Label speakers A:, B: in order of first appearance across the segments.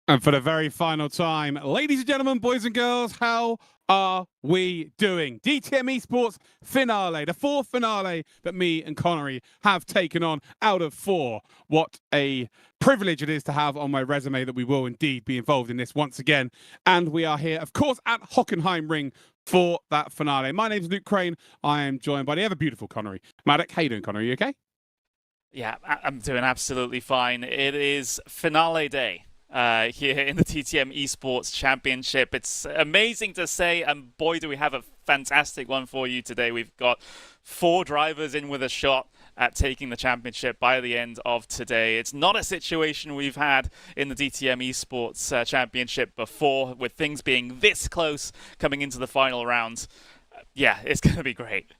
A: And for the very final time, ladies and gentlemen, boys and girls, how are we doing? DTM Esports finale, the fourth finale that me and Connery have taken on out of four. What a privilege it is to have on my resume that we will indeed be involved in this once again. And we are here, of course, at Hockenheimring for that finale. My name is Luke Crane. I am joined by the ever beautiful Connery. Maddock, how you doing, Connery? You okay?
B: Yeah, I'm doing absolutely fine. It is finale day here in the DTM Esports Championship. It's amazing to say, and boy, do we have a fantastic one for you today. We've got 4 drivers in with a shot at taking the championship by the end of today. It's not a situation we've had in the DTM Esports Championship before, with things being this close coming into the final round. Yeah, it's going to be great.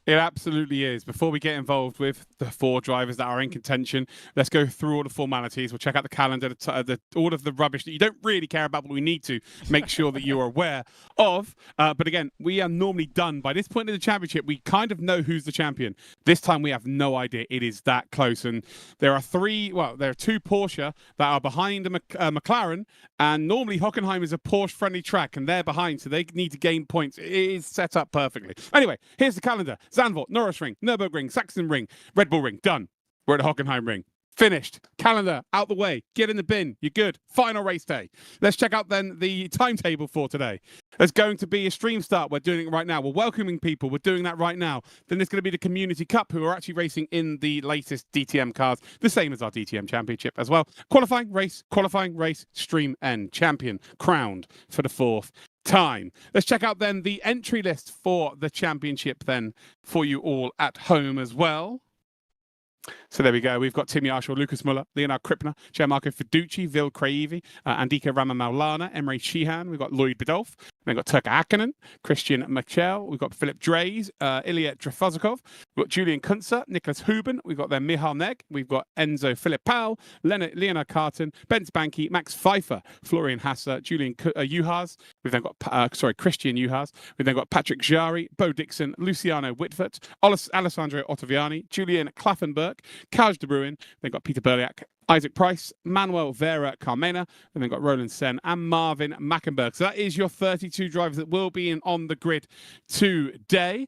A: It absolutely is. Before we get involved with the 4 drivers that are in contention, let's go through all the formalities. We'll check out the calendar, all of the rubbish that you don't really care about, but we need to make sure that you are aware of. But again, we are normally done. By this point in the championship, we kind of know who's the champion. This time we have no idea. It is that close. And there are 2 Porsche that are behind a McLaren. And normally Hockenheim is a Porsche-friendly track, and they're behind, so they need to gain points. It is set up perfectly. Anyway, here's the calendar. Zandvoort, Norrisring, Nürburgring, Sachsenring, Red Bull Ring, done. We're at the Hockenheimring. Finished. Calendar out the way. Get in the bin. You're good. Final race day. Let's check out then the timetable for today. There's going to be a stream start. We're doing it right now. We're welcoming people. We're doing that right now. Then there's going to be the Community Cup, who are actually racing in the latest DTM cars, the same as our DTM Championship as well. Qualifying race, stream end. Champion crowned for the 4th time. Let's check out then the entry list for the championship then for you all at home as well. So there we go. We've got Tim Yarshall, Lucas Muller, Leonard Krippner, Gianmarco Fiducci, Vil Craivi, Andika Ramamalana, Emre Sheehan. We've got Lloyd Bidolf. We've got Turka Hakkinen, Christian Michel. We've got Philip Dreys, Ilya Trefozikov. We've got Julian Kunzer, Nicholas Huben. We've got then Michal Neg. We've got Enzo Philip Powell, Leonard Carton, Ben Spanky, Max Pfeiffer, Florian Hasser, Julian Juhas. We've then got, Christian Juhas. We've then got Patrick Jari, Bo Dixon, Luciano Whitford, Alessandro Ottaviani, Julian Klaffenberg, Kaj de Bruin. Then got Peter Berliak, Isaac Price, Manuel Vera Carmena, and then got Roland Sen and Marvin Mackenberg. So that is your 32 drivers that will be on the grid today.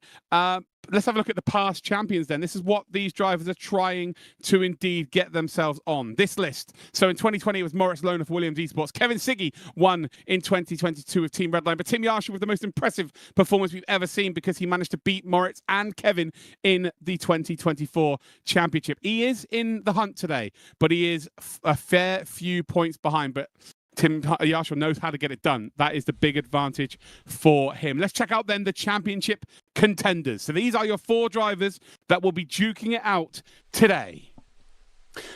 A: Let's have a look at the past champions then. This is what these drivers are trying to indeed get themselves on this list. So in 2020, it was Moritz Lohner for Williams Esports. Kevin Siggy won in 2022 with Team Redline. But Tim Yarshall with the most impressive performance we've ever seen, because he managed to beat Moritz and Kevin in the 2024 championship. He is in the hunt today, but he is a fair few points behind. But Tim Yarshall knows how to get it done. That is the big advantage for him. Let's check out then the championship contenders. So these are your 4 drivers that will be duking it out today.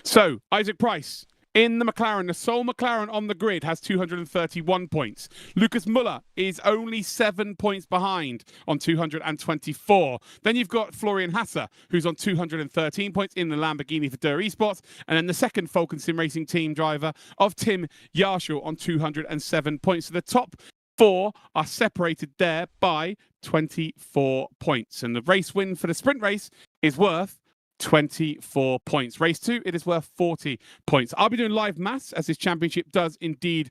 A: So Isaac Price in the McLaren, the sole McLaren on the grid, has 231 points. Lucas Muller is only 7 points behind on 224. Then you've got Florian Hasser, who's on 213 points in the Lamborghini for Dur Esports. And then the second Falcon Sim Racing team driver of Tim Yarshall on 207 points. So the top 4 are separated there by 24 points. And the race win for the sprint race is worth 24 points. Race 2, it is worth 40 points. I'll be doing live maths as this championship does indeed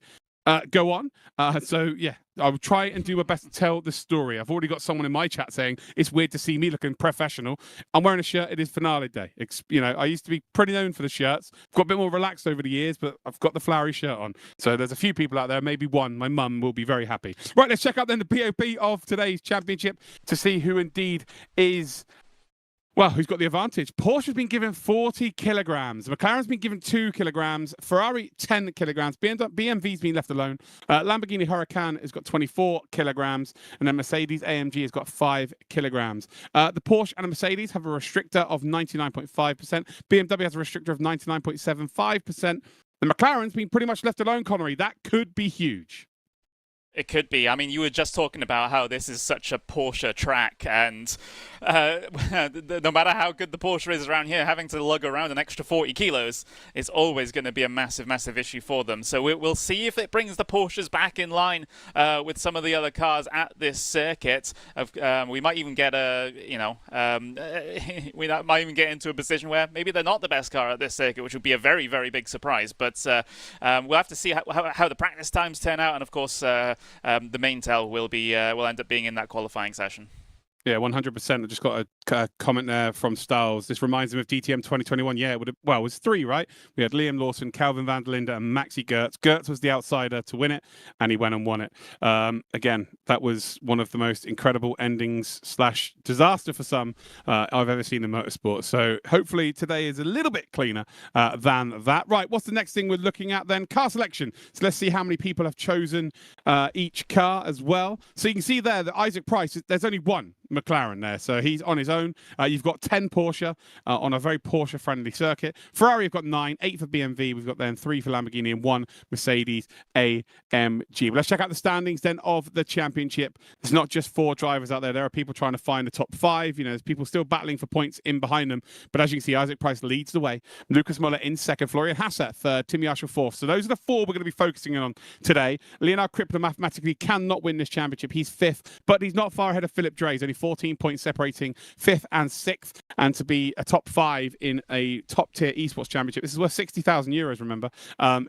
A: go on. So yeah, I will try and do my best to tell the story. I've already got someone in my chat saying it's weird to see me looking professional. I'm wearing a shirt. It is finale day. I used to be pretty known for the shirts. I've got a bit more relaxed over the years, but I've got the flowery shirt on. So there's a few people out there, maybe one. My mum will be very happy. Right, let's check out then the POP of today's championship to see who indeed is, well, who's got the advantage? Porsche's been given 40 kilograms. McLaren's been given 2 kilograms. Ferrari, 10 kilograms. BMW's been left alone. Lamborghini Huracan has got 24 kilograms. And then Mercedes AMG has got 5 kilograms. The Porsche and the Mercedes have a restrictor of 99.5%. BMW has a restrictor of 99.75%. The McLaren's been pretty much left alone, Connery. That could be huge.
B: It could be. I mean, you were just talking about how this is such a Porsche track, and no matter how good the Porsche is around here, having to lug around an extra 40 kilos is always going to be a massive, massive issue for them. So we'll see if it brings the Porsches back in line with some of the other cars at this circuit. We might even get we might even get into a position where maybe they're not the best car at this circuit, which would be a very, very big surprise. But we'll have to see how the practice times turn out, and of course. The main tell will end up being in that qualifying session.
A: Yeah, 100%. I just got a comment there from Styles. This reminds him of DTM 2021. Yeah, it was 3, right? We had Liam Lawson, Calvin van der Linde, and Maxi Gertz. Gertz was the outsider to win it, and he went and won it. Again, that was one of the most incredible endings / disaster for some I've ever seen in motorsport. So hopefully today is a little bit cleaner than that. Right, what's the next thing we're looking at then? Car selection. So let's see how many people have chosen each car as well. So you can see there that Isaac Price, there's only one McLaren there, so he's on his own. You've got 10 Porsche on a very Porsche friendly circuit. Ferrari have got 9, 8 for BMW, we've got then 3 for Lamborghini and 1 Mercedes AMG. But let's check out the standings then of the championship. There's not just 4 drivers out there. There are people trying to find the top 5. There's people still battling for points in behind them, but as you can see, Isaac Price leads the way. Lucas Muller in second, Florian Hasser third, Tim Yarshall fourth. So those are the 4 we're going to be focusing on today. Leonard Krippler mathematically cannot win this championship. He's 5th, but he's not far ahead of Philip Drey. He's only 14 points separating 5th and 6th, and to be a top 5 in a top tier esports championship, this is worth 60,000 euros, remember,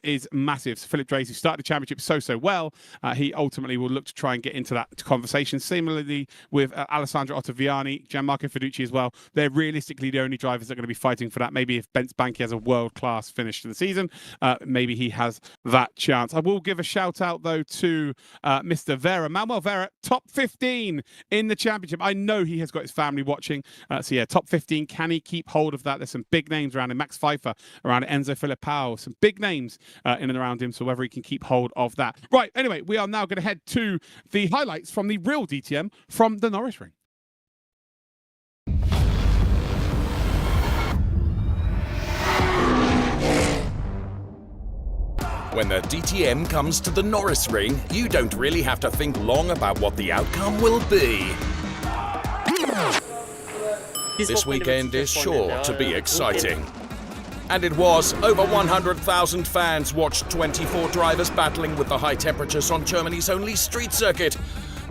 A: is massive. So Philip Drey, who started the championship so well, he ultimately will look to try and get into that conversation. Similarly with Alessandro Ottaviani, Gianmarco Fiducci as well. They're realistically the only drivers that are going to be fighting for that. Maybe if Benz Banki has a world-class finish to the season, maybe he has that chance. I will give a shout out though to Mr. Vera, Manuel Vera, top 15 in the championship. I know he has got his family watching. So yeah, top 15. Can he keep hold of that? There's some big names around him. Max Pfeiffer around it. Enzo Filipao. Some big names in and around him. So whether he can keep hold of that. Right. Anyway, we are now going to head to the highlights from the real DTM from the Norris Ring.
C: When the DTM comes to the Norris Ring, you don't really have to think long about what the outcome will be. This weekend is sure to be exciting. And it was. Over 100,000 fans watched 24 drivers battling with the high temperatures on Germany's only street circuit,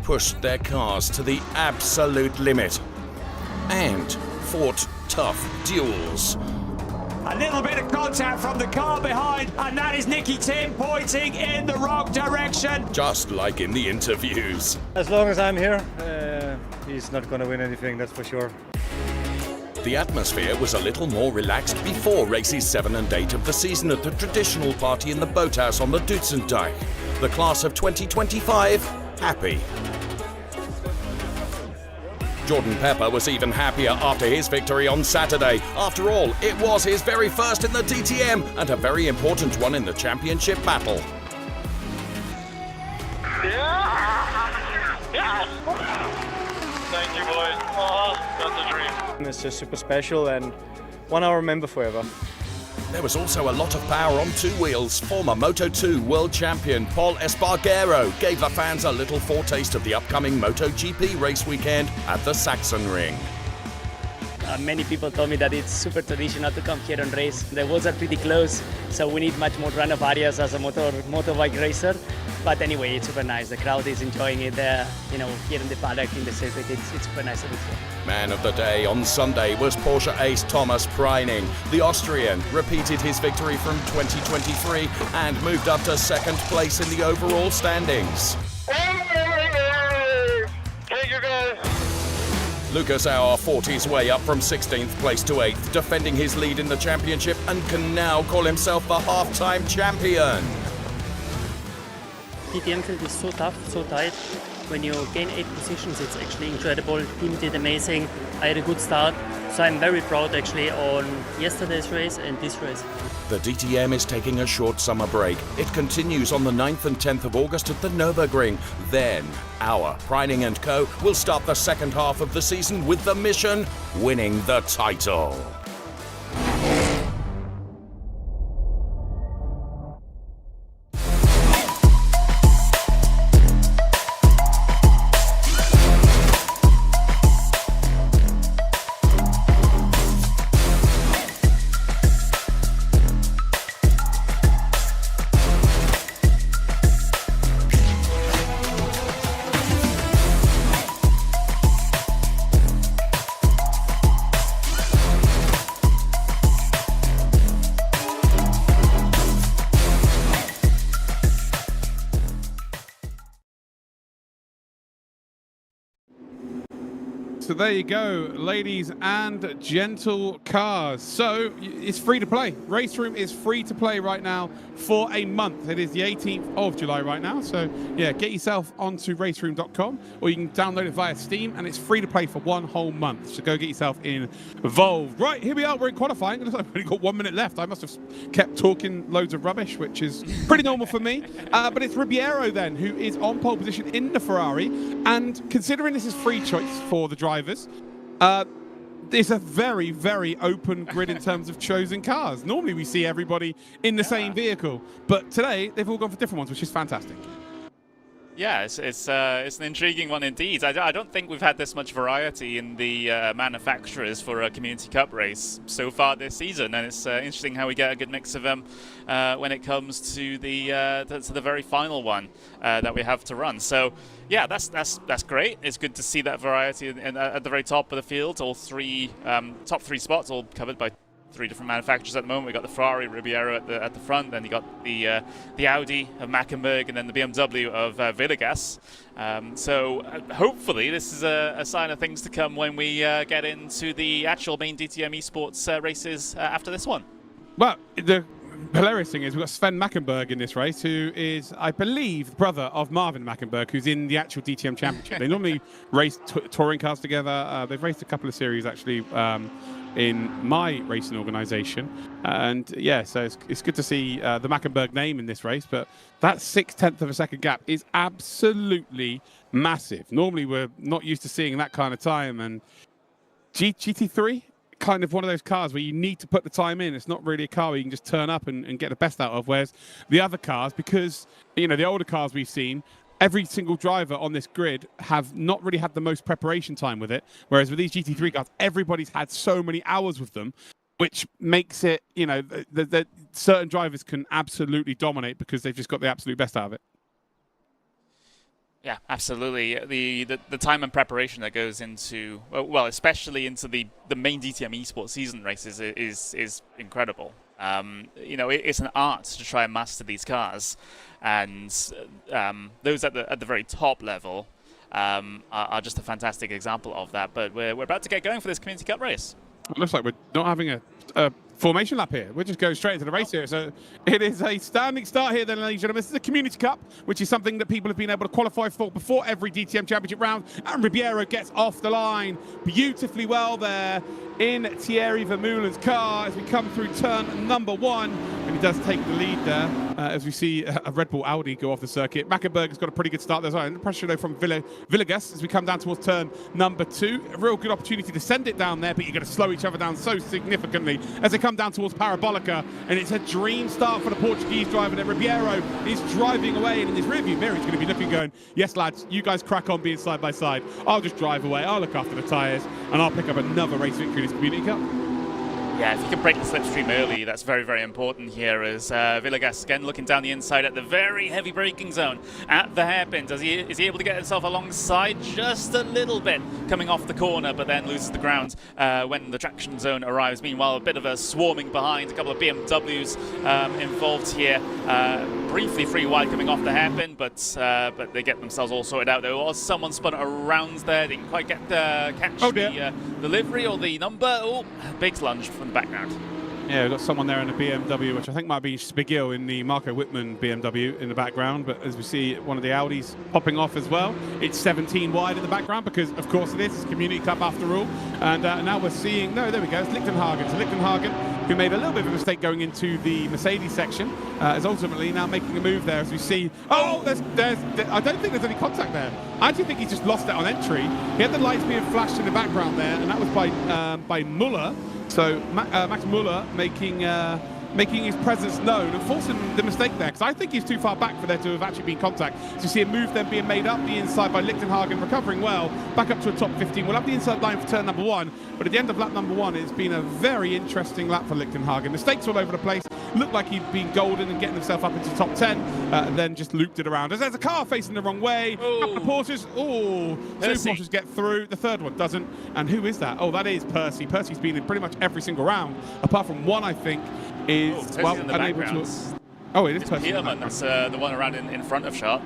C: pushed their cars to the absolute limit, and fought tough duels.
D: A little bit of contact from the car behind, and that is Nicky Tim pointing in the wrong direction.
C: Just like in the interviews.
E: As long as I'm here, he's not going to win anything, that's for sure.
C: The atmosphere was a little more relaxed before races 7 and 8 of the season at the traditional party in the boathouse on the Dutzendijk. The class of 2025, happy. Jordan Pepper was even happier after his victory on Saturday. After all, it was his very first in the DTM and a very important one in the championship battle.
F: Thank you, boys. Oh, that's a dream.
E: It's just super special and one I'll remember forever.
C: There was also a lot of power on 2 wheels. Former Moto2 world champion Paul Espargaro gave the fans a little foretaste of the upcoming MotoGP race weekend at the Sachsenring.
G: Many people told me that it's super traditional to come here and race. The walls are pretty close, so we need much more run-off areas as a motorbike racer. But anyway, it's super nice. The crowd is enjoying it there, here in the paddock, in the circuit. It's super nice to be here.
C: Man of the day on Sunday was Porsche ace Thomas Preining. The Austrian repeated his victory from 2023 and moved up to 2nd place in the overall standings.
F: Take your guys.
C: Lucas Auer fought his way up from 16th place to 8th, defending his lead in the championship and can now call himself the half-time champion.
G: DTM field is so tough, so tight. When you gain 8 positions, it's actually incredible. Team did amazing. I had a good start. So I'm very proud actually on yesterday's race and this race.
C: The DTM is taking a short summer break. It continues on the 9th and 10th of August at the Nürburgring. Then, Auer, Preining and co. will start the second half of the season with the mission, winning the title.
A: So there you go, ladies and gentle cars. So it's free to play. RaceRoom is free to play right now for a month. It is the 18th of July right now. So yeah, get yourself onto raceroom.com, or you can download it via Steam, and it's free to play for 1 whole month. So go get yourself involved. Right, here we are. We're in qualifying. It looks like we've only got 1 minute left. I must have kept talking loads of rubbish, which is pretty normal for me. But it's Ribeiro then, who is on pole position in the Ferrari. And considering this is free choice for the drivers, it's a very, very open grid in terms of chosen cars. Normally we see everybody in the same vehicle, but today they've all gone for different ones, which is fantastic.
B: Yeah, it's an intriguing one indeed. I don't think we've had this much variety in the manufacturers for a Community Cup race so far this season, and it's interesting how we get a good mix of them when it comes to the very final one that we have to run. So yeah, that's great. It's good to see that variety at the very top of the field. All three top 3 spots all covered by 3 different manufacturers at the moment. We got the Ferrari Ribeiro at the front, then you got the Audi of Hockenheimring, and then the BMW of Villegas. So hopefully this is a sign of things to come when we get into the actual main DTM Esports races after this one.
A: Well, the hilarious thing is we've got Sven Hockenheimring in this race, who is, I believe, the brother of Marvin Hockenheimring, who's in the actual DTM Championship. They normally race touring cars together. They've raced a couple of series actually in my racing organisation, and yeah, so it's good to see the Hockenheimring name in this race. But that 0.6 of a second gap is absolutely massive. Normally we're not used to seeing that kind of time, and GT3, kind of one of those cars where you need to put the time in. It's not really a car where you can just turn up and get the best out of, whereas the other cars, because you know the older cars we've seen, every single driver on this grid have not really had the most preparation time with it, whereas with these GT3 cars, everybody's had so many hours with them, which makes it, you know, that certain drivers can absolutely dominate because they've just got the absolute best out of it.
B: Yeah, absolutely. The time and preparation that goes into, well, especially into the main DTM Esports season races is incredible. You know, it's an art to try and master these cars, and those at the very top level are just a fantastic example of that. But we're about to get going for this Community Cup race.
A: It looks like we're not having a formation lap here. We're just going straight into the race here. So it is a standing start here then, ladies and gentlemen. This is a Community Cup, which is something that people have been able to qualify for before every DTM Championship round. And Ribeiro gets off the line beautifully well there in Thierry Vermeulen's car as we come through turn number 1. And he does take the lead there as we see a Red Bull Audi go off the circuit. Hockenheimring has got a pretty good start there as well. And the pressure though from Villegas as we come down towards turn number 2. A real good opportunity to send it down there, but you're going to slow each other down so significantly as they come down towards Parabolica. And it's a dream start for the Portuguese driver there. Ribeiro is driving away, and in his rearview mirror he's going to be looking going, yes lads, you guys crack on being side by side. I'll just drive away, I'll look after the tyres, and I'll pick up another race victory in this Community Cup.
B: Yeah, if you can break the slipstream early, that's very, very important here as Villegas, again, looking down the inside at the very heavy braking zone at the hairpin. Is he able to get himself alongside just a little bit coming off the corner, but then loses the ground when the traction zone arrives? Meanwhile, a bit of a swarming behind, a couple of BMWs involved here. Briefly free wide coming off the hairpin, but they get themselves all sorted out. There was someone spun around there, didn't quite get catch the livery or the number. Oh, big lunge from the background.
A: Yeah, we've got someone there in the BMW, which I think might be Spigil in the Marco Wittmann BMW in the background. But as we see one of the Audis popping off as well, it's 17 wide in the background because, of course, it is. It's Community Cup after all. And now we're seeing, no, there we go, it's Lichtenhagen. So Lichtenhagen, who made a little bit of a mistake going into the Mercedes section, is ultimately now making a move there as we see, oh, I don't think there's any contact there. I actually think he's just lost it on entry. He had the lights being flashed in the background there, and that was by Muller. So Max Muller making his presence known and forcing the mistake there, because I think he's too far back for there to have actually been contact. So you see a move then being made up the inside by Lichtenhagen, recovering well, back up to a top 15. We'll have the inside line for turn number 1, but at the end of lap number 1, it's been a very interesting lap for Lichtenhagen. Mistakes all over the place. Looked like he'd been golden and getting himself up into top 10, then just looped it around. As there's a car facing the wrong way, a couple of Porsches, two Porsches get through, the third one doesn't. And who is that? Oh, that is Percy. Percy's been in pretty much every single round, apart from one, I think, is
B: unable to.
A: Oh, it is Percy.
B: Peterman, that's the one around in front of shot.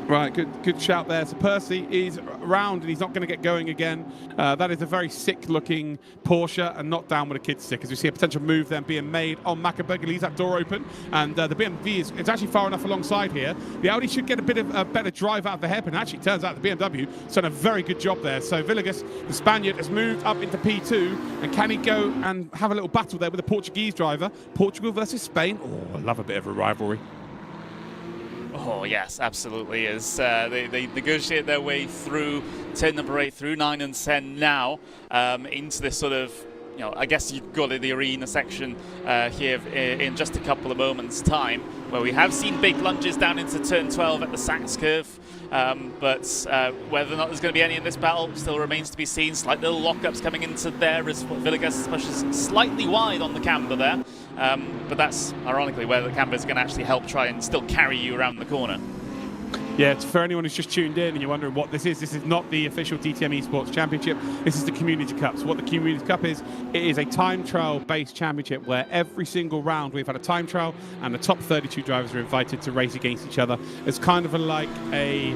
A: Right, good shout there. So Percy is around and he's not going to get going again. That is a very sick-looking Porsche and not down with a kid stick, as we see a potential move then being made on Mackenberg. He leaves that door open, and the BMW is actually far enough alongside here. The Audi should get a bit of a better drive out of the hairpin. Actually, turns out the BMW has done a very good job there. So Villegas, the Spaniard, has moved up into P2, and can he go and have a little battle there with the Portuguese driver? Portugal versus Spain. Oh, I love a bit of a rivalry.
B: Oh, yes, absolutely. As they negotiate their way through turn number 8, through 9 and 10 now, into this sort of, I guess you've got the arena section here in just a couple of moments' time, where we have seen big lunges down into turn 12 at the Sachs curve. But whether or not there's going to be any in this battle still remains to be seen. Slight little lockups coming into there as Villegas pushes slightly wide on the camber there. But that's ironically where the camber is going to actually help try and still carry you around the corner.
A: Yeah, it's for anyone who's just tuned in and you're wondering what this is not the official DTM Esports Championship. This is the Community Cup. So what the Community Cup is, it is a time trial-based championship where every single round we've had a time trial and the top 32 drivers are invited to race against each other. It's kind of like a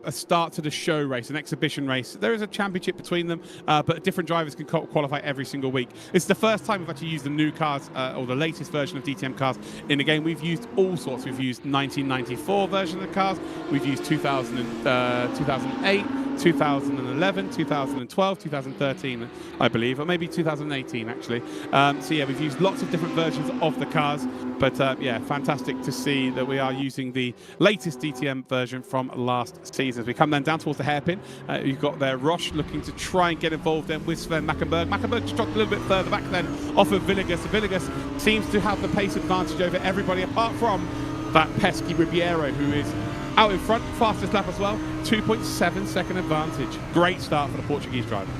A: start to the show race, an exhibition race. There is a championship between them, but different drivers can qualify every single week. It's the first time we've actually used the new cars, or the latest version of DTM cars in the game. We've used all sorts. We've used 1994 version of the cars. We've used 2008, 2011, 2012, 2013, I believe, or maybe 2018 actually. So yeah, we've used lots of different versions of the cars, but yeah, fantastic to see that we are using the latest DTM version from last season. As we come then down towards the hairpin, you've got there Roche looking to try and get involved then with Sven Mackenberg. Mackenberg just dropped a little bit further back then off of Villegas. Villegas seems to have the pace advantage over everybody apart from that pesky Ribeiro, who is out in front, fastest lap as well, 2.7 second advantage. Great start for the Portuguese driver.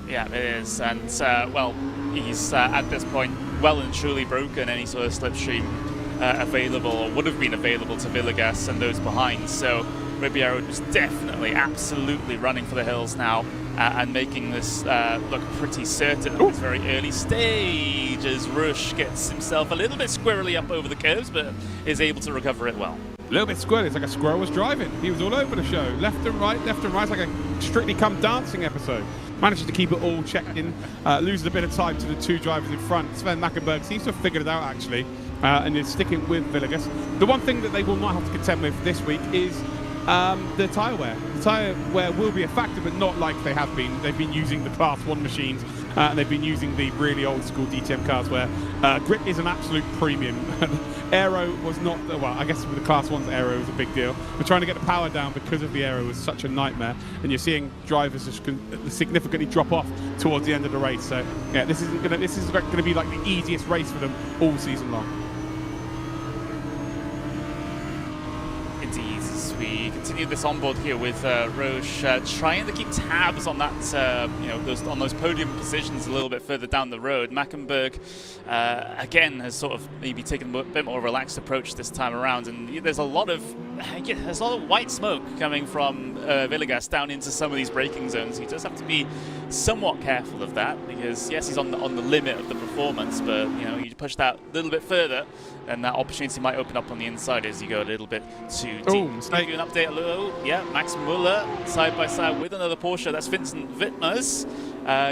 B: Yeah, it is, and well, he's at this point well and truly broken any sort of slipstream available, or would have been available to Villegas and those behind. So Ribeiro was definitely, absolutely running for the hills now, and making this look pretty certain at this very early stage, as Rush gets himself a little bit squirrely up over the curves, but is able to recover it well.
A: A little bit squirrely. It's like a squirrel was driving. He was all over the show. Left and right. It's like a Strictly Come Dancing episode. Manages to keep it all checked in. Loses a bit of time to the two drivers in front. Sven Mackenberg seems to have figured it out, actually, and is sticking with Villegas. The one thing that they will not have to contend with this week is the tyre wear. The tyre wear will be a factor, but not like they have been. They've been using the Class 1 machines, and they've been using the really old school DTM cars where grip is an absolute premium. Aero was not, well, I guess with the Class 1's aero was a big deal. We're trying to get the power down because of the aero was such a nightmare, and you're seeing drivers just significantly drop off towards the end of the race. So yeah, this is going to be like the easiest race for them all season long.
B: Indeed, as we continue this onboard here with Roche trying to keep tabs on that, on those podium positions a little bit further down the road. Mackenberg again has sort of maybe taken a bit more relaxed approach this time around, and there's a lot of white smoke coming from Villegas down into some of these braking zones. He does have to be somewhat careful of that, because yes, he's on the limit of the performance, but you push that a little bit further, and that opportunity might open up on the inside as you go a little bit too deep. Give you an update a little. Yeah, Max Muller side by side with another Porsche. That's Vincent Wittmers.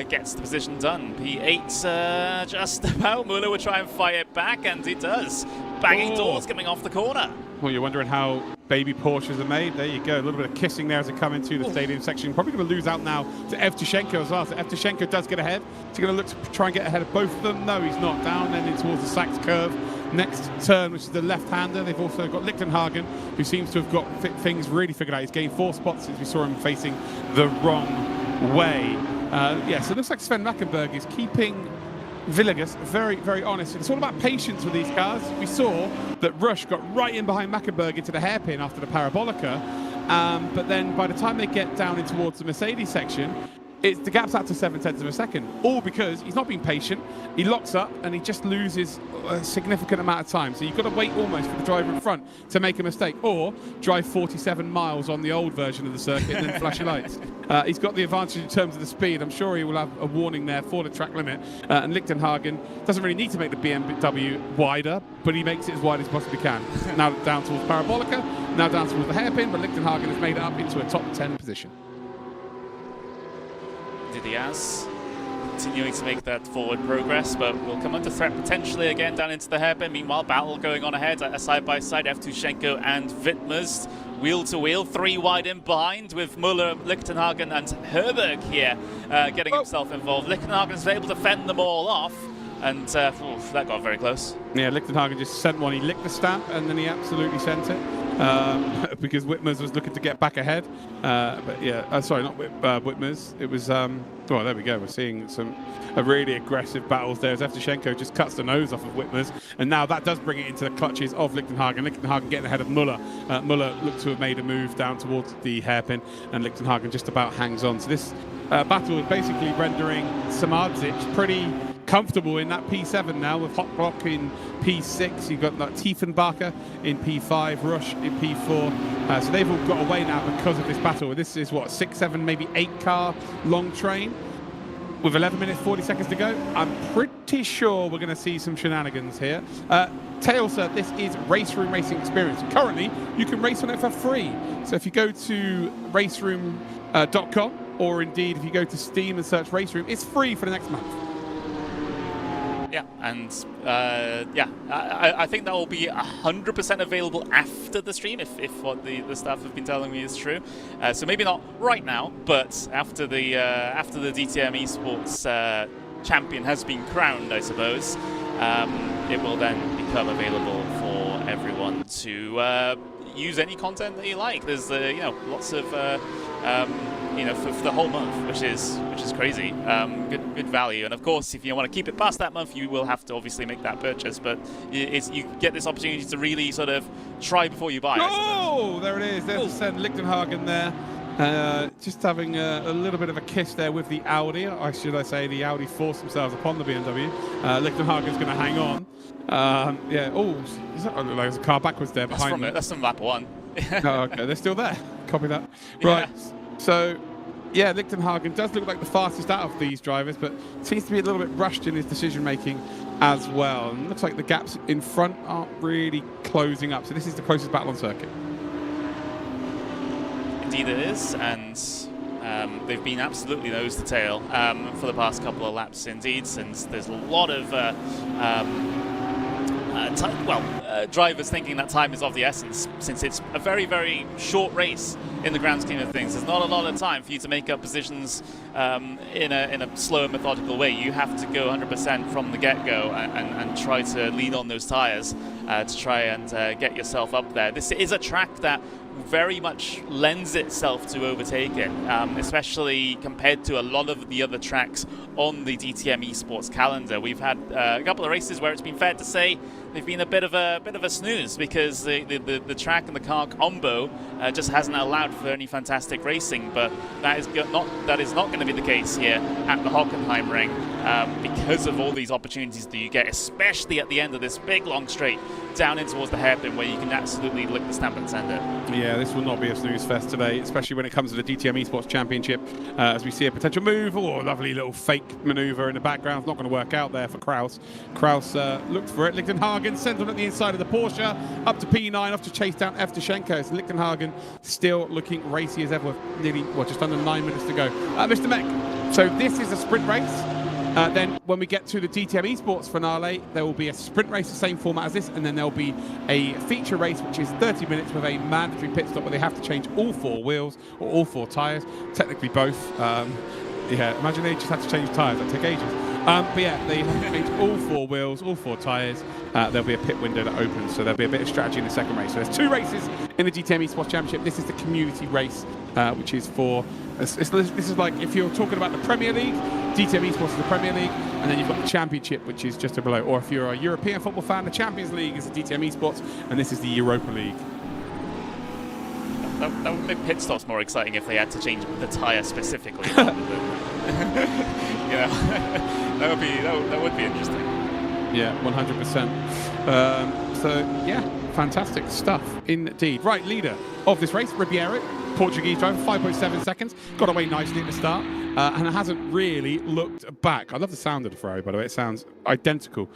B: Gets the position done. P8 just about. Muller will try and fire it back, and he does. Banging doors coming off the corner.
A: Well, you're wondering how baby Porsches are made. There you go. A little bit of kissing there as they come into the stadium section. Probably going to lose out now to Evtushenko as well. So Evtushenko does get ahead. Is he going to look to try and get ahead of both of them? No, he's not. Down then in towards the Sachs curve. Next turn, which is the left-hander. They've also got Lichtenhagen, who seems to have got things really figured out. He's gained 4 spots since we saw him facing the wrong way. Yeah, so it looks like Sven Mackenberg is keeping Villegas very, very honest. It's all about patience with these cars. We saw that Rush got right in behind Mackenberg into the hairpin after the Parabolica, but then by the time they get down in towards the Mercedes section, the gap's out to 0.7 of a second, all because he's not being patient. He locks up and he just loses a significant amount of time. So you've got to wait almost for the driver in front to make a mistake, or drive 47 miles on the old version of the circuit and then flash your lights. He's got the advantage in terms of the speed. I'm sure he will have a warning there for the track limit. And Lichtenhagen doesn't really need to make the BMW wider, but he makes it as wide as possibly can. Now down towards Parabolica, now down towards the hairpin, but Lichtenhagen has made it up into a top 10 position.
B: Diaz continuing to make that forward progress, but will come under threat potentially again down into the hairpin. Meanwhile, battle going on ahead, a side-by-side, Evtushenko and Wittmers, wheel to wheel, 3 wide in behind, with Müller, Lichtenhagen and Herberg here getting himself involved. Lichtenhagen is able to fend them all off, and that got very close.
A: Yeah, Lichtenhagen just sent one. He licked the stamp and then he absolutely sent it. Because Wittmers was looking to get back ahead. But yeah, sorry, not Wittmers. It was, well, there we go. We're seeing a really aggressive battles there as Evtushenko just cuts the nose off of Wittmers. And now that does bring it into the clutches of Lichtenhagen. Lichtenhagen getting ahead of Müller. Müller looked to have made a move down towards the hairpin, and Lichtenhagen just about hangs on. So this battle is basically rendering Samardzic pretty comfortable in that P7 now, with Hotblock in P6. You've got like Tiefenbacher in P5, Rush in P4. So they've all got away now because of this battle. This is what, 6, 7, maybe 8 car long train with 11 minutes 40 seconds to go. I'm pretty sure we're going to see some shenanigans here. Tailsa, this is RaceRoom racing experience. Currently, you can race on it for free. So if you go to raceroom.com, or indeed if you go to Steam and search RaceRoom, it's free for the next month.
B: Yeah, and I think that will be 100% available after the stream, if what the staff have been telling me is true. So maybe not right now, but after the DTM Esports champion has been crowned, I suppose, it will then become available for everyone to use any content that you like. There's lots of for the whole month, which is crazy. Good value, and of course, if you want to keep it past that month, you will have to obviously make that purchase. But you get this opportunity to really sort of try before you buy.
A: Oh, there it is. There's the Lichtenhagen there. Just having a little bit of a kiss there with the Audi. Or should I say the Audi forced themselves upon the BMW. Lichtenhagen's going to hang on. Yeah. Oh, there's a car backwards there behind me.
B: That's from lap 1.
A: Oh, okay. They're still there. Copy that. Right.
B: Yeah.
A: So, yeah, Lichtenhagen does look like the fastest out of these drivers, but seems to be a little bit rushed in his decision-making as well. And looks like the gaps in front aren't really closing up. So this is the closest battle on circuit.
B: Indeed it is, and they've been absolutely nose to tail for the past couple of laps indeed, since there's a lot of drivers thinking that time is of the essence, since it's a very, very short race in the grand scheme of things. There's not a lot of time for you to make up positions in a slow and methodical way. You have to go 100% from the get-go and try to lean on those tyres to try and get yourself up there. This is a track that very much lends itself to overtaking, especially compared to a lot of the other tracks on the DTM Esports calendar. We've had a couple of races where it's been fair to say they've been a bit of a snooze, because the track and the car combo just hasn't allowed for any fantastic racing. But that is not going to be the case here at the Hockenheimring, because of all these opportunities that you get, especially at the end of this big long straight down in towards the hairpin, where you can absolutely lick the stamp and send it.
A: Yeah, this will not be a snooze fest today, especially when it comes to the DTM Esports Championship, as we see a potential move, or a lovely little fake maneuver in the background. It's not going to work out there for Kraus. Kraus looked for it. Lichtenhagen sent on at the inside of the Porsche, up to P9, off to chase down Evtushenko. So Lichtenhagen still looking racy as ever, nearly, just under 9 minutes to go. Mr. Mech, so this is a sprint race. Then when we get to the DTM Esports finale, there will be a sprint race, the same format as this, and then there'll be a feature race, which is 30 minutes with a mandatory pit stop where they have to change all 4 wheels, or all 4 tyres, technically both. Yeah, imagine they just had to change tyres, that'd take ages. But yeah, they have to change all 4 wheels, all 4 tyres. There'll be a pit window that opens, so there'll be a bit of strategy in the second race. So there's 2 races in the DTM Esports Championship. This is the community race, which is for... This is like if you're talking about the Premier League, DTM Esports is the Premier League, and then you've got the Championship, which is just below. Or if you're a European football fan, the Champions League is the DTM Esports, and this is the Europa League.
B: That would make pit stops more exciting if they had to change the tyre specifically. that would be interesting.
A: Yeah, 100%. So yeah, fantastic stuff indeed. Right, leader of this race, Ribeiro, Portuguese driver, 5.7 seconds, got away nicely at the start, and hasn't really looked back. I love the sound of the Ferrari, by the way. It sounds identical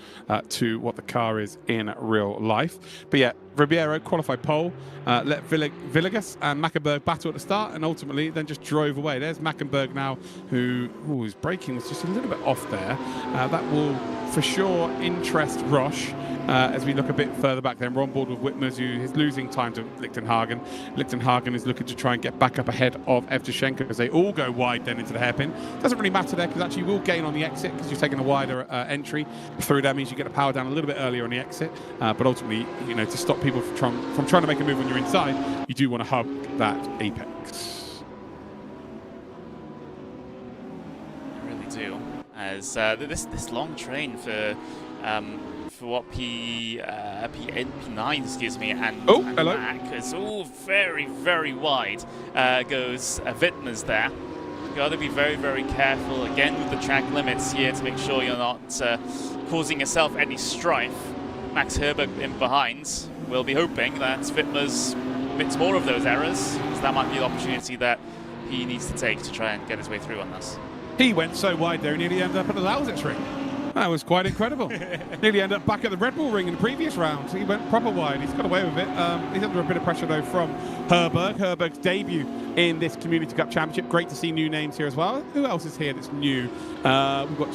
A: to what the car is in real life. But yeah, Ribeiro qualified pole, let Villegas and Mackenberg battle at the start, and ultimately then just drove away. There's Mackenberg now, whose braking was just a little bit off there. That will for sure interest Roche. As we look a bit further back then, we're on board with Whitmers, who is losing time to Lichtenhagen. Lichtenhagen is looking to try and get back up ahead of Evtushenko as they all go wide then into the hairpin. Doesn't really matter there because actually you will gain on the exit because you're taking a wider entry through. That means you get the power down a little bit earlier on the exit. But ultimately, you know, to stop people from trying to make a move when you're inside, you do want to hug that apex.
B: I really do. As this long train for what P9, excuse me, and
A: hello.
B: Mac is all very, very wide. Goes Wittmers there. Got to be very, very careful again with the track limits here to make sure you're not causing yourself any strife. Max Herberg in behind. We'll be hoping that Wittmers commits more of those errors, because that might be the opportunity that he needs to take to try and get his way through on this.
A: He went so wide there, he nearly ended up at the Lausitz ring. That was quite incredible. Nearly ended up back at the Red Bull ring in the previous round. He went proper wide. He's got away with it. He's under a bit of pressure, though, from Herberg. Herberg's debut in this Community Cup Championship. Great to see new names here as well. Who else is here that's new? We've got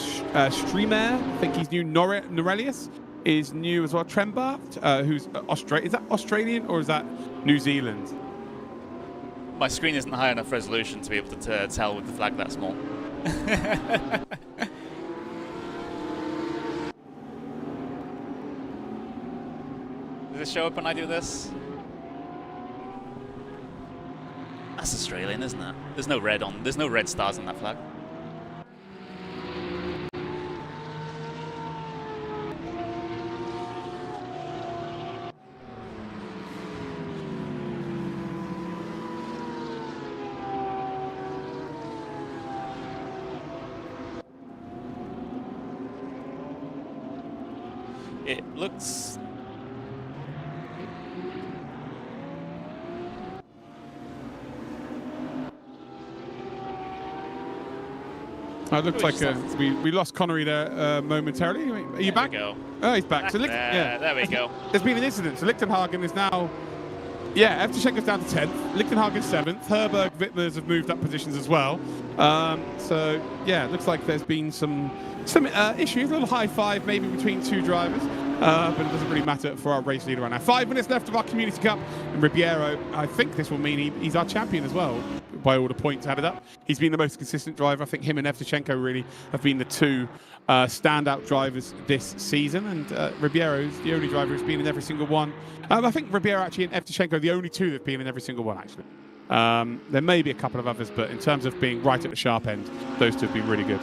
A: Streamer. I think he's new. Norelius is new as well. Trembart, who's Australian. Is that Australian or is that New Zealand?
B: My screen isn't high enough resolution to be able to tell with the flag that small. Does it show up when I do this? That's Australian, isn't it? There's no red stars on that flag. It looks...
A: It looks like we lost Connery there momentarily. Are you back?
B: There we go.
A: Oh, he's back. So
B: there we go.
A: There's been an incident. So Lichtenhagen is now... Yeah, Evtushenko's down to 10th. Lichtenhagen's 7th. Herberg, Wittmers have moved up positions as well. So, yeah, it looks like there's been some issues. A little high five maybe between two drivers. But it doesn't really matter for our race leader right now. 5 minutes left of our Community Cup. And Ribeiro, I think this will mean he's our champion as well, by all the points added up. He's been the most consistent driver. I think him and Evtushenko really have been the two standout drivers this season. And Ribeiro's the only driver who's been in every single one. I think Ribeiro actually and Evtushenko are the only two that have been in every single one, actually. There may be a couple of others, but in terms of being right at the sharp end, those two have been really good.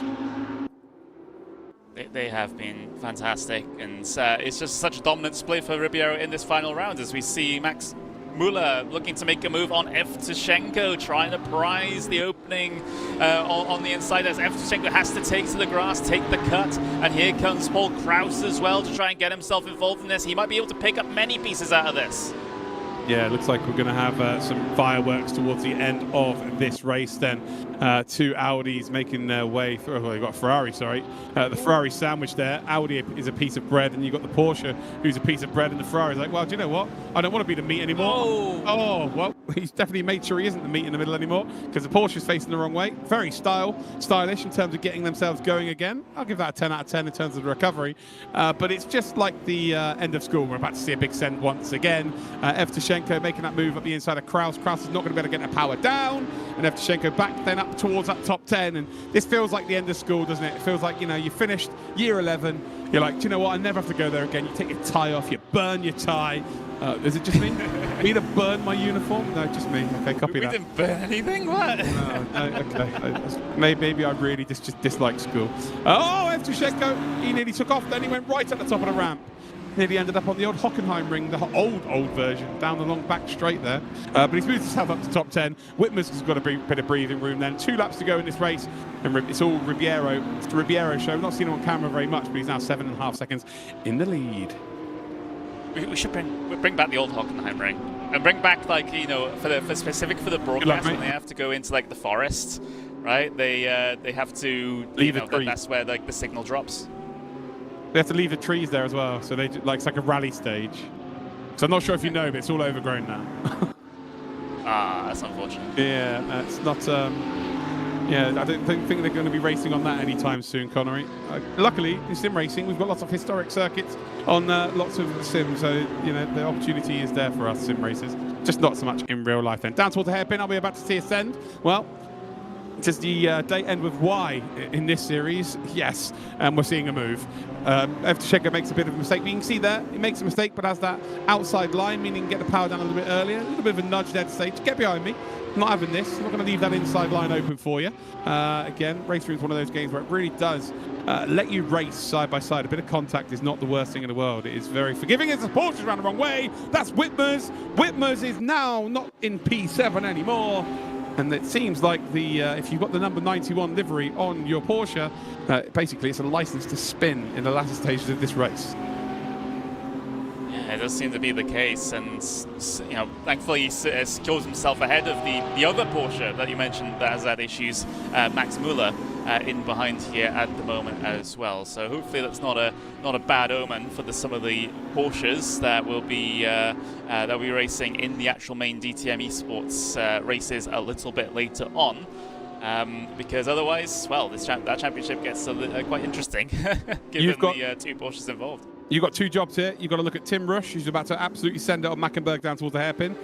B: They have been fantastic, and it's just such a dominant split for Ribeiro in this final round as we see Max Muller looking to make a move on Evtushenko, trying to prize the opening on the inside as Evtushenko has to take to the grass, take the cut, and here comes Paul Kraus as well to try and get himself involved in this. He might be able to pick up many pieces out of this.
A: Yeah, it looks like we're going to have some fireworks towards the end of this race then. Two Audis making their way through. Well, you've got Ferrari, sorry. The Ferrari sandwich there. Audi is a piece of bread, and you've got the Porsche, who's a piece of bread, and the Ferrari's like, well, do you know what? I don't want to be the meat anymore. Oh, well, he's definitely made sure he isn't the meat in the middle anymore, because the Porsche's facing the wrong way. Very stylish in terms of getting themselves going again. I'll give that a 10 out of 10 in terms of the recovery. But it's just like the end of school. We're about to see a big send once again. Evtushenko making that move up the inside of Kraus. Kraus is not going to be able to get the power down, and Evtushenko back then up towards that top 10. And this feels like the end of school, doesn't it? It feels like, you know, you finished year 11. You're like, do you know what? I never have to go there again. You take your tie off, you burn your tie. Is it just me? Me to burn my uniform? No, just me. Okay, copy that.
B: We didn't burn anything? What?
A: No, okay. Maybe I really just dislike school. Oh, Evtushenko, he nearly took off. Then he went right at the top of the ramp. Nearly ended up on the old Hockenheimring, the old version, down the long back straight there. But he's moved himself up to top 10. Whitmer's has got a bit of breathing room then. 2 laps to go in this race. And it's all Ribeiro. It's the Ribeiro show. We've not seen him on camera very much, but he's now 7.5 seconds in the lead.
B: We should bring back the old Hockenheimring and bring back, like, you know, for specific for the broadcast when they have to go into like the forest, right? They have to
A: leave
B: you know, that's where like the signal drops.
A: They have to leave the trees there as well, so like it's like a rally stage. So I'm not sure if you know, but it's all overgrown now.
B: That's unfortunate.
A: Yeah, it's not. Yeah, I don't think they're going to be racing on that anytime soon, Connery. Luckily, in sim racing, we've got lots of historic circuits on lots of sims, so you know the opportunity is there for us sim racers. Just not so much in real life. Then down towards the hairpin, are we about to see ascend? Well, does the day end with Y in this series? Yes, and we're seeing a move. Evtushenko makes a bit of a mistake. You can see there, he makes a mistake, but has that outside line, meaning get the power down a little bit earlier. A little bit of a nudge there to say, get behind me. I'm not having this. I'm not going to leave that inside line open for you. Again, RaceRoom is one of those games where it really does let you race side by side. A bit of contact is not the worst thing in the world. It is very forgiving. As the Porsche's ran the wrong way, that's Whitmer's. Whitmer's is now not in P7 anymore. And it seems like if you've got the number 91 livery on your Porsche, basically it's a license to spin in the latter stages of this race.
B: Yeah, it does seem to be the case, and you know, thankfully he secures himself ahead of the other Porsche that you mentioned that has had issues, Max Müller, in behind here at the moment as well. So hopefully that's not a bad omen for some of the Porsches that will be racing in the actual main DTM Esports races a little bit later on. Because otherwise, well, that championship gets quite interesting, given the 2 Porsches involved.
A: You've got 2 jobs here. You've got to look at Tim Rush, who's about to absolutely send it on Mackenberg down towards the hairpin.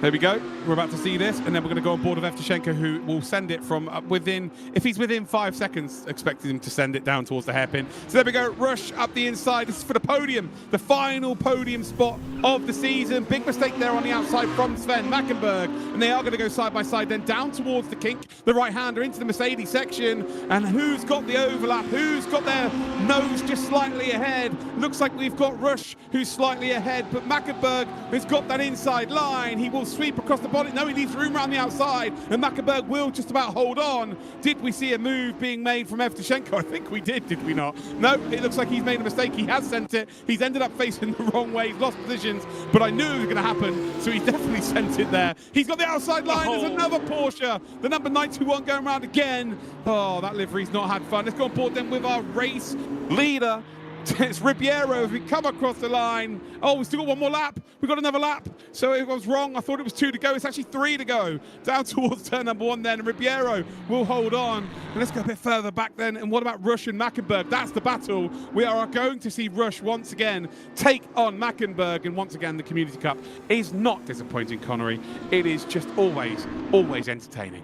A: There we go. We're about to see this, and then we're going to go on board with Evtushenko, who will send it from within, if he's within 5 seconds, expecting him to send it down towards the hairpin. So there we go. Rush up the inside. This is for the podium, the final podium spot of the season. Big mistake there on the outside from Sven Mackenberg, and they are going to go side by side, then down towards the kink, the right-hander into the Mercedes section. And who's got the overlap? Who's got their nose just slightly ahead? Looks like we've got Rush, who's slightly ahead, but Mackenberg has got that inside line. He will sweep across the bonnet. No, he leaves room around the outside, and Mackenberg will just about hold on. Did we see a move being made from Evtushenko? I think we did we not? No, it looks like he's made a mistake. He has sent it. He's ended up facing the wrong way. He's lost positions, but I knew it was going to happen, so he definitely sent it there. He's got the outside line. There's another Porsche, the number 91 going around again. Oh, that livery's not had fun. Let's go on board then with our race leader. It's Ribeiro as we come across the line. Oh, we've still got 1 more lap. We've got another lap. So it was wrong. I thought it was 2 to go. It's actually 3 to go. Down towards turn number 1 then. Ribeiro will hold on. And let's go a bit further back then. And what about Rush and Mackenberg? That's the battle. We are going to see Rush once again take on Mackenberg. And once again, the Community Cup is not disappointing, Connery. It is just always, always entertaining.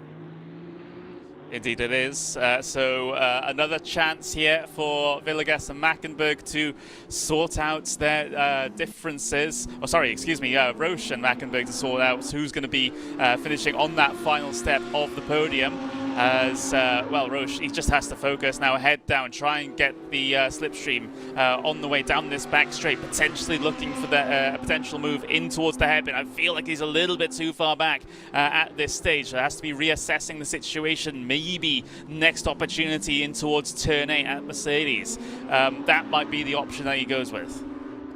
B: Indeed it is. Another chance here for Villegas and Mackenberg to sort out their differences. Oh, sorry, excuse me, Roche and Mackenberg to sort out who's going to be finishing on that final step of the podium. As, well, Roche, he just has to focus now, head down, try and get the slipstream on the way down this back straight, potentially looking for the potential move in towards the hairpin. I feel like he's a little bit too far back at this stage. There has to be reassessing the situation. Maybe next opportunity in towards turn 8 at Mercedes. That might be the option that he goes with.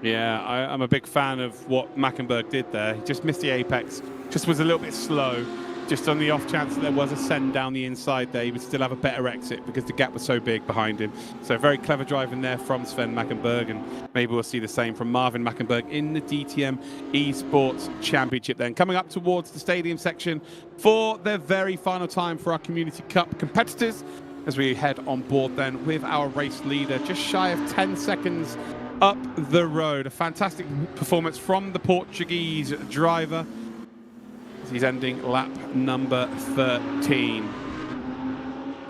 A: Yeah, I'm a big fan of what Mackenberg did there. He just missed the apex, just was a little bit slow. Just on the off chance that there was a send down the inside there, he would still have a better exit because the gap was so big behind him. So very clever driving there from Sven Mackenberg, and maybe we'll see the same from Marvin Mackenberg in the DTM Esports Championship then. Coming up towards the stadium section for the very final time for our Community Cup competitors as we head on board then with our race leader, just shy of 10 seconds up the road. A fantastic performance from the Portuguese driver. He's ending lap number 13.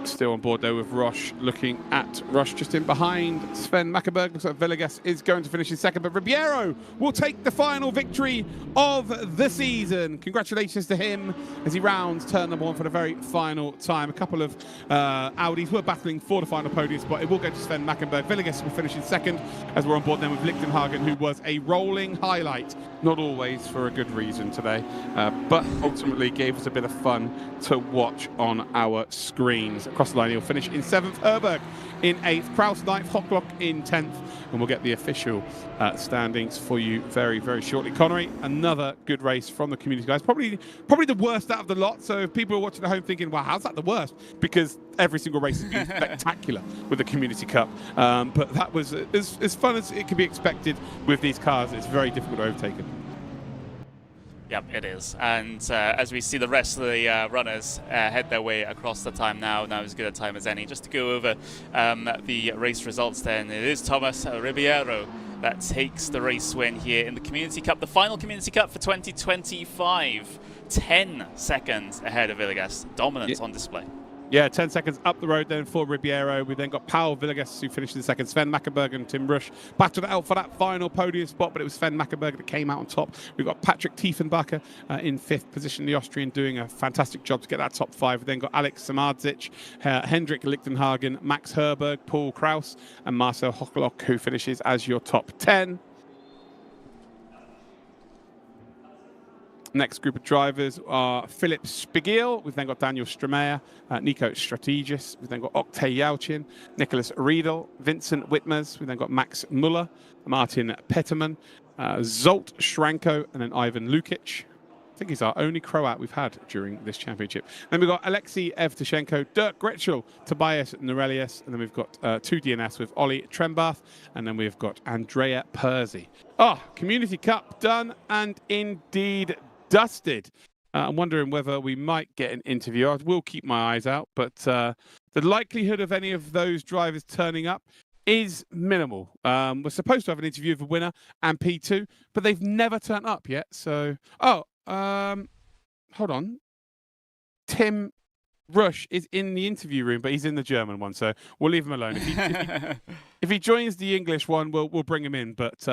A: Still on board, though, with Roche. Looking at Roche just in behind Sven Mackenberg. Looks like Villegas is going to finish in second, but Ribeiro will take the final victory of the season. Congratulations to him as he rounds turn number 1 for the very final time. A couple of Audis were battling for the final podium spot. It will go to Sven Mackenberg. Villegas will finish in second, as we're on board then with Lichtenhagen, who was a rolling highlight. Not always for a good reason today, but ultimately gave us a bit of fun to watch on our screens. Across the line, he'll finish in 7th, Herberg in 8th, Kraus 9th, Hocklock in 10th, and we'll get the official standings for you very, very shortly. Connery, another good race from the community guys. Probably the worst out of the lot. So if people are watching at home thinking, wow, how's that the worst? Because every single race has been spectacular with the Community Cup. But that was as fun as it could be expected with these cars. It's very difficult to overtake them.
B: Yep, it is. And as we see the rest of the runners head their way across the time now as good a time as any. Just to go over the race results then, it is Thomas Ribeiro that takes the race win here in the Community Cup, the final Community Cup for 2025. 10 seconds ahead of Villegas. Dominance on display.
A: Yeah, 10 seconds up the road then for Ribeiro. We then got Paul Villegas, who finished in second. Sven Mackenberg and Tim Rush battled it out for that final podium spot, but it was Sven Mackenberg that came out on top. We've got Patrick Tiefenbacher in 5th position, the Austrian, doing a fantastic job to get that top 5. We then got Alex Samardzic, Hendrik Lichtenhagen, Max Herberg, Paul Kraus, and Marcel Hocklock, who finishes as your top 10. Next group of drivers are Philip Spigiel. We've then got Daniel Strameyer, Nico Strategis. We've then got Oktay Yalchin, Nicholas Riedel, Vincent Whitmers. We've then got Max Muller, Martin Petterman, Zolt Shranko, and then Ivan Lukic. I think he's our only Croat we've had during this championship. Then we've got Alexei Evtushenko, Dirk Gretschel, Tobias Norelius, and then we've got 2 DNS with Ollie Trembath, and then we've got Andrea Perzi. Community Cup done and indeed dusted. I'm wondering whether we might get an interview. I will keep my eyes out, but the likelihood of any of those drivers turning up is minimal. We're supposed to have an interview with the winner and P2, but they've never turned up yet. So, hold on. Tim Rush is in the interview room, but he's in the German one, so we'll leave him alone. If he joins the English one, we'll bring him in. But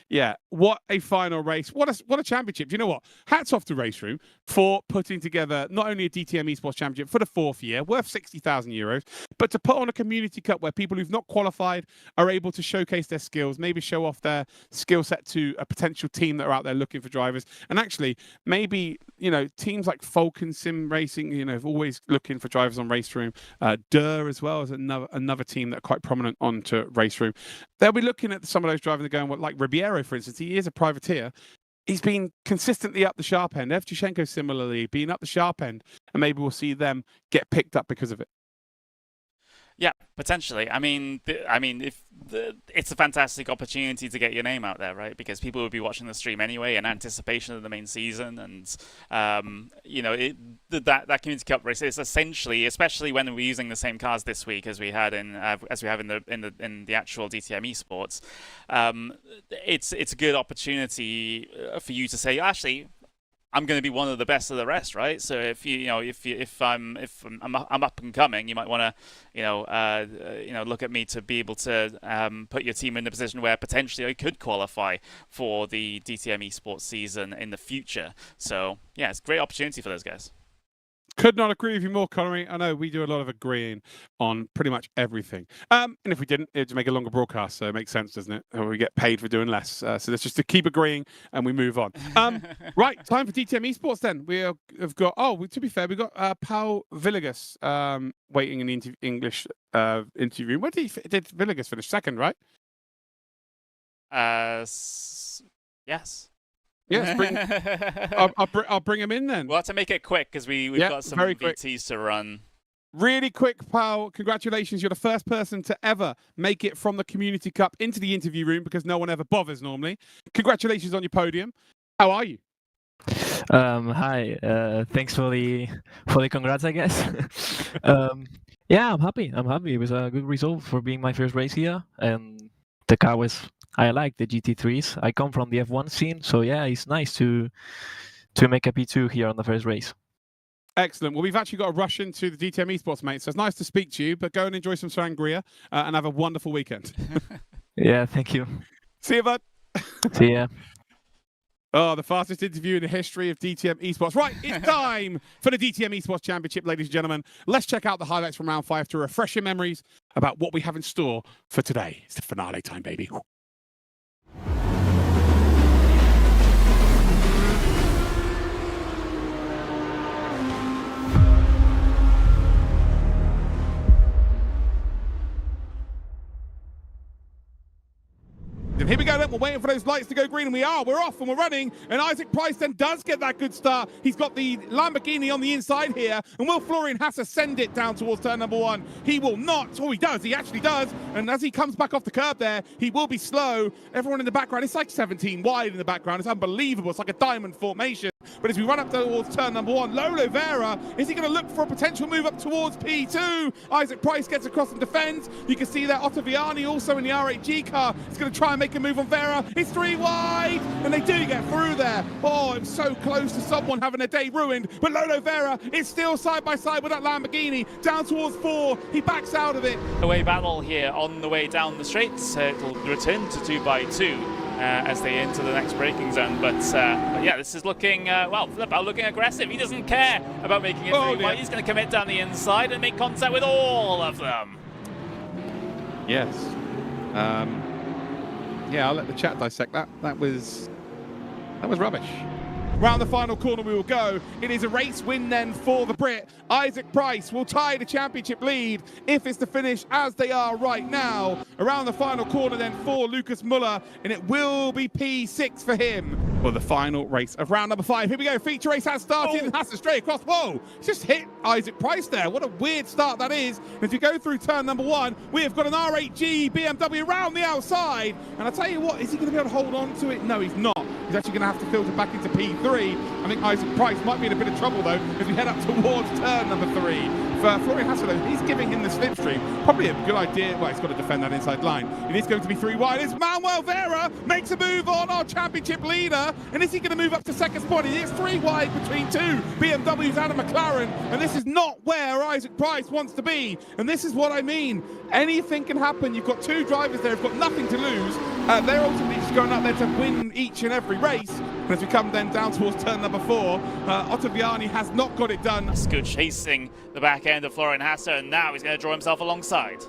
A: yeah, what a final race! What a championship! Do you know what? Hats off to RaceRoom for putting together not only a DTM Esports Championship for the 4th year, worth €60,000, but to put on a Community Cup where people who've not qualified are able to showcase their skills, maybe show off their skill set to a potential team that are out there looking for drivers, and actually maybe teams like Falcon Sim Racing, have always looking for drivers on RaceRoom. Durr as well as another team that are quite prominent onto RaceRoom. They'll be looking at some of those drivers and going, like Ribeiro, for instance. He is a privateer. He's been consistently up the sharp end. Evtushenko similarly been up the sharp end, and maybe we'll see them get picked up because of it.
B: Yeah, potentially. I mean, it's a fantastic opportunity to get your name out there, right? Because people will be watching the stream anyway in anticipation of the main season, and that Community Cup race is essentially, especially when we're using the same cars this week as we have in the actual DTM Esports, it's a good opportunity for you to say, actually, I'm going to be one of the best of the rest, right? So if I'm up and coming, you might want to look at me to be able to put your team in a position where potentially I could qualify for the DTM Esports season in the future. So yeah, it's a great opportunity for those guys.
A: Could not agree with you more, Connery. I know we do a lot of agreeing on pretty much everything. And if we didn't, it'd make a longer broadcast, so it makes sense, doesn't it? We get paid for doing less. So let's just to keep agreeing and we move on. Right, time for DTM Esports then. We have got, to be fair, we've got Paul Villegas waiting in the English interview. Where did Villegas finish? Second, right?
B: Yes.
A: Yes, I'll bring him in then.
B: We'll have to make it quick because we've got some VTs to run.
A: Really quick, pal. Congratulations. You're the first person to ever make it from the Community Cup into the interview room because no one ever bothers normally. Congratulations on your podium. How are you?
H: Hi. Thanks for the congrats, I guess. Yeah, I'm happy. It was a good result for being my first race here, and the car I like the GT3s. I come from the F1 scene, so yeah, it's nice to make a P2 here on the first race.
A: Excellent. Well, we've actually got to rush into the DTM Esports, mate. So it's nice to speak to you, but go and enjoy some sangria and have a wonderful weekend.
H: Yeah, thank you.
A: See you, bud.
H: See ya.
A: Oh, the fastest interview in the history of DTM Esports. Right, it's time for the DTM Esports Championship, ladies and gentlemen. Let's check out the highlights from round 5 to refresh your memories about what we have in store for today. It's the finale time, baby. And here we go then, we're waiting for those lights to go green, and we're off and we're running, and Isaac Price then does get that good start. He's got the Lamborghini on the inside here, and will Florian Hasser send it down towards turn number 1? He will not. Oh, he does, he actually does, and as he comes back off the curb there, he will be slow. Everyone in the background, it's like 17 wide in the background, it's unbelievable, it's like a diamond formation. But as we run up towards turn number 1, Lolo Vera, is he going to look for a potential move up towards P2? Isaac Price gets across and defends. You can see there Ottaviani also in the R8G car. He's going to try and make a move on Vera. It's 3 wide, and they do get through there. Oh, it was so close to someone having a day ruined. But Lolo Vera is still side by side with that Lamborghini. Down towards 4. He backs out of it.
B: Away battle here on the way down the straights. It'll return to 2x2. As they enter the next braking zone, but yeah, this is looking well. Flipper looking aggressive. He doesn't care about making it through. He's going to commit down the inside and make contact with all of them.
A: Yes. Yeah, I'll let the chat dissect that. That was rubbish. Round the final corner we will go. It is a race win then for the Brit. Isaac Price will tie the championship lead if it's to finish as they are right now. Around the final corner then for Lucas Muller, and it will be P6 for him for the final race of round number 5. Here we go. Feature race has started and has to straight across. Whoa, just hit Isaac Price there. What a weird start that is. And if you go through turn number 1, we have got an R8G BMW around the outside. And I tell you what, is he going to be able to hold on to it? No, he's not. He's actually going to have to filter back into P3. I think Isaac Price might be in a bit of trouble, though, as we head up towards turn number 3. For Florian Hasser, though, he's giving him the slipstream. Probably a good idea. Well, he's got to defend that inside line. It is going to be 3 wide. It's Manuel Vera makes a move on our championship leader. And is he going to move up to second spot? It is 3 wide between 2 BMWs and a McLaren. And this is not where Isaac Price wants to be. And this is what I mean. Anything can happen. You've got 2 drivers there who've got nothing to lose. They're ultimately just going up there to win each and every race. And as we come then down towards turn number 4, Ottaviani has not got it done.
B: Good chasing the back end of Florian Hasser, and now he's going to draw himself alongside.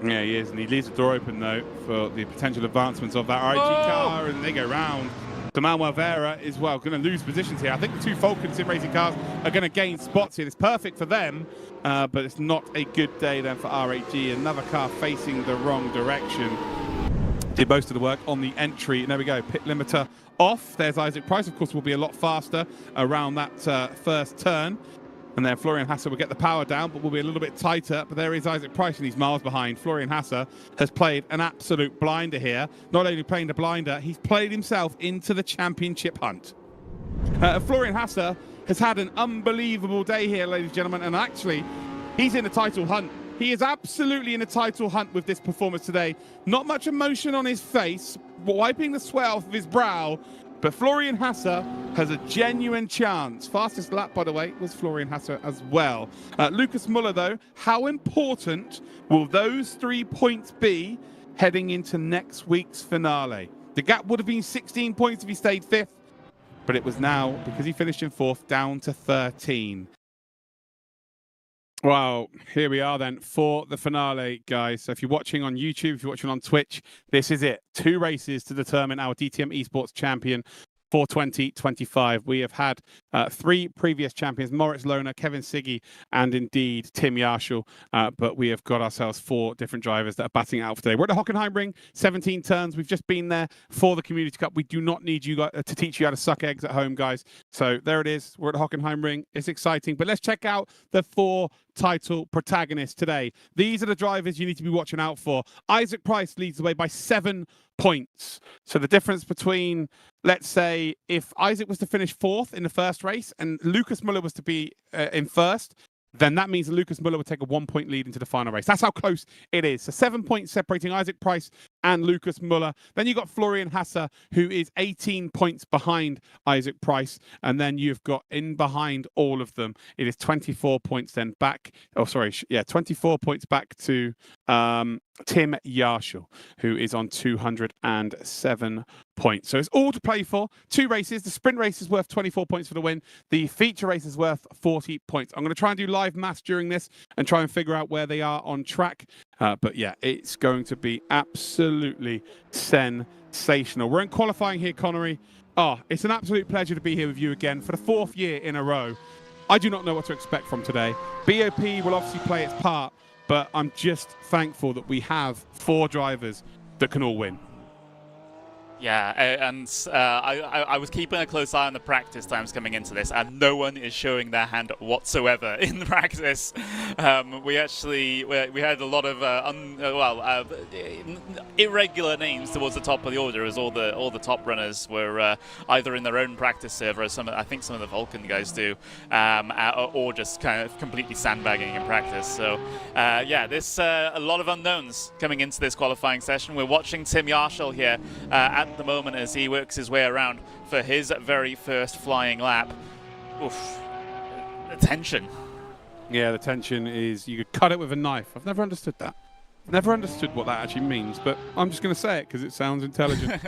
A: Yeah, he is, and he leaves the door open, though, for the potential advancements of that RIG car, and they go round. So Manuel Vera is, well, going to lose positions here. I think the 2 Falcon Sim Racing cars are going to gain spots here. It's perfect for them, but it's not a good day then for RAG. Another car facing the wrong direction. Did most of the work on the entry. And there we go, pit limiter off. There's Isaac Price. Of course, will be a lot faster around that first turn. And then Florian Hasser will get the power down, but will be a little bit tighter. But there is Isaac Price, and he's miles behind. Florian Hasser has played an absolute blinder here. Not only playing the blinder, he's played himself into the championship hunt. Florian Hasser has had an unbelievable day here, ladies and gentlemen. And actually, he's in the title hunt. He is absolutely in a title hunt with this performance today. Not much emotion on his face, wiping the sweat off of his brow. But Florian Hasser has a genuine chance. Fastest lap, by the way, was Florian Hasser as well. Lucas Muller, though, how important will those 3 points be heading into next week's finale? The gap would have been 16 points if he stayed 5th, but it was now, because he finished in 4th, down to 13. Well, here we are then for the finale, guys. So if you're watching on YouTube, if you're watching on Twitch, this is it. 2 races to determine our DTM Esports champion for 2025. We have had 3 previous champions, Moritz Lohner, Kevin Siggy, and indeed Tim Yarshall. But we have got ourselves 4 different drivers that are batting it out for today. We're at the Hockenheimring, 17 turns. We've just been there for the Community Cup. We do not need you to teach you how to suck eggs at home, guys. So there it is. We're at the Hockenheimring. It's exciting. But let's check out the 4 title protagonists today. These are the drivers you need to be watching out for. Isaac Price leads the way by 7 points. So the difference between, let's say, if Isaac was to finish 4th in the first race and Lucas Muller was to be in 1st, then that means that Lucas Muller would take a 1-point lead into the final race. That's how close it is. So 7 points separating Isaac Price and Lucas Muller. Then you've got Florian Hasse, who is 18 points behind Isaac Price. And then you've got in behind all of them, it is 24 points then back. Oh, sorry. Yeah, 24 points back to Tim Yarshall, who is on 207 points. So it's all to play for. 2 races. The sprint race is worth 24 points for the win. The feature race is worth 40 points. I'm going to try and do live maths during this and try and figure out where they are on track. But yeah, it's going to be absolutely sensational. We're in qualifying here, Connery. Oh, it's an absolute pleasure to be here with you again for the 4th year in a row. I do not know what to expect from today. BOP will obviously play its part, but I'm just thankful that we have 4 drivers that can all win.
B: Yeah, and I was keeping a close eye on the practice times coming into this, and no one is showing their hand whatsoever in the practice. We had a lot of irregular names towards the top of the order, as all the top runners were either in their own practice server, as I think some of the Vulcan guys do, or just kind of completely sandbagging in practice. So yeah, there's a lot of unknowns coming into this qualifying session. We're watching Tim Yarshall here at the moment as he works his way around for his very first flying lap. Oof. The tension.
A: Yeah, the tension is you could cut it with a knife. I've never understood that. Never understood what that actually means, but I'm just going to say it because it sounds intelligent.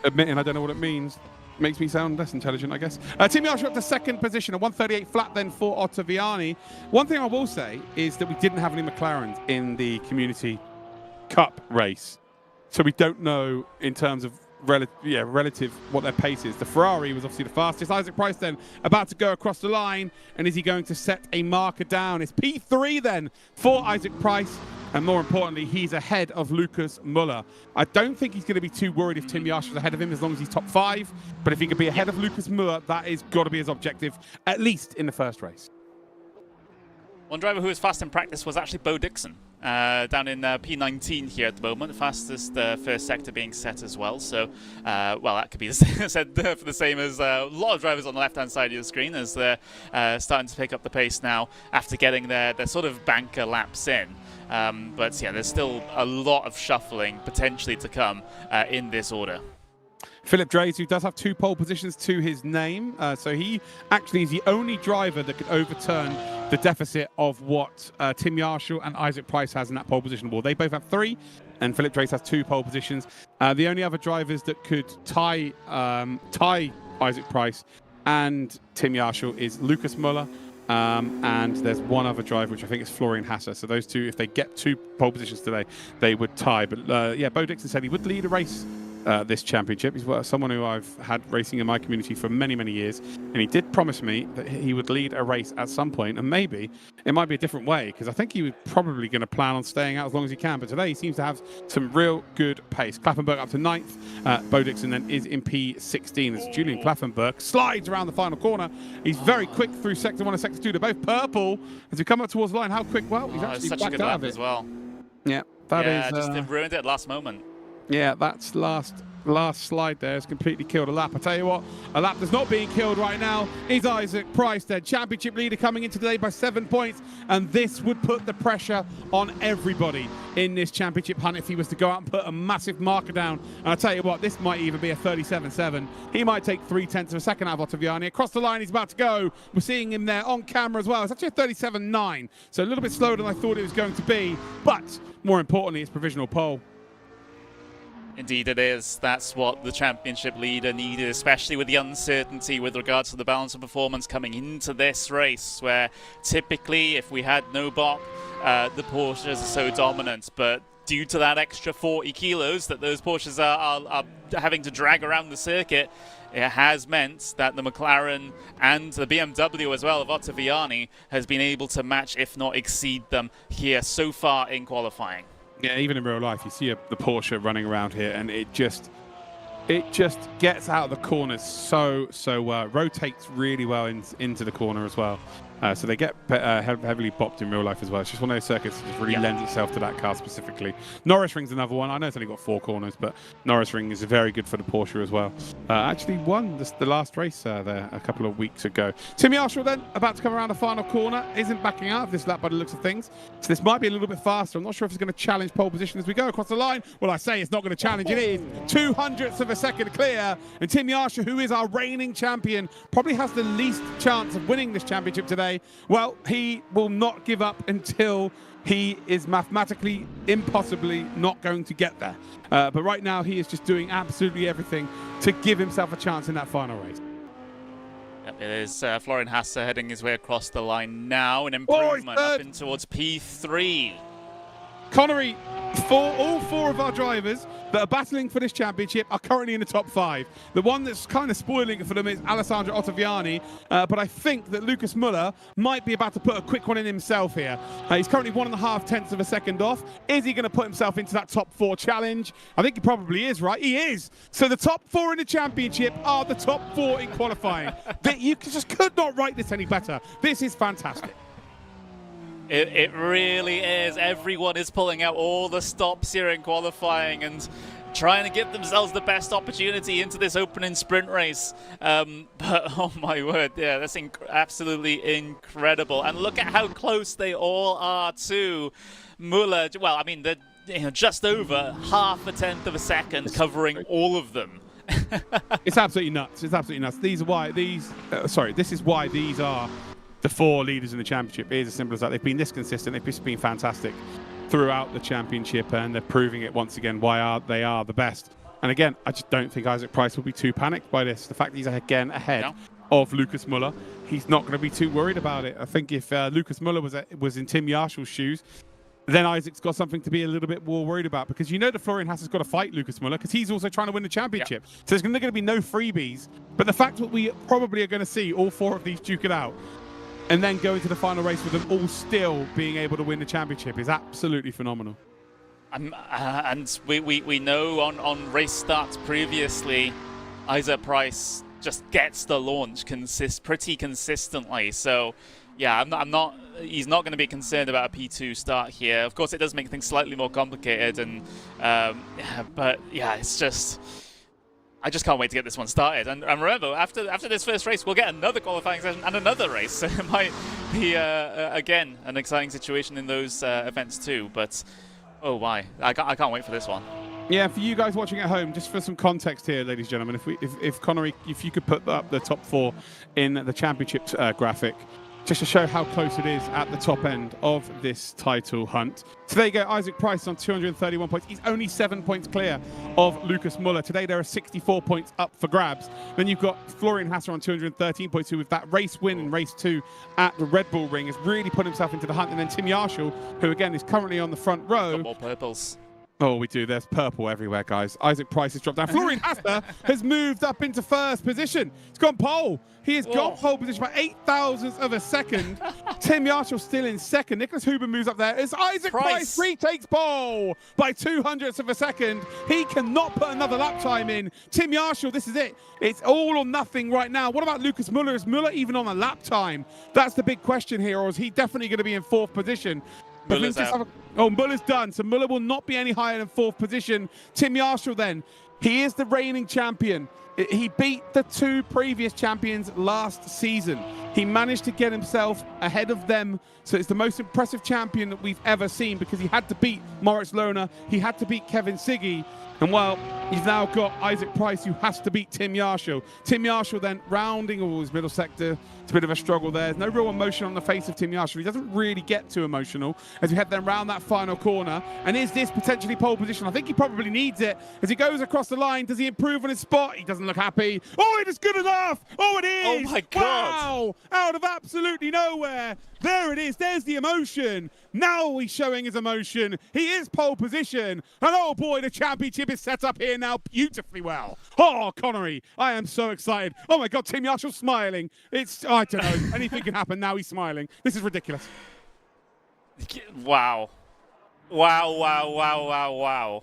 A: Admitting I don't know what it means makes me sound less intelligent, I guess. Tim Yarshall up to 2nd position, a 138 flat then for Ottaviani. One thing I will say is that we didn't have any McLarens in the Community Cup race. So we don't know in terms of relative what their pace is. The Ferrari was obviously the fastest. Isaac Price then about to go across the line. And is he going to set a marker down? It's P3 then for Isaac Price. And more importantly, he's ahead of Lucas Muller. I don't think he's going to be too worried if Tim Yarshall's ahead of him as long as he's top 5. But if he could be ahead of Lucas Muller, that is got to be his objective, at least in the first race.
B: One driver who was fast in practice was actually Bo Dixon, down in P19 here at the moment, the fastest first sector being set as well. So, well, that could be said for the same as a lot of drivers on the left-hand side of the screen as they're starting to pick up the pace now after getting their sort of banker laps in. But yeah, there's still a lot of shuffling potentially to come in this order.
A: Philip Drees, who does have 2 pole positions to his name. So he actually is the only driver that could overturn the deficit of what Tim Yarshall and Isaac Price has in that pole position award. They both have 3, and Philip Drees has 2 pole positions. The only other drivers that could tie Isaac Price and Tim Yarshall is Lucas Muller, and there's one other driver, which I think is Florian Hasse. So those 2, if they get 2 pole positions today, they would tie. But yeah, Bo Dixon said he would lead a race this championship. He's someone who I've had racing in my community for many, many years, and he did promise me that he would lead a race at some point, and maybe it might be a different way, because I think he was probably going to plan on staying out as long as he can, but today he seems to have some real good pace. Klaffenberg up to 9th. Bo Dixon then is in P16 as Julian Klaffenberg slides around the final corner. He's very quick through Sector 1 and Sector 2. They're both purple as we come up towards the line. How quick? Well, he's actually
B: such a good lap as well.
A: Yeah, that is
B: just ruined it at last moment.
A: Yeah, that's last slide there has completely killed a lap. I tell you what, a lap that's not being killed right now is Isaac Price, their championship leader, coming into today by 7 points, and this would put the pressure on everybody in this championship hunt if he was to go out and put a massive marker down. And I tell you what, this might even be a 37.7. He might take 0.3 of a second out of Ottaviani. Across the line, he's about to go. We're seeing him there on camera as well. It's actually a 37.9, so a little bit slower than I thought it was going to be, but more importantly, it's provisional pole.
B: Indeed it is. That's what the championship leader needed, especially with the uncertainty with regards to the balance of performance coming into this race, where typically if we had no Bok, the Porsches are so dominant, but due to that extra 40 kilos that those Porsches are having to drag around the circuit, it has meant that the McLaren and the BMW as well of Ottaviani has been able to match, if not exceed them here so far in qualifying.
A: Yeah, even in real life, you see the Porsche running around here, and it just gets out of the corners so well. Rotates really well into the corner as well. So they get heavily bopped in real life as well. It's just one of those circuits that just really lends itself to that car specifically. Norris Ring's another one. I know it's only got 4 corners, but Norris Ring is very good for the Porsche as well. Actually won the last race there a couple of weeks ago. Tim Marshall then, about to come around the final corner, isn't backing out of this lap by the looks of things. So this might be a little bit faster. I'm not sure if it's going to challenge pole position as we go across the line. Well, I say it's not going to challenge. It is 0.02 of a second clear. And Tim Marshall, who is our reigning champion, probably has the least chance of winning this championship today. Well, he will not give up until he is mathematically, impossibly not going to get there. But right now, he is just doing absolutely everything to give himself a chance in that final race.
B: Yep, it is Florian Hasse heading his way across the line now. An improvement up in towards P3.
A: Connery, all 4 of our drivers that are battling for this championship are currently in the top 5. The one that's kind of spoiling it for them is Alessandro Ottaviani, but I think that Lucas Muller might be about to put a quick one in himself here. He's currently 1.5 of a second off. Is he going to put himself into that top 4 challenge? I think he probably is, right? He is. So the top 4 in the championship are the top 4 in qualifying. You just could not write this any better. This is fantastic.
B: It really is. Everyone is pulling out all the stops here in qualifying and trying to give themselves the best opportunity into this opening sprint race. But oh my word, yeah, that's absolutely incredible. And look at how close they all are to Muller. Well, I mean, they're just over 0.5 of a second covering all of them.
A: It's absolutely nuts. It's absolutely nuts. This is why these are the 4 leaders in the championship. It is as simple as that. They've been this consistent. They've just been fantastic throughout the championship, and they're proving it once again why they are the best. And again, I just don't think Isaac Price will be too panicked by this. The fact that he's again ahead of Lucas Muller, he's not going to be too worried about it. I think if Lucas Muller was in Tim Marshall's shoes, then Isaac's got something to be a little bit more worried about, because you know that Florian Hasse has got to fight Lucas Muller because he's also trying to win the championship. So there's going to be no freebies. But the fact that we probably are going to see all 4 of these duke it out and then go into the final race with them all still being able to win the championship is absolutely phenomenal.
B: And we know on race starts previously, Isaac Price just gets the launch pretty consistently. So yeah, he's not going to be concerned about a P2 start here. Of course, it does make things slightly more complicated, and but yeah, it's just, I just can't wait to get this one started. And remember, after this first race, we'll get another qualifying session and another race. So it might be, again, an exciting situation in those events too. But, oh, why? I can't wait for this one.
A: Yeah, for you guys watching at home, just for some context here, ladies and gentlemen, if Connery, if you could put up the top 4 in the championship graphic, just to show how close it is at the top end of this title hunt. So there you go, Isaac Price on 231 points. He's only 7 points clear of Lucas Muller. Today there are 64 points up for grabs. Then you've got Florian Hasse on 213 points, who with that race win in race 2 at the Red Bull Ring has really put himself into the hunt. And then Tim Marshall, who again is currently on the front row.
B: Got more purples.
A: Oh, we do. There's purple everywhere, guys. Isaac Price has dropped down. Florian Hasse has moved up into 1st position. He's gone pole. He has got pole position by 0.08 of a second. Tim Marshall still in 2nd. Nicholas Huber moves up there. As Isaac Price retakes pole by 0.02 of a second. He cannot put another lap time in. Tim Marshall, this is it. It's all or nothing right now. What about Lucas Muller? Is Muller even on a lap time? That's the big question here. Or is he definitely going to be in 4th position?
B: Muller's out.
A: Muller's done. So Muller will not be any higher than 4th position. Tim Marshall then, he is the reigning champion. He beat the 2 previous champions last season. He managed to get himself ahead of them. So it's the most impressive champion that we've ever seen, because he had to beat Moritz Lohner. He had to beat Kevin Siggy. And well, he's now got Isaac Price, who has to beat Tim Marshall. Tim Marshall then rounding all his middle sector. It's a bit of a struggle there. There's no real emotion on the face of Tim Marshall. He doesn't really get too emotional as we head then round that final corner. And is this potentially pole position? I think he probably needs it. As he goes across the line, does he improve on his spot? He doesn't look happy. Oh, it is good enough. Oh, it is.
B: Oh, my God.
A: Wow. Out of absolutely nowhere. There it is. There's the emotion. Now he's showing his emotion. He is pole position. And oh boy, the championship is set up here now beautifully well. Oh, Connery, I am so excited. Oh my God, Tim Marshall's smiling. I don't know. Anything can happen. Now he's smiling. This is ridiculous.
B: Wow. Wow, wow, wow, wow, wow.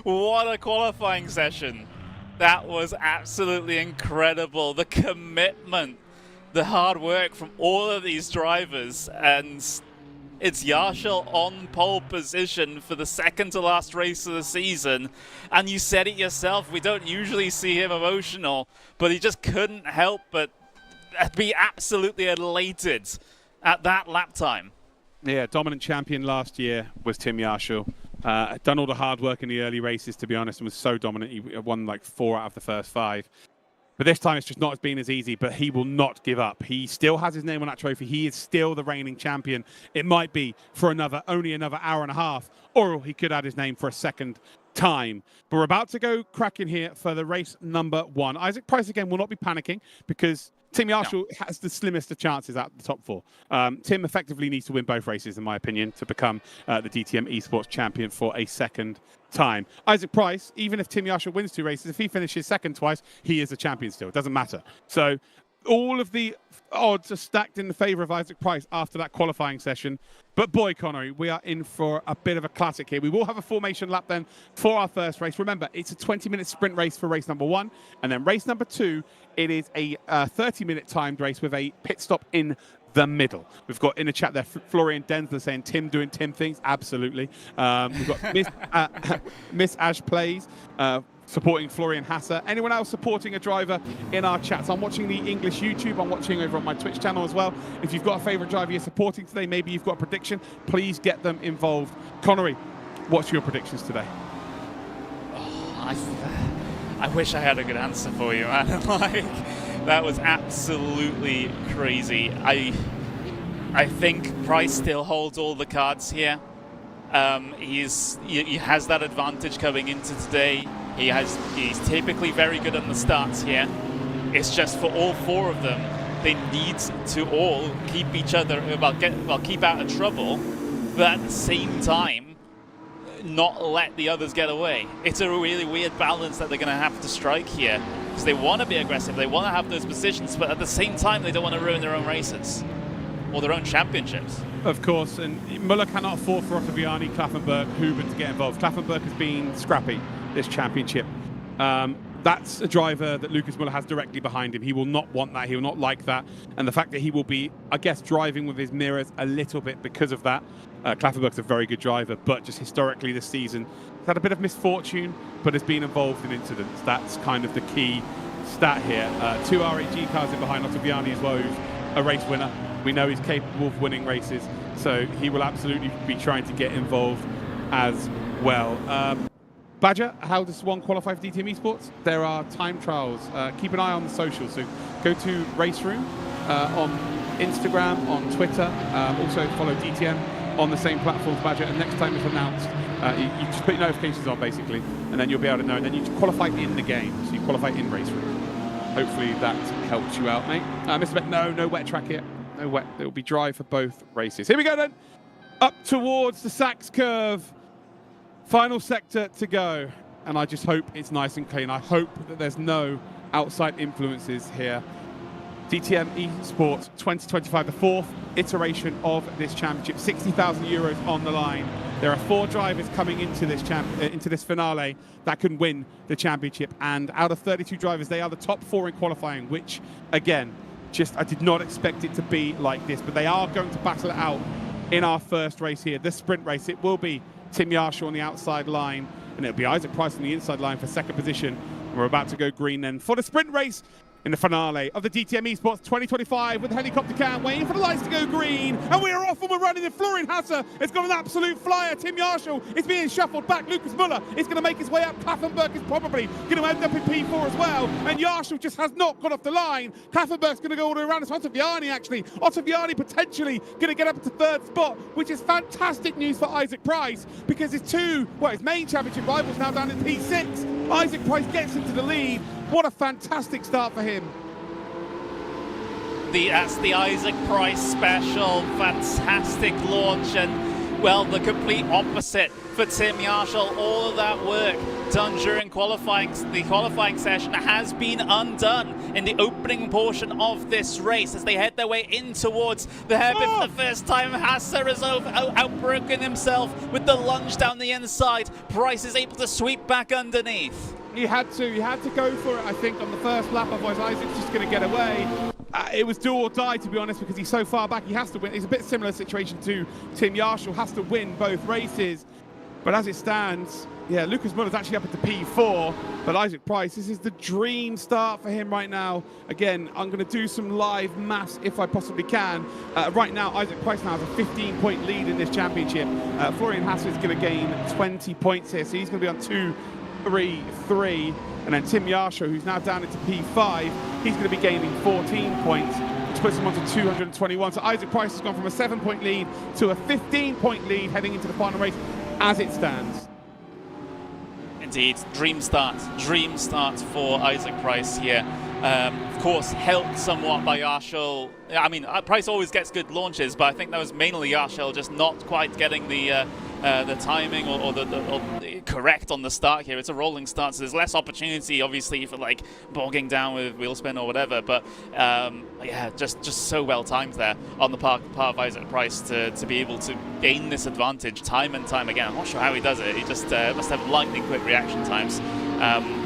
B: What a qualifying session. That was absolutely incredible. The commitment the hard work from all of these drivers, and it's Yarshall on pole position for the second to last race of the season. And you said it yourself, we don't usually see him emotional, but he just couldn't help but be absolutely elated at that lap time.
A: Yeah, dominant champion last year was Tim Yarshall. Done all the hard work in the early races, to be honest, and was so dominant. He won like 4 out of the first 5. But this time it's just not been as easy, but he will not give up. He still has his name on that trophy. He is still the reigning champion. It might be for only another hour and a half, or he could add his name for a second time. But we're about to go cracking here for the race number 1. Isaac Price again will not be panicking because Tim Yarshall has the slimmest of chances at the top 4. Tim effectively needs to win both races, in my opinion, to become the DTM Esports champion for a second time. Isaac Price, even if Tim Yarshall wins 2 races, if he finishes second twice, he is a champion still. It doesn't matter. So all of the odds are stacked in the favour of Isaac Price after that qualifying session. But boy, Connery, we are in for a bit of a classic here. We will have a formation lap then for our first race. Remember, it's a 20-minute sprint race for race number 1. And then race number 2, it is a 30-minute timed race with a pit stop in the middle. We've got in the chat there Florian Densler saying Tim doing Tim things. Absolutely. We've got Miss Ash Plays supporting Florian Hasser. Anyone else supporting a driver in our chats? I'm watching the English YouTube. I'm watching over on my Twitch channel as well. If you've got a favourite driver you're supporting today, maybe you've got a prediction, please get them involved. Connery, what's your predictions today?
B: I wish I had a good answer for you, man. Like, that was absolutely crazy. I think Price still holds all the cards here. He has that advantage coming into today. He's typically very good on the starts here. It's just for all 4 of them, they need to all keep each other, keep out of trouble, but at the same time, not let the others get away. It's a really weird balance that they're going to have to strike here, because they want to be aggressive, they want to have those positions, but at the same time, they don't want to ruin their own races or their own championships. Of
A: course, and Muller cannot afford for Ottaviani, Klaffenberg, Huben to get involved. Klaffenberg has been scrappy this championship. That's a driver that Lucas Muller has directly behind him. He will not want that. He will not like that. And the fact that he will be, I guess, driving with his mirrors a little bit because of that. Klaffenberg's a very good driver, but just historically this season, he's had a bit of misfortune, but has been involved in incidents. That's kind of the key stat here. 2 RAG cars in behind Ottaviani as well, who's a race winner. We know he's capable of winning races, so he will absolutely be trying to get involved as well. Badger, how does one qualify for DTM Esports? There are time trials. Keep an eye on the socials. So go to RaceRoom on Instagram, on Twitter. Also follow DTM on the same platforms, Badger. And next time it's announced, you just put your notifications on, basically, and then you'll be able to know. And then you qualify in the game. So you qualify in RaceRoom. Hopefully that helps you out, mate. Mr. Beck, no wet track here. No wet. It will be dry for both races. Here we go then. Up towards the Sachs curve. Final sector to go, and I just hope it's nice and clean. I hope that there's no outside influences here. DTM Esports 2025, the 4th iteration of this championship, 60,000 euros on the line. There are 4 drivers coming into this finale that can win the championship, and out of 32 drivers, they are the top 4 in qualifying, which, again, I did not expect it to be like this, but they are going to battle it out in our first race here, the sprint race. It will be Tim Yarshall on the outside line, and it'll be Isaac Price on the inside line for second position. We're about to go green then for the sprint race in the finale of the DTM Esports 2025 with the helicopter cam waiting for the lights to go green, and we are off and we're running. And Florian Hasser has got an absolute flyer. Tim Yarshall is being shuffled back. Lucas Muller is going to make his way up. Klaffenberg is probably going to end up in P4 as well, and Yarshall just has not got off the line. Klaffenberg's going to go all the way around. It's Ottaviani actually. Ottaviani potentially going to get up to 3rd spot, which is fantastic news for Isaac Price, because his main championship rivals now down in P6. Isaac Price gets into the lead. What a fantastic start for him.
B: That's the Isaac Price special. Fantastic launch, and, well, the complete opposite for Tim Yarshall. All of that work done during the qualifying session has been undone in the opening portion of this race as they head their way in towards the hairpin for the first time. Hasser has outbroken himself with the lunge down the inside. Price is able to sweep back underneath.
A: He had to go for it, I think, on the first lap, otherwise Isaac's just going to get away. It was do or die, to be honest, because he's so far back, he has to win. It's a bit similar situation to Tim Yarshall, has to win both races. But as it stands, yeah, Lucas Muller's actually up at the P4, but Isaac Price, this is the dream start for him right now. Again, I'm going to do some live maths if I possibly can. Right now, Isaac Price now has a 15-point lead in this championship. Florian Hasse is going to gain 20 points here, so he's going to be on 2, 3, 3. And then Tim Yarshall, who's now down into P5, he's going to be gaining 14 points, which puts him on to 221. So Isaac Price has gone from a 7-point lead to a 15-point lead heading into the final race as it stands.
B: Indeed, dream start for Isaac Price here. Of course, helped somewhat by Yarshall. I mean, Price always gets good launches, but I think that was mainly Yarshall just not quite getting the timing or the correct on the start here. It's a rolling start, so there's less opportunity, obviously, for like bogging down with wheel spin or whatever. But yeah, just so well timed there on the part of Isaac Price to be able to gain this advantage time and time again. I'm not sure how he does it. He just must have lightning quick reaction times.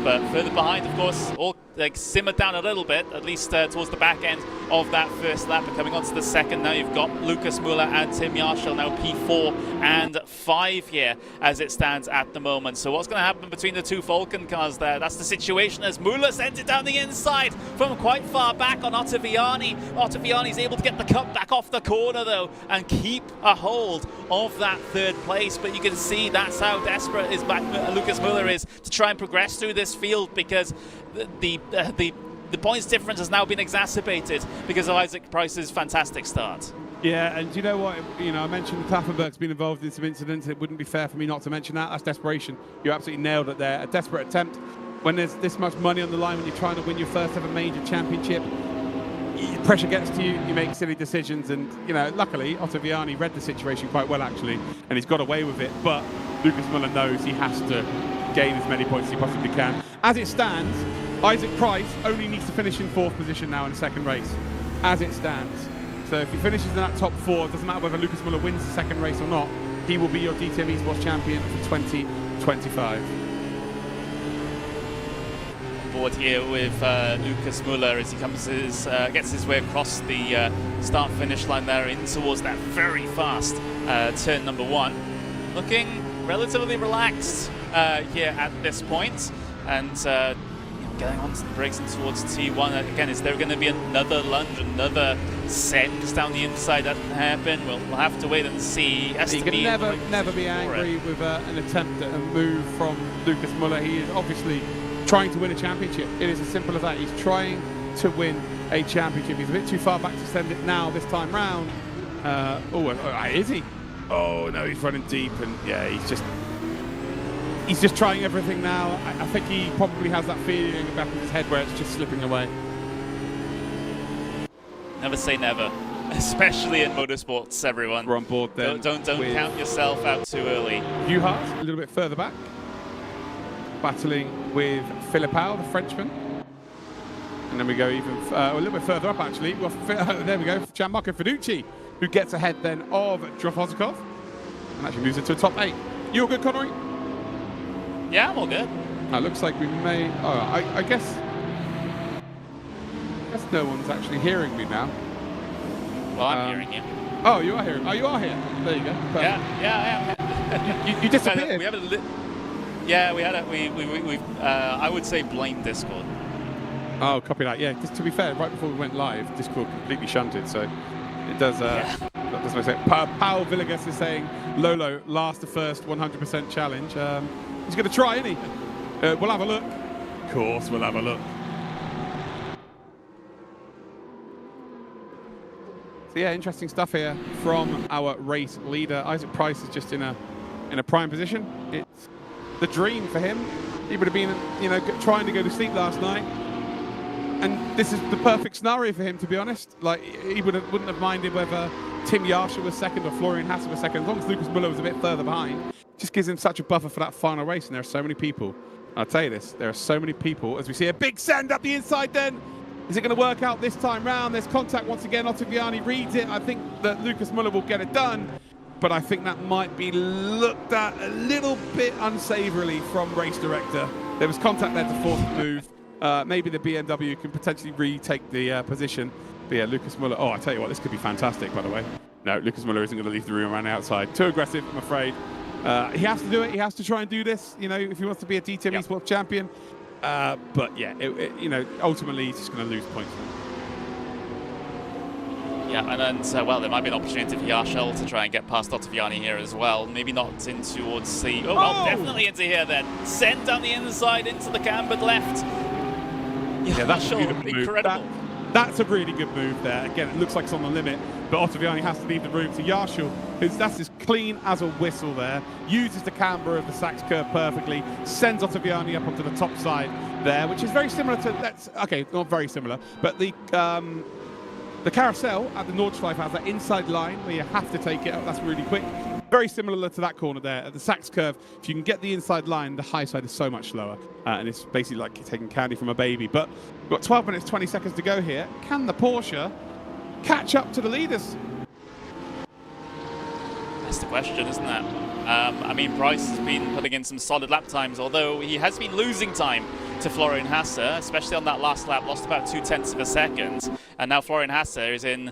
B: But further behind, of course, all like simmered down a little bit, at least towards the back end of that first lap. But coming on to the second, now you've got Lucas Müller and Tim Yarshall now P4 and 5 here as it stands at the moment. So what's going to happen between the two Falcon cars there? That's the situation as Müller sends it down the inside from quite far back on Ottaviani. Ottaviani's able to get the cut back off the corner though and keep a hold of that third place. But you can see that's how desperate Lucas Müller is to try and progress through this field, because the points difference has now been exacerbated because of Isaac Price's fantastic start.
A: Yeah, and you know what? You know, I mentioned Klaffenberg's been involved in some incidents. It wouldn't be fair for me not to mention that. That's desperation. You absolutely nailed it there. A desperate attempt when there's this much money on the line, when you're trying to win your first ever major championship. Pressure gets to you, you make silly decisions, and you know, luckily Ottaviani read the situation quite well actually, and he's got away with it. But Lucas Müller knows he has to gain as many points as he possibly can. As it stands, Isaac Price only needs to finish in 4th position now in the second race, as it stands. So if he finishes in that top 4, it doesn't matter whether Lucas Müller wins the second race or not, he will be your DTM Esports champion for 2025.
B: Board here with Lucas Müller as he gets his way across the start-finish line there in towards that very fast turn number 1. Looking relatively relaxed here at this point, and getting onto the brakes and towards T1. Again, is there going to be another lunge, another send down the inside? That can happen. We'll have to wait and see.
A: You can never be angry with an attempt at a move from Lucas Müller. He is obviously trying to win a championship. It is as simple as that. He's trying to win a championship. He's a bit too far back to send it now this time round. Is he? Oh no, he's running deep, and yeah, he's just trying everything now. I think he probably has that feeling in the back of his head where it's just slipping away.
B: Never say never, especially in motorsports, everyone.
A: We're on board then.
B: Don't count yourself out too early.
A: Juhas, a little bit further back, battling with Philippau, the Frenchman. And then we go even a little bit further up, actually. Well, there we go, Gianmarco Fiducci, who gets ahead then of Drofozikov and actually moves into a top 8. You all good, Connery?
B: Yeah, I'm all good.
A: Looks like we may... Oh, I guess no one's actually hearing me now.
B: Well, I'm hearing you.
A: Oh, you are hearing. Oh, you are here. There you go.
B: Perfect. Yeah, I am.
A: You disappeared.
B: We had I would say blame Discord.
A: Oh, copy that. Yeah, just to be fair, right before we went live, Discord completely shunted, so it does. That does make sense. Paul Villegas is saying Lolo last the first 100% challenge. He's going to try, isn't he? We'll have a look. Of course, we'll have a look. So yeah, interesting stuff here from our race leader. Isaac Price is just in a prime position. It's the dream for him. He would have been, trying to go to sleep last night, and this is the perfect scenario for him, to be honest. Like, he wouldn't have minded whether Tim Yarshall was second or Florian Hasse was second, as long as Lucas Müller was a bit further behind. Just gives him such a buffer for that final race, and there are so many people. I'll tell you this, there are so many people, as we see a big send up the inside then. Is it going to work out this time round? There's contact once again. Ottaviani reads it. I think that Lucas Müller will get it done, but I think that might be looked at a little bit unsavourily from race director. There was contact there to force the move. Maybe the BMW can potentially retake the position. But yeah, Lucas Muller. Oh, I tell you what, this could be fantastic, by the way. No, Lucas Muller isn't going to leave the room around the outside. Too aggressive, I'm afraid. He has to do it. He has to try and do this, you know, if he wants to be a DTM Esports champion. But yeah, you know, ultimately he's just going to lose points.
B: Yeah, and then, well, there might be an opportunity for Yarshel to try and get past Ottaviani here as well. Maybe not in towards the... Oh, well, definitely into here then. Send down the inside into the cambered left.
A: Yeah, that's a beautiful
B: incredible.
A: Move. That's a really good move there. Again, it looks like it's on the limit, but Ottaviani has to leave the room to Yarshel, that's as clean as a whistle there. Uses the camber of the Sachs curve perfectly, sends Ottaviani up onto the top side there, which is very similar to, okay, not very similar, but the carousel at the Nordschleife has that inside line where you have to take it out. That's really quick. Very similar to that corner there. At the Sachs curve, if you can get the inside line, the high side is so much slower. And it's basically like taking candy from a baby. But we've got 12 minutes, 20 seconds to go here. Can the Porsche catch up to the leaders?
B: That's the question, isn't it? I mean, Price has been putting in some solid lap times, although he has been losing time to Florian Hasse, especially on that last lap, lost about 0.2 of a second. And now Florian Hasse is in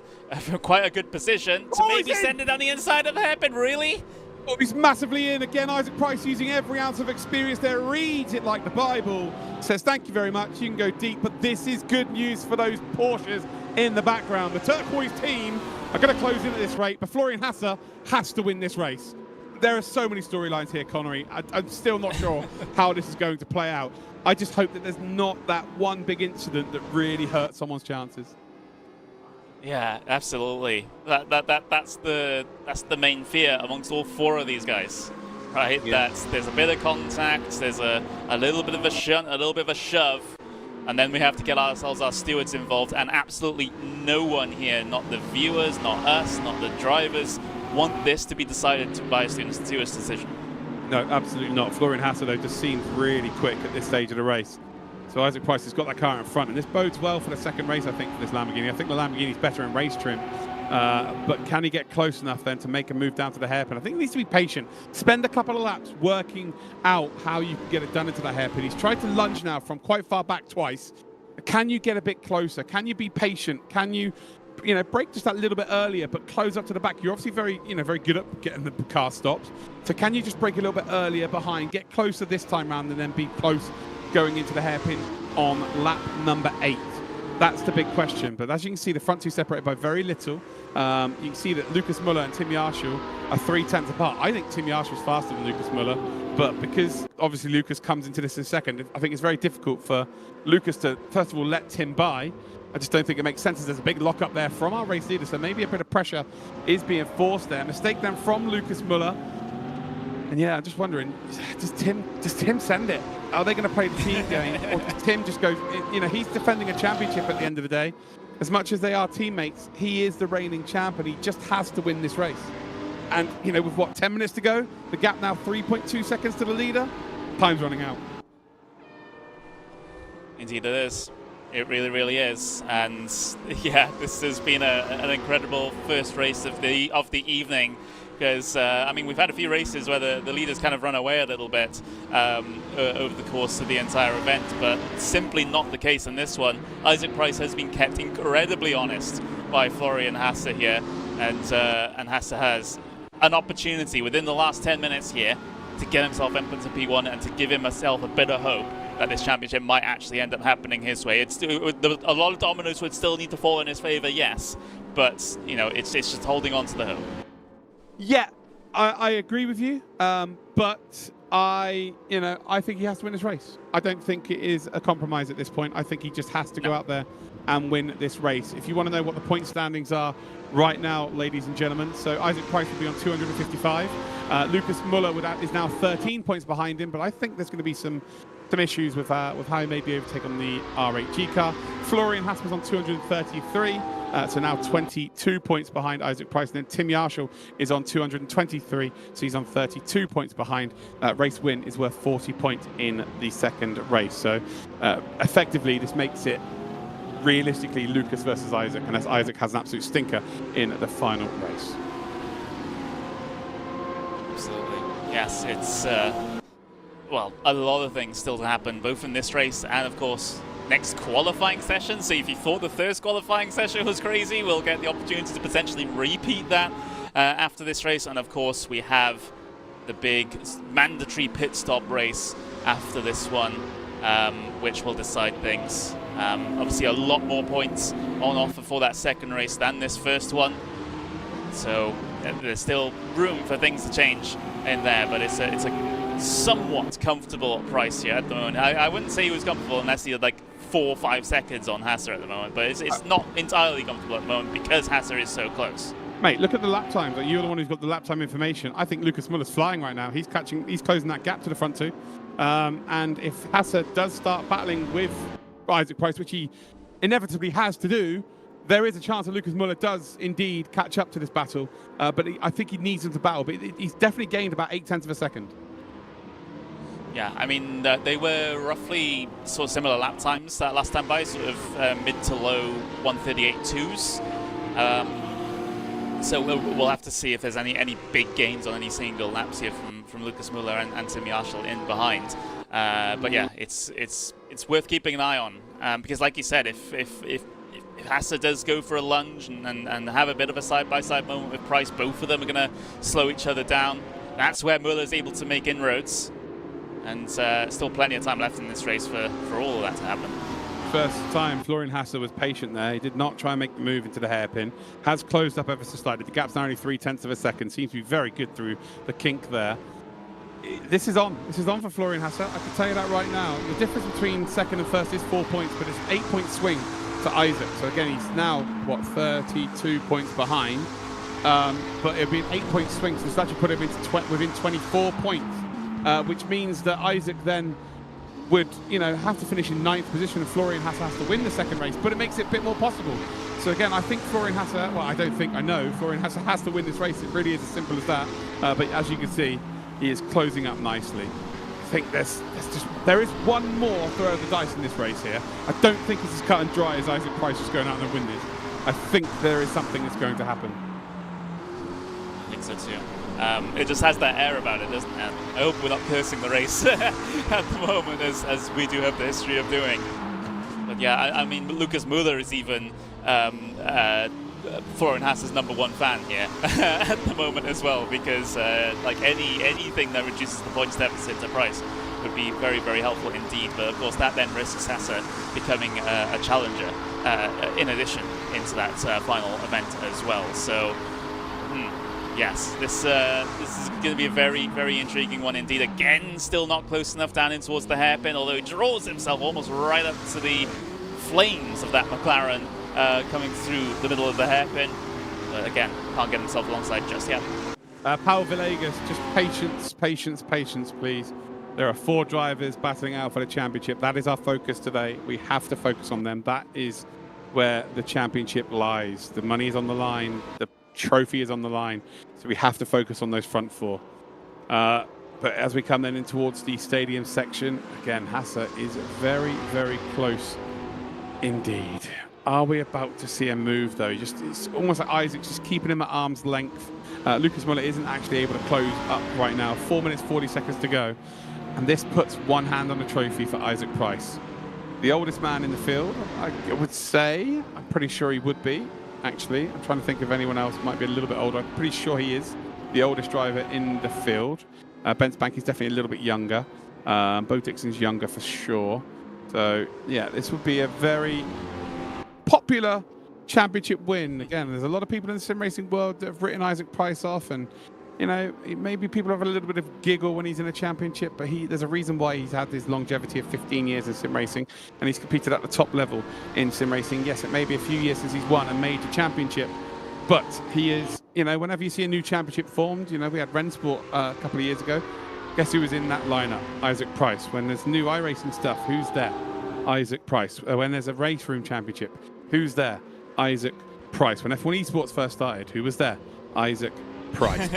B: quite a good position to maybe send it down the inside of the hairpin, really?
A: Oh, he's massively in. Again, Isaac Price using every ounce of experience there, reads it like the Bible, says thank you very much, you can go deep, but this is good news for those Porsches in the background. The turquoise team are going to close in at this rate, but Florian Hasse has to win this race. There are so many storylines here, Connery. I'm still not sure how this is going to play out. I just hope that there's not that one big incident that really hurts someone's chances.
B: Yeah, absolutely. That's the main fear amongst all four of these guys, right?
A: Yeah.
B: That there's a bit of contact, there's a little bit of a shunt, a little bit of a shove, and then we have to get ourselves our stewards involved, and absolutely no one here, not the viewers, not us, not the drivers, want this to be decided by a stewards decision. No,
A: absolutely not. Florian Hasse, though, just seems really quick at this stage of the race. So Isaac Price has got that car in front, and this bodes well for the second race, I think, for this Lamborghini. I think the Lamborghini's better in race trim, but can he get close enough then to make a move down to the hairpin? I think he needs to be patient. Spend a couple of laps working out how you can get it done into the hairpin. He's tried to lunge now from quite far back twice. Can you get a bit closer? Can you be patient? Can you brake just that little bit earlier, but close up to the back? You're obviously very good at getting the car stopped. So can you just brake a little bit earlier behind, get closer this time round, and then be close going into the hairpin on lap number 8? That's the big question. But as you can see, the front two separated by very little. You can see that Lucas Muller and Tim Yarshel are 0.3 apart. I think Tim Yarshel's faster than Lucas Muller, but because obviously Lucas comes into this in second, I think it's very difficult for Lucas to, first of all, let Tim by. I just don't think it makes sense as there's a big lock up there from our race leader, so maybe a bit of pressure is being forced there. Mistake then from Lucas Muller. And yeah, I'm just wondering, does Tim send it? Are they going to play the team game? Or does Tim just go, he's defending a championship at the end of the day. As much as they are teammates, he is the reigning champ, and he just has to win this race. And, with what, 10 minutes to go? The gap now 3.2 seconds to the leader. Time's running out.
B: Indeed it is. It really, really is. And yeah, this has been an incredible first race of the evening. Because, I mean, we've had a few races where the leaders kind of run away a little bit over the course of the entire event, but simply not the case in this one. Isaac Price has been kept incredibly honest by Florian Hasse here, and Hasse has an opportunity within the last 10 minutes here to get himself up into P1 and to give himself a bit of hope that this championship might actually end up happening his way. A lot of dominoes would still need to fall in his favor, yes, but, it's just holding on to the hope.
A: Yeah, I agree with you, but I think he has to win this race. I don't think it is a compromise at this point. I think he just has to go out there and win this race. If you want to know what the point standings are right now, ladies and gentlemen, so Isaac Price will be on 255. Lucas Muller is now 13 points behind him, but I think there's going to be some issues with how he may be able to take on the R8G car. Florian Hasse was on 233. So now 22 points behind Isaac Price. And then Tim Yarshel is on 223. So he's on 32 points behind. Race win is worth 40 points in the second race. So effectively, this makes it realistically Lucas versus Isaac, unless Isaac has an absolute stinker in the final race.
B: Absolutely. Yes, well, a lot of things still to happen, both in this race and, of course, next qualifying session. So if you thought the first qualifying session was crazy, we'll get the opportunity to potentially repeat that after this race. And, of course, we have the big mandatory pit stop race after this one, which will decide things. Obviously, a lot more points on offer for that second race than this first one. So there's still room for things to change in there, but it's a somewhat comfortable price here at the moment. I wouldn't say he was comfortable unless he had like 4 or 5 seconds on Hasser at the moment, but it's not entirely comfortable at the moment because Hasser is so close.
A: Mate, look at the lap times. Like, you're the one who's got the lap time information. I think Lucas Muller's flying right now. He's closing that gap to the front two. And if Hasser does start battling with Isaac Price, which he inevitably has to do, there is a chance that Lucas Muller does indeed catch up to this battle. But I think he needs him to battle. But he's definitely gained about 0.8 of a second.
B: Yeah, I mean, they were roughly sort of similar lap times that last time by, sort of mid to low 138.2s. So we'll have to see if there's any big gains on any single laps here from Lucas Muller and Tim Yarshall in behind. But yeah, it's worth keeping an eye on because, like you said, if Hasser does go for a lunge and have a bit of a side-by-side moment with Price, both of them are going to slow each other down. That's where Muller's able to make inroads. And still plenty of time left in this race for all of that to happen.
A: First time Florian Hasser was patient there. He did not try and make the move into the hairpin. Has closed up ever so slightly. The gap's now only 0.3 of a second. Seems to be very good through the kink there. This is on. This is on for Florian Hasser. I can tell you that right now. The difference between second and first is 4 points, but it's 8-point swing to Isaac. So again, he's now, what, 32 points behind. But it'll be an 8-point swing, so it's actually put him into within 24 points. Which means that Isaac then would, have to finish in 9th position, and Florian Hasser has to win the second race, but it makes it a bit more possible. So again, I think Florian Hasser, well, I know Florian Hasser has to win this race. It really is as simple as that. But as you can see, he is closing up nicely. I think there is one more throw of the dice in this race here. I don't think it's as cut and dry as Isaac Price just going out and win this. I think there is something that's going to happen.
B: I think so too. It just has that air about it, doesn't it? I hope we're not cursing the race at the moment, as we do have the history of doing. But yeah, I mean, Lucas Muller is even Florian Hasser's #1 fan here at the moment as well, because like anything that reduces the points deficit to Price would be very, very helpful indeed. But of course, that then risks Hasser becoming a challenger in addition into that final event as well. So. Yes, this is going to be a very, very intriguing one indeed. Again, still not close enough down in towards the hairpin, although he draws himself almost right up to the flames of that McLaren coming through the middle of the hairpin. But again, can't get himself alongside just yet.
A: Paul Villegas, just patience, patience, patience, please. There are 4 drivers battling out for the championship. That is our focus today. We have to focus on them. That is where the championship lies. The money is on the line. The trophy is on the line, so we have to focus on those front 4. But as we come then in towards the stadium section, again, Hasser is very, very close indeed. Are we about to see a move though? It's almost like Isaac's just keeping him at arm's length. Lucas Muller isn't actually able to close up right now. 4 minutes 40 seconds to go, and this puts one hand on the trophy for Isaac Price, the oldest man in the field. I would say, I'm pretty sure he would be. Actually, I'm trying to think if anyone else might be a little bit older. I'm pretty sure he is the oldest driver in the field. Ben Spanky's definitely a little bit younger. Bo Dixon's younger for sure. So, yeah, this would be a very popular championship win. Again, there's a lot of people in the sim racing world that have written Isaac Price off, and maybe people have a little bit of giggle when he's in a championship, but there's a reason why he's had this longevity of 15 years in sim racing, and he's competed at the top level in sim racing. Yes, it may be a few years since he's won a major championship, but he is, whenever you see a new championship formed, we had Rensport a couple of years ago. Guess who was in that lineup? Isaac Price. When there's new iRacing stuff, who's there? Isaac Price. When there's a RaceRoom championship, who's there? Isaac Price. When F1 Esports first started, who was there? Isaac Price.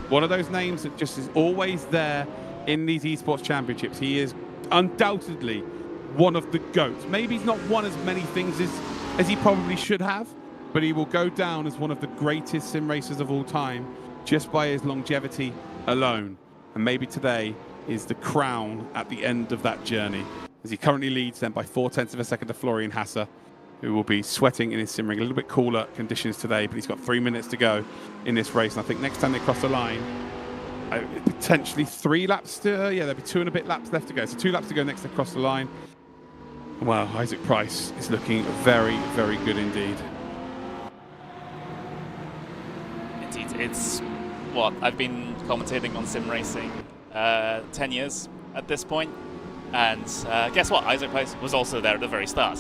A: One of those names that just is always there in these esports championships. He is undoubtedly one of the GOATs. Maybe he's not won as many things as he probably should have, but he will go down as one of the greatest sim racers of all time just by his longevity alone. And maybe today is the crown at the end of that journey, as he currently leads then by 0.4 of a second to Florian Hasse, who will be sweating in his sim ring. A little bit cooler conditions today, but he's got 3 minutes to go in this race. And I think next time they cross the line, potentially 3 laps to, there'll be 2 and a bit laps left to go. So 2 laps to go next to cross the line. Wow, Isaac Price is looking very, very good indeed.
B: Indeed, it's what I've been commentating on sim racing 10 years at this point. And guess what? Isaac Price was also there at the very start,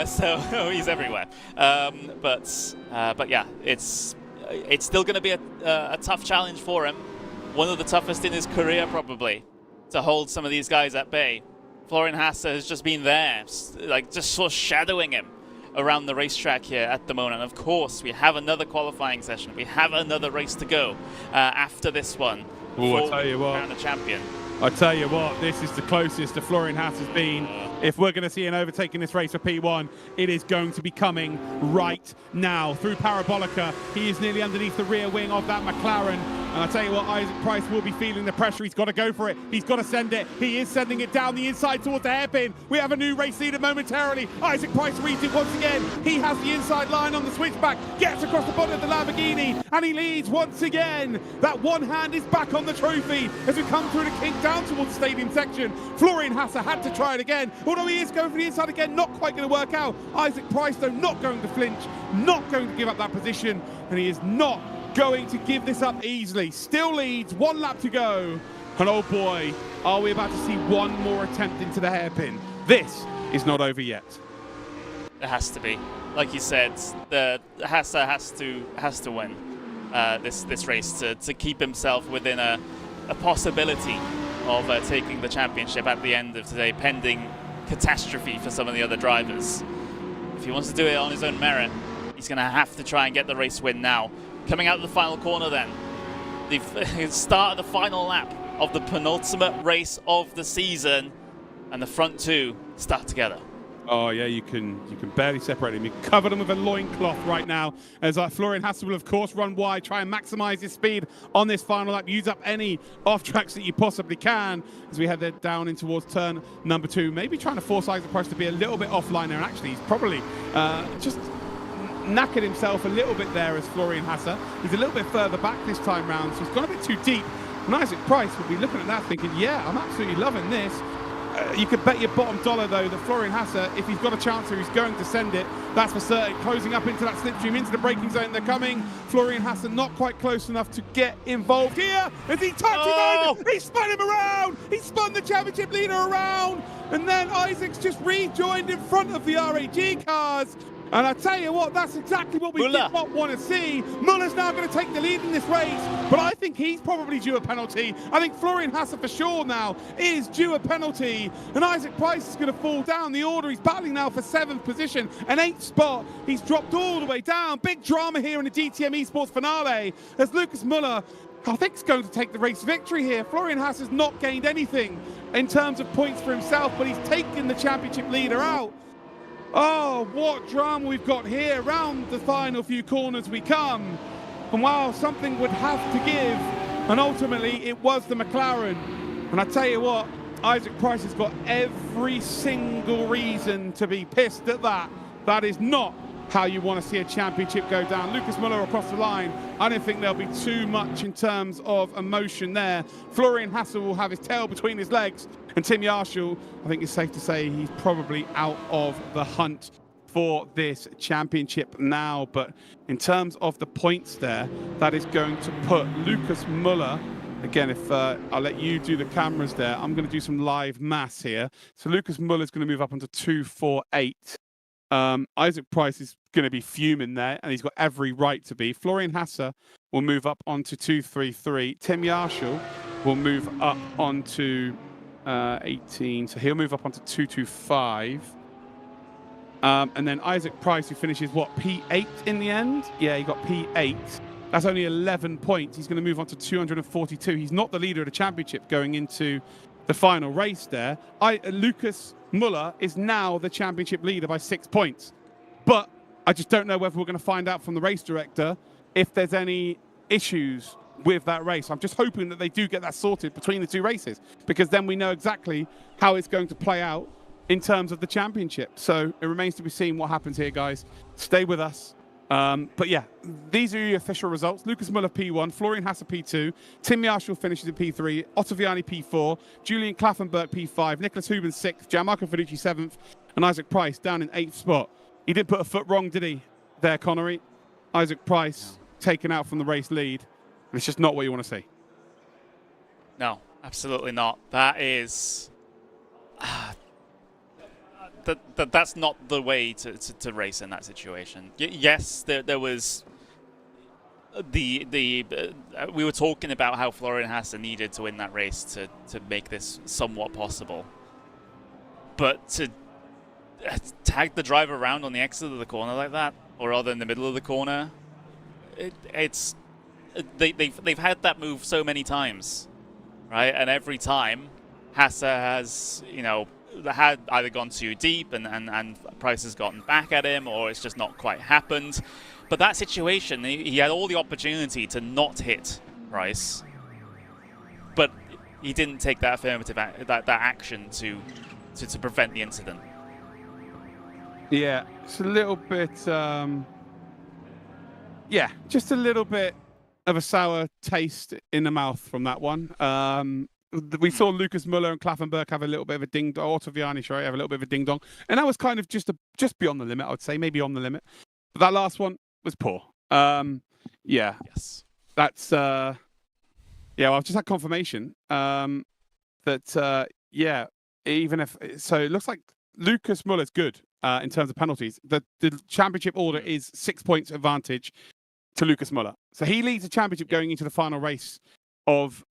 B: so he's everywhere. But yeah, it's still going to be a tough challenge for him. One of the toughest in his career, probably, to hold some of these guys at bay. Florian Hasse has just been there, like just sort of shadowing him around the racetrack here at the moment. And of course, we have another qualifying session. We have another race to go after this one.
A: Ooh, I tell you what.
B: Crown a champion.
A: I tell you what, this is the closest to Florian Hasse has been. If we're going to see an overtake in this race for P1, it is going to be coming right now. Through Parabolica, he is nearly underneath the rear wing of that McLaren. And I tell you what, Isaac Price will be feeling the pressure. He's got to go for it. He's got to send it. He is sending it down the inside towards the hairpin. We have a new race leader momentarily. Isaac Price reads it once again. He has the inside line on the switchback, gets across the body of the Lamborghini, and he leads once again. That one hand is back on the trophy as we come through the kink down towards the stadium section. Florian Hasse had to try it again, although he is going for the inside again, not quite going to work out. Isaac Price, though, not going to flinch, not going to give up that position, and he is not going to give this up easily. Still leads, 1 lap to go. And oh boy, are we about to see one more attempt into the hairpin. This is not over yet.
B: It has to be. Like you said, the Hasse has to win this race to keep himself within a possibility of taking the championship at the end of today, pending catastrophe for some of the other drivers. If he wants to do it on his own merit, he's going to have to try and get the race win now. Coming out of the final corner then, the start of the final lap of the penultimate race of the season, and the front two start together.
A: Oh yeah, you can barely separate them. You cover them with a loincloth right now, as Florian Hasse will of course run wide, try and maximize his speed on this final lap, use up any off tracks that you possibly can as we head down in towards turn number 2. Maybe trying to force Isaac Price to be a little bit offline there, and actually he's probably just knackered himself a little bit there as Florian Hasse. He's a little bit further back this time round, so he's gone a bit too deep. And Isaac Price will be looking at that thinking, yeah, I'm absolutely loving this. You could bet your bottom dollar, though, that Florian Hasse, if he's got a chance here, he's going to send it. That's for certain. Closing up into that slipstream, into the braking zone. They're coming. Florian Hasse not quite close enough to get involved here. As he touches him, he spun him around. He spun the championship leader around. And then Isaac's just rejoined in front of the RAG cars. And I tell you what, that's exactly what we did not want to see. Muller's now going to take the lead in this race, but I think he's probably due a penalty. I think Florian Hasse for sure now is due a penalty, and Isaac Price is going to fall down the order. He's battling now for 7th position, an 8th spot. He's dropped all the way down. Big drama here in the DTM Esports finale as Lucas Muller, I think, is going to take the race victory here. Florian Hasse has not gained anything in terms of points for himself, but he's taken the championship leader out. Oh, what drama we've got here. Round the final few corners we come. And wow, something would have to give. And ultimately, it was the McLaren. And I tell you what, Isaac Price has got every single reason to be pissed at that. That is not how you want to see a championship go down. Lucas Muller across the line. I don't think there'll be too much in terms of emotion there. Florian Hasse will have his tail between his legs. And Tim Yarshall, I think it's safe to say he's probably out of the hunt for this championship now. But in terms of the points there, that is going to put Lucas Muller, again, if I'll let you do the cameras there, I'm going to do some live maths here. So Lucas Muller is going to move up onto 248. Isaac Price is going to be fuming there, and he's got every right to be. Florian Hasse will move up onto 233. Tim Yarshall will move up onto 18, so he'll move up onto 225. And then Isaac Price, who finishes, what, P8 in the end? Yeah, he got P8. That's only 11 points. He's going to move on to 242. He's not the leader of the championship going into the final race there. Lucas Muller is now the championship leader by 6 points. But I just don't know whether we're going to find out from the race director if there's any issues with that race. I'm just hoping that they do get that sorted between the two races, because then we know exactly how it's going to play out in terms of the championship. So it remains to be seen what happens here, guys. Stay with us. But yeah, these are your official results. Lucas Müller P1, Florian Hasse P2, Tim Yarshall finishes in P3, Ottaviani P4, Julian Klaffenberg P5, Nicholas Huben 6th, Gianmarco Fiducci 7th, and Isaac Price down in 8th spot. He did put a foot wrong, did he, there, Connery? Isaac Price taken out from the race lead. It's just not what you want to see.
B: No, absolutely not. That is... that's not the way to race in that situation. Yes, there was we were talking about how Florian Hasse needed to win that race to make this somewhat possible, but to tag the driver around on the exit of the corner like that, or rather in the middle of the corner, they've had that move so many times, right? And every time Hasse has, you know, had either gone too deep and Price has gotten back at him, or it's just not quite happened. But that situation, he had all the opportunity to not hit Price, but he didn't take that affirmative that action to prevent the incident.
A: Yeah, it's a little bit, yeah, just a little bit of a sour taste in the mouth from that one. We saw Lucas Müller and Klaffenberg have a little bit of a ding-dong, or Ottaviani, sorry, have a little bit of a ding-dong. And that was kind of just beyond the limit, I would say, maybe on the limit. But that last one was poor. Yeah.
B: Yes.
A: That's, yeah, well, I've just had confirmation that, yeah, even if, so it looks like Lucas Müller's good in terms of penalties. The championship order is 6 points advantage to Lucas Müller. So he leads the championship going into the final race of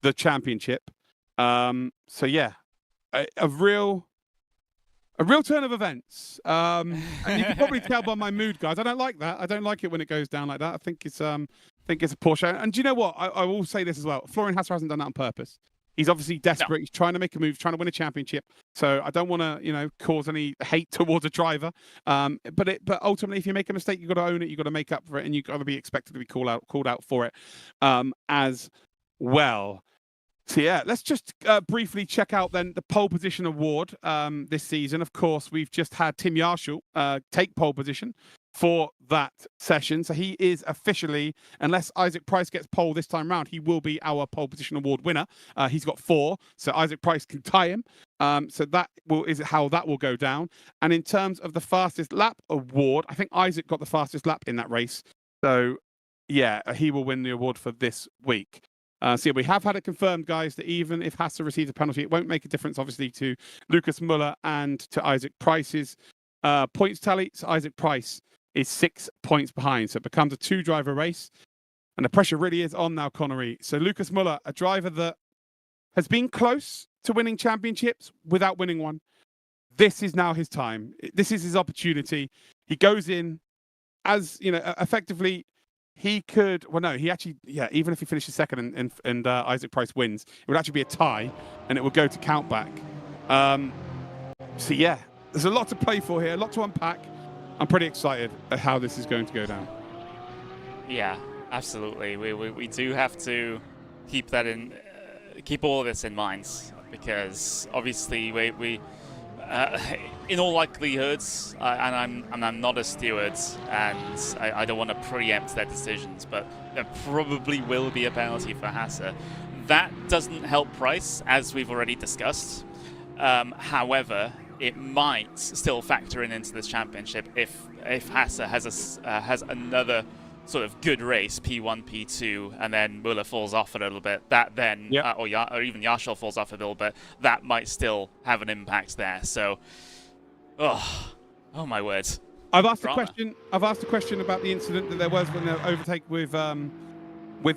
A: the championship. So yeah, a real turn of events. And you can probably tell by my mood, guys. I don't like that. I don't like it when it goes down like that. I think it's a poor show. And do you know what? I will say this as well. Florian Hasse hasn't done that on purpose. He's obviously desperate. No. He's trying to make a move, trying to win a championship. So I don't want to, you know, cause any hate towards a driver. But ultimately, if you make a mistake, you've got to own it. You've got to make up for it, and you've got to be expected to be called out for it as well. So yeah, let's just briefly check out then the pole position award this season. Of course, we've just had Tim Yarshall take pole position for that session. So he is officially, unless Isaac Price gets pole this time round, he will be our pole position award winner. He's got 4, so Isaac Price can tie him. So that is how that will go down. And in terms of the fastest lap award, I think Isaac got the fastest lap in that race. So yeah, he will win the award for this week. So yeah, we have had it confirmed, guys, that even if Hasse receives a penalty, it won't make a difference, obviously, to Lucas Müller and to Isaac Price's points tally. So Isaac Price is 6 points behind. So it becomes a 2-driver race. And the pressure really is on now, Connery. So Lucas Müller, a driver that has been close to winning championships without winning one. This is now his time. This is his opportunity. He goes in as, you know, effectively... He could, well, no, he actually, yeah, even if he finishes second and Isaac Price wins, it would actually be a tie and it would go to countback. So, yeah, there's a lot to play for here, a lot to unpack. I'm pretty excited at how this is going to go down.
B: Yeah, absolutely. We do have to keep that in, keep all of this in mind, because obviously we in all likelihoods, and I'm not a steward, and I don't want to preempt their decisions, but there probably will be a penalty for Hasse. That doesn't help Price, as we've already discussed. However, it might still factor into this championship if Hasse has another sort of good race, P1, P2, and then Müller falls off a little bit. That then, yep. Or even Yarshall falls off a little bit. That might still have an impact there. So, oh my word!
A: I've asked a question about the incident that there was when the overtake with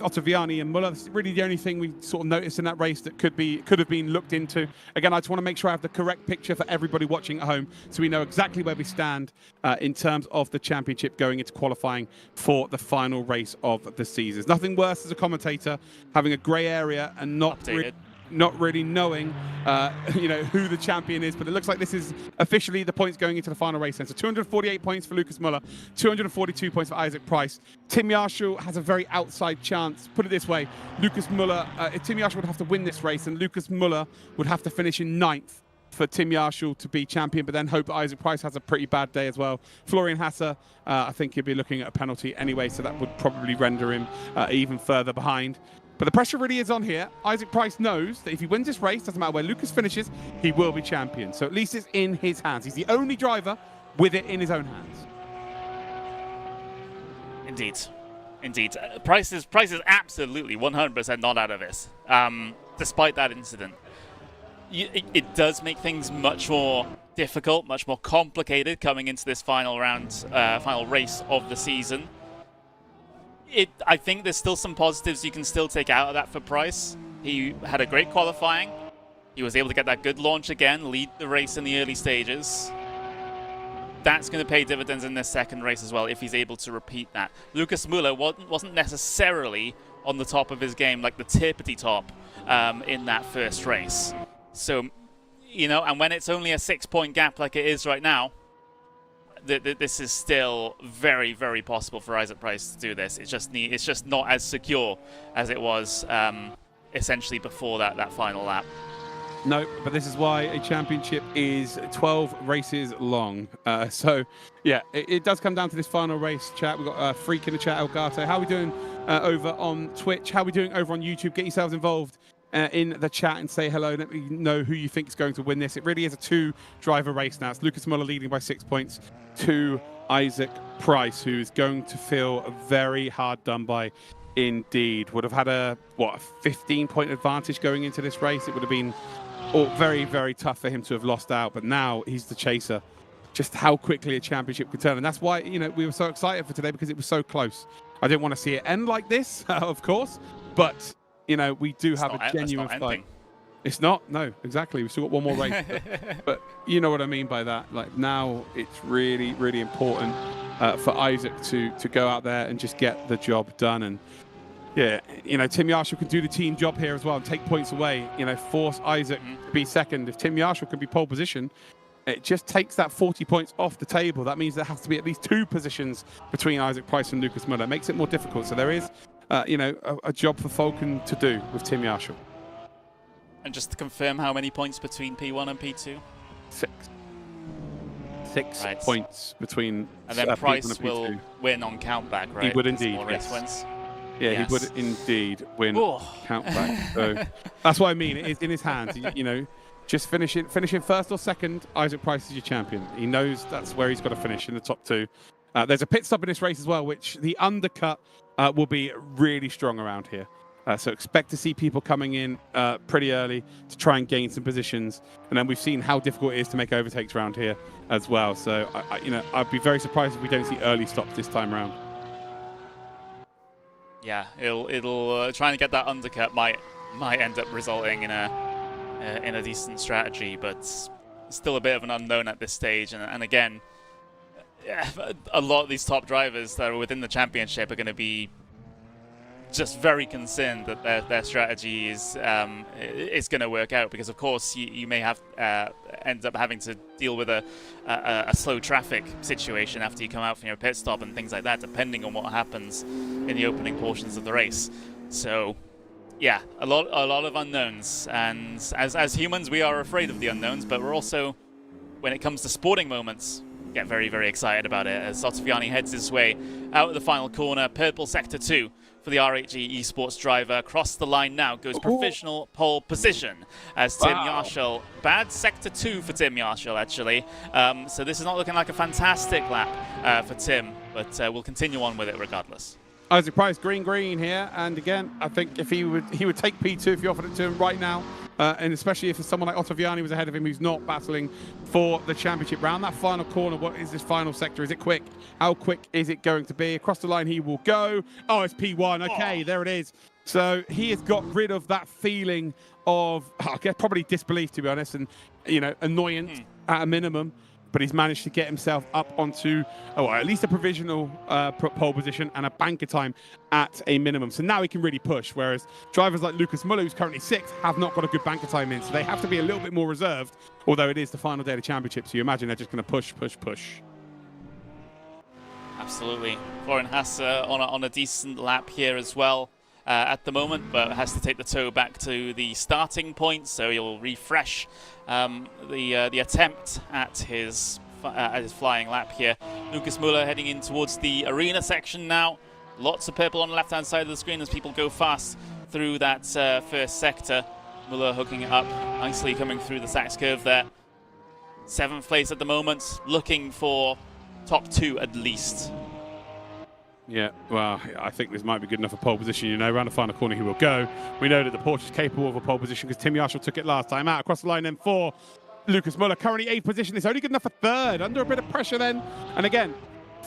A: Ottaviani and Müller. This is really the only thing we sort of noticed in that race that could have been looked into. Again, I just want to make sure I have the correct picture for everybody watching at home, so we know exactly where we stand in terms of the championship going into qualifying for the final race of the season. Nothing worse as a commentator having a grey area and not not really knowing, who the champion is. But it looks like this is officially the points going into the final race. Then. So 248 points for Lucas Muller, 242 points for Isaac Price. Tim Yarshall has a very outside chance. Put it this way, Lucas Muller, Tim Yarshall would have to win this race, and Lucas Muller would have to finish in 9th for Tim Yarshall to be champion, but then hope that Isaac Price has a pretty bad day as well. Florian Hasser, I think he'll be looking at a penalty anyway, so that would probably render him even further behind. But the pressure really is on here. Isaac Price knows that if he wins this race, doesn't matter where Lucas finishes, he will be champion. So at least it's in his hands. He's the only driver with it in his own hands.
B: Indeed. Price is absolutely 100% not out of this, despite that incident. It does make things much more difficult, much more complicated coming into this final round, final race of the season. I think there's still some positives you can still take out of that for Price. He had a great qualifying. He was able to get that good launch again, lead the race in the early stages. That's going to pay dividends in this second race as well if he's able to repeat that. Lucas Muller wasn't necessarily on the top of his game, like the tippity top in that first race. So, and when it's only a 6-point gap like it is right now, this is still very, very possible for Isaac Price to do this. It's just not as secure as it was essentially before that final lap.
A: No, but this is why a championship is 12 races long. So, yeah, it does come down to this final race, chat. We've got a freak in the chat, Elgato. How are we doing over on Twitch? How are we doing over on YouTube? Get yourselves involved in the chat and say hello. Let me know who you think is going to win this. It really is a 2-driver race now. It's Lucas Muller leading by 6 points to Isaac Price, who's going to feel very hard done by indeed. Would have had a 15-point advantage going into this race. It would have been very, very tough for him to have lost out, but now he's the chaser. Just how quickly a championship could turn, and that's why we were so excited for today, because it was so close. I didn't want to see it end like this, of course, but we do have a genuine fight. It's not, no, exactly. We've still got one more race, but you know what I mean by that. Like, now it's really, really important for Isaac to go out there and just get the job done. And yeah, Tim Yarshall can do the team job here as well and take points away, force Isaac to be second. If Tim Yarshall can be pole position, it just takes that 40 points off the table. That means there has to be at least 2 positions between Isaac Price and Lucas Muller. It makes it more difficult. So there is, a job for Falcon to do with Tim Yarshall.
B: And just to confirm, how many points between P1 and P2?
A: 6. 6 points between.
B: And then Price will win on countback, right?
A: He would indeed.
B: Race wins.
A: Yeah, yes. He would indeed win countback. So that's what I mean. It is in his hands. Just finishing first or second, Isaac Price is your champion. He knows that's where he's got to finish in the top 2. There's a pit stop in this race as well, which the undercut will be really strong around here. So expect to see people coming in pretty early to try and gain some positions. And then we've seen how difficult it is to make overtakes around here as well. So, I'd be very surprised if we don't see early stops this time around.
B: Yeah, it'll trying to get that undercut might end up resulting in a decent strategy, but still a bit of an unknown at this stage. And again, a lot of these top drivers that are within the championship are going to be just very concerned that their strategy is going to work out, because of course you may have end up having to deal with a slow traffic situation after you come out from your pit stop and things like that, depending on what happens in the opening portions of the race. So yeah, a lot of unknowns, and as humans we are afraid of the unknowns, but we're also, when it comes to sporting moments, get very, very excited about it as Sotoviani heads his way out of the final corner. Purple sector 2 for the RHE Esports driver. Across the line now goes provisional pole position as Tim Yarshall. Bad sector 2 for Tim Yarshall, actually. So this is not looking like a fantastic lap for Tim, but we'll continue on with it regardless.
A: Isaac Price, green here, and again, I think if he would take P2 if you offered it to him right now, and especially if someone like Ottaviani was ahead of him who's not battling for the championship round. That final corner, what is this final sector? Is it quick? How quick is it going to be? Across the line he will go. Oh, it's P1. Okay, there it is. So he has got rid of that feeling of, I guess, probably disbelief, to be honest, and annoyance at a minimum. but he's managed to get himself up onto, at least a provisional pole position and a banker time at a minimum. So now he can really push, whereas drivers like Lucas Muller, who's currently 6th, have not got a good banker time in, so they have to be a little bit more reserved, although it is the final day of the championship, so you imagine they're just going to push.
B: Absolutely. Florian Hasse on a decent lap here as well at the moment, but has to take the toe back to the starting point, so he'll refresh the attempt at his flying lap here. Lucas Muller heading in towards the arena section now. Lots of purple on the left-hand side of the screen as people go fast through that first sector. Muller hooking it up nicely, coming through the Sachs curve there. 7th place at the moment, looking for top 2 at least.
A: Yeah, well, I think this might be good enough for pole position. You know, around the final corner he will go. We know that the Porsche is capable of a pole position because Tim Yarshall took it last time out. Across the line then for Lucas Muller, currently 8th position. It's only good enough for 3rd, under a bit of pressure then. And again,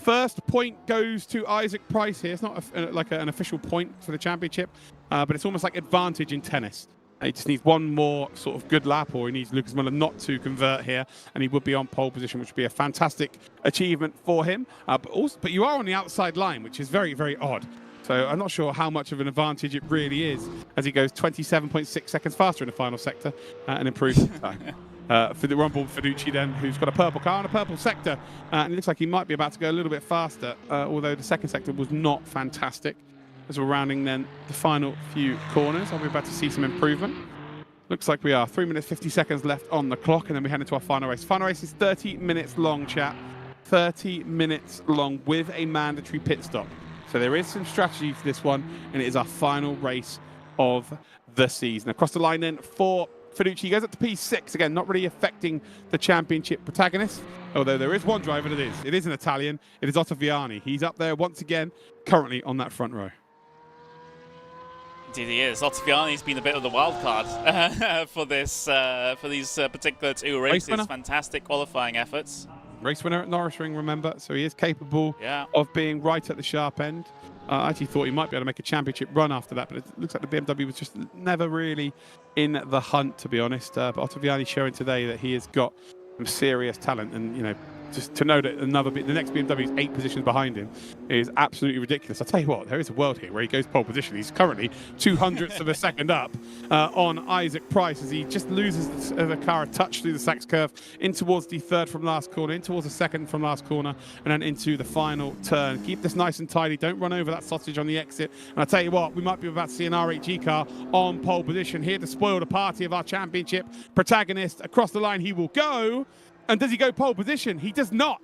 A: first point goes to Isaac Price here. It's not like an official point for the championship, but it's almost like advantage in tennis. He just needs one more sort of good lap, or he needs Lucas Muller not to convert here, and he would be on pole position, which would be a fantastic achievement for him. But you are on the outside line, which is very, very odd. So I'm not sure how much of an advantage it really is, as he goes 27.6 seconds faster in the final sector and improves his time. For the Rumble Fiducci then, who's got a purple car and a purple sector, and it looks like he might be about to go a little bit faster, although the second sector was not fantastic. As we're rounding then the final few corners, are we about to see some improvement? Looks like we are. 3 minutes 50 seconds left on the clock, and then we head into our final race. Final race is 30 minutes long, chat. 30 minutes long with a mandatory pit stop. So there is some strategy for this one, and it is our final race of the season. Across the line then for Fiducci, he goes up to P6, again, not really affecting the championship protagonist, although there is one driver that is. It is an Italian. It is Ottaviani. He's up there once again, currently on that front row.
B: Indeed he is. Ottaviani's been a bit of the wild card for these particular 2 races. Fantastic qualifying efforts.
A: Race winner at Norrisring, remember, so he is capable of being right at the sharp end. I actually thought he might be able to make a championship run after that, but it looks like the BMW was just never really in the hunt, to be honest. But Ottaviani showing today that he has got some serious talent, and you know, just to know that the next BMW is 8 positions behind him is absolutely ridiculous. I'll tell you what, there is a world here where he goes pole position. He's currently 0.02 of a second up on Isaac Price as he just loses the car a touch through the Sachs curve in towards the 3rd from last corner, in towards the 2nd from last corner, and then into the final turn. Keep this nice and tidy. Don't run over that sausage on the exit. And I'll tell you what, we might be about to see an R8G car on pole position here to spoil the party of our championship protagonist. Across the line he will go. And does he go pole position? He does not.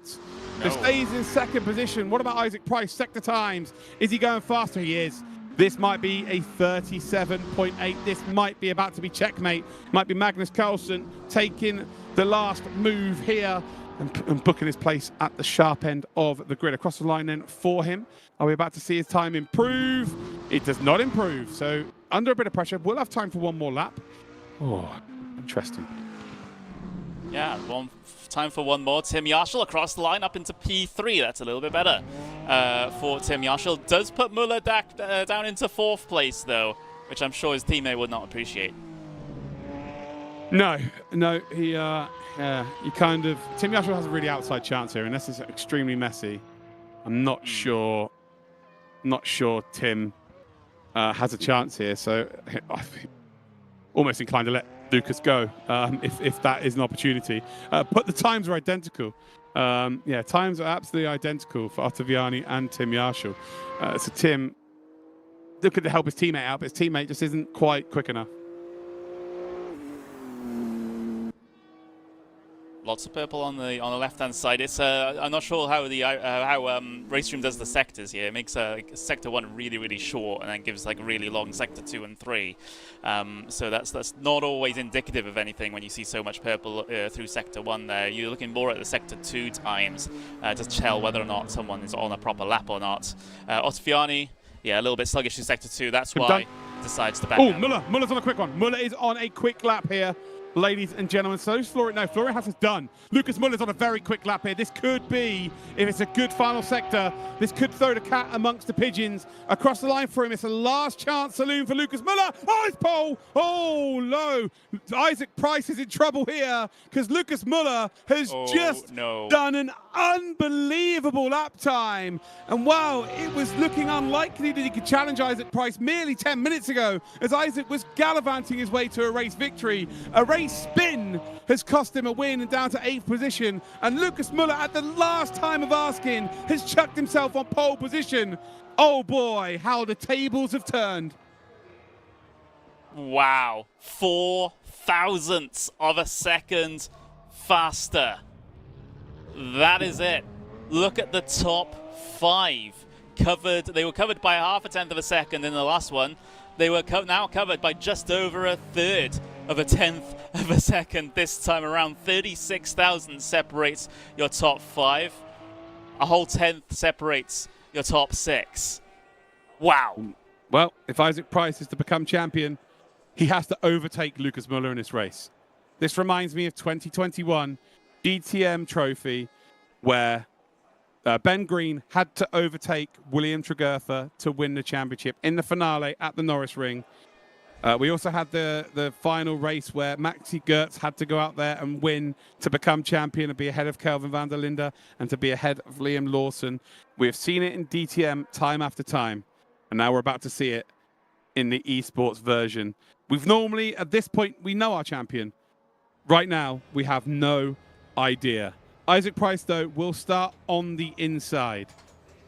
A: No. He stays in 2nd position. What about Isaac Price? Sector times. Is he going faster? He is. This might be a 37.8. This might be about to be checkmate. Might be Magnus Carlsen taking the last move here and booking his place at the sharp end of the grid. Across the line then for him. Are we about to see his time improve? It does not improve. So under a bit of pressure. We'll have time for one more lap. Oh, interesting.
B: Yeah, time for one more. Tim Yarshall across the line up into P3. That's a little bit better for Tim Yarshall. Does put Muller down into 4th place, though, which I'm sure his teammate would not appreciate.
A: No, he kind of... Tim Yarshall has a really outside chance here, and this is extremely messy. I'm not sure Tim has a chance here, so I'm almost inclined to let Lucas go if that is an opportunity. But the times are identical. Times are absolutely identical for Ottaviani and Tim Yarshall. So Tim looking to help his teammate out, but his teammate just isn't quite quick enough.
B: Lots of purple on the left-hand side. It's I'm not sure how RaceRoom does the sectors here. It makes sector 1 really, really short, and then gives like really long sector 2 and 3. So that's not always indicative of anything when you see so much purple through sector 1 there. You're looking more at the sector 2 times to tell whether or not someone is on a proper lap or not. Ottaviani, a little bit sluggish in sector 2. That's why he decides to back out.
A: Muller's on a quick one. Muller is on a quick lap here. ladies and gentlemen. So Florian Haas is done. Lucas Muller's on a very quick lap here. This could be, if it's a good final sector, this could throw the cat amongst the pigeons. Across the line for him, it's a last chance saloon for Lucas Muller. Oh, it's pole. Oh, low. Isaac Price is in trouble here because Lucas Muller has done an unbelievable lap time. And wow, it was looking unlikely that he could challenge Isaac Price merely 10 minutes ago as Isaac was gallivanting his way to a race victory. A race spin has cost him a win and down to 8th position. And Lucas Muller, at the last time of asking, has chucked himself on pole position. Oh boy, how the tables have turned.
B: Wow, 4 thousandths of a second faster. That is it. Look at the top 5. Covered. They were covered by 0.5 of a second in the last one. They were now covered by just over 1/3 of a 1/10 of a second this time around. 36,000 separates your top 5. A whole 1/10 separates your top 6. Wow.
A: Well, if Isaac Price is to become champion, he has to overtake Lucas Muller in this race. This reminds me of 2021 DTM Trophy, where Ben Green had to overtake William Tregurtha to win the championship in the finale at the Norris Ring. We also had the final race where Maxi Gertz had to go out there and win to become champion and be ahead of Kelvin van der Linde and to be ahead of Liam Lawson. We have seen it in DTM time after time, and now we're about to see it in the esports version. We've normally, at this point, we know our champion. Right now, we have no idea. Isaac Price, though, will start on the inside.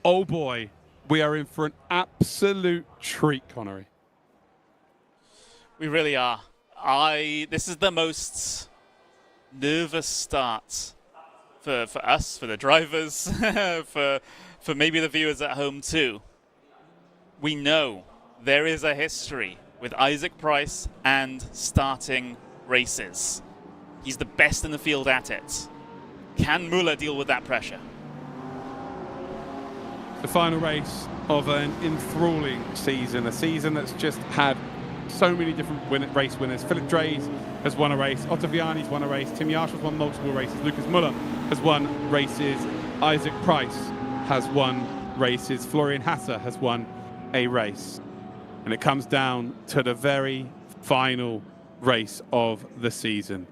A: Oh boy, we are in for an absolute treat, Connery.
B: We really are. This is the most nervous start for us, for the drivers, for maybe the viewers at home too. We know there is a history with Isaac Price and starting races. He's the best in the field at it. Can Muller deal with that pressure?
A: The final race of an enthralling season, a season that's just had so many different race winners. Philip Drees has won a race, Ottaviani's won a race, Tim Yarsh has won multiple races, Lucas Muller has won races, Isaac Price has won races, Florian Hasse has won a race. And it comes down to the very final race of the season.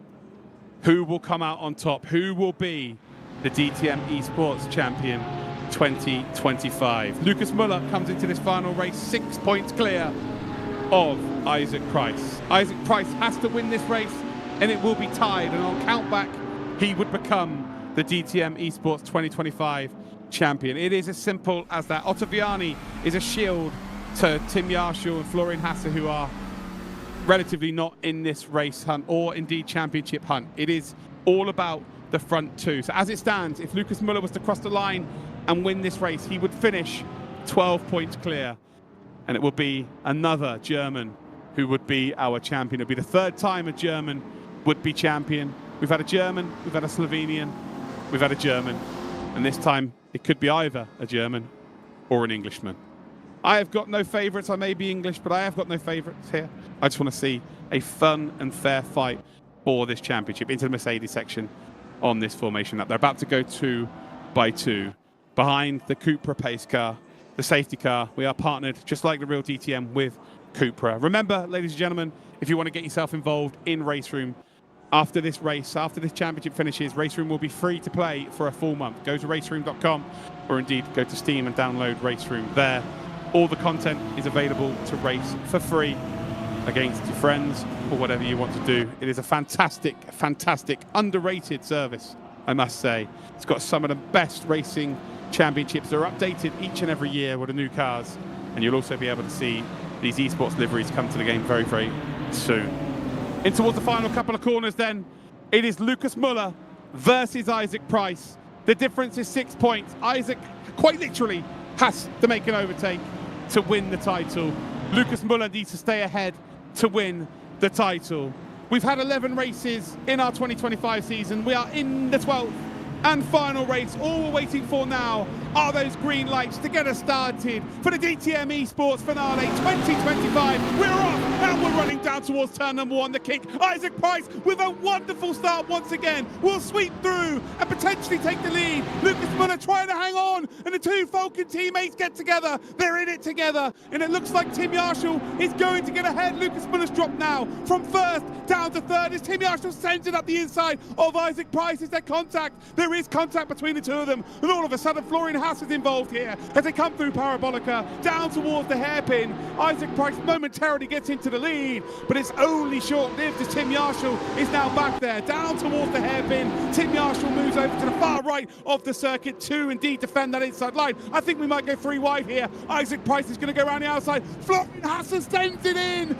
A: Who will come out on top? Who will be the DTM Esports Champion 2025? Lucas Muller comes into this final race 6 points clear of Isaac Price. Isaac Price has to win this race and it will be tied, and on count back he would become the DTM Esports 2025 champion. It is as simple as that. Ottaviani is a shield to Tim Yarshall and Florian Hasse, who are relatively not in this race hunt or indeed championship hunt. It is all about the front two. So as it stands, if Lucas Muller was to cross the line and win this race, he would finish 12 points clear, and it would be another German who would be our champion. It would be the 3rd time a German would be champion. We've had a German, we've had a Slovenian, we've had a German, and this time it could be either a German or an Englishman. I have got no favourites. I may be English, but I have got no favourites here. I just want to see a fun and fair fight for this championship into the Mercedes section on this formation lap. They're about to go 2 by 2 behind the Cupra pace car, the safety car. We are partnered, just like the real DTM, with Cupra. Remember, ladies and gentlemen, if you want to get yourself involved in RaceRoom, after this race, after this championship finishes, RaceRoom will be free to play for a full month. Go to raceroom.com or indeed go to Steam and download RaceRoom there. All the content is available to race for free against your friends or whatever you want to do. It is a fantastic, fantastic, underrated service, I must say. It's got some of the best racing championships that are updated each and every year with the new cars. And you'll also be able to see these esports liveries come to the game very, very soon. In towards the final couple of corners then, it is Lucas Muller versus Isaac Price. The difference is 6 points. Isaac quite literally has to make an overtake to win the title. Lucas Muller needs to stay ahead to win the title. We've had 11 races in our 2025 season. We are in the 12th and final race. All we're waiting for now, are those green lights to get us started for the DTM Esports Finale 2025. We're off and we're running down towards turn number 1. The kick, Isaac Price with a wonderful start once again. Will sweep through and potentially take the lead. Lucas Muller trying to hang on, and the two Falcon teammates get together. They're in it together, and it looks like Tim Yarshall is going to get ahead. Lucas Muller's dropped now from first down to third as Tim Yarshall sends it up the inside of Isaac Price. Is there contact? There is contact between the two of them, and all of a sudden Florian Haas is involved here as they come through Parabolica down towards the hairpin. Isaac Price momentarily gets into the lead, but it's only short-lived as Tim Yarshall is now back there down towards the hairpin. Tim Yarshall moves over to the far right of the circuit to indeed defend that inside line. I think we might go 3 wide here. Isaac Price is going to go around the outside. Florian Haas sends it in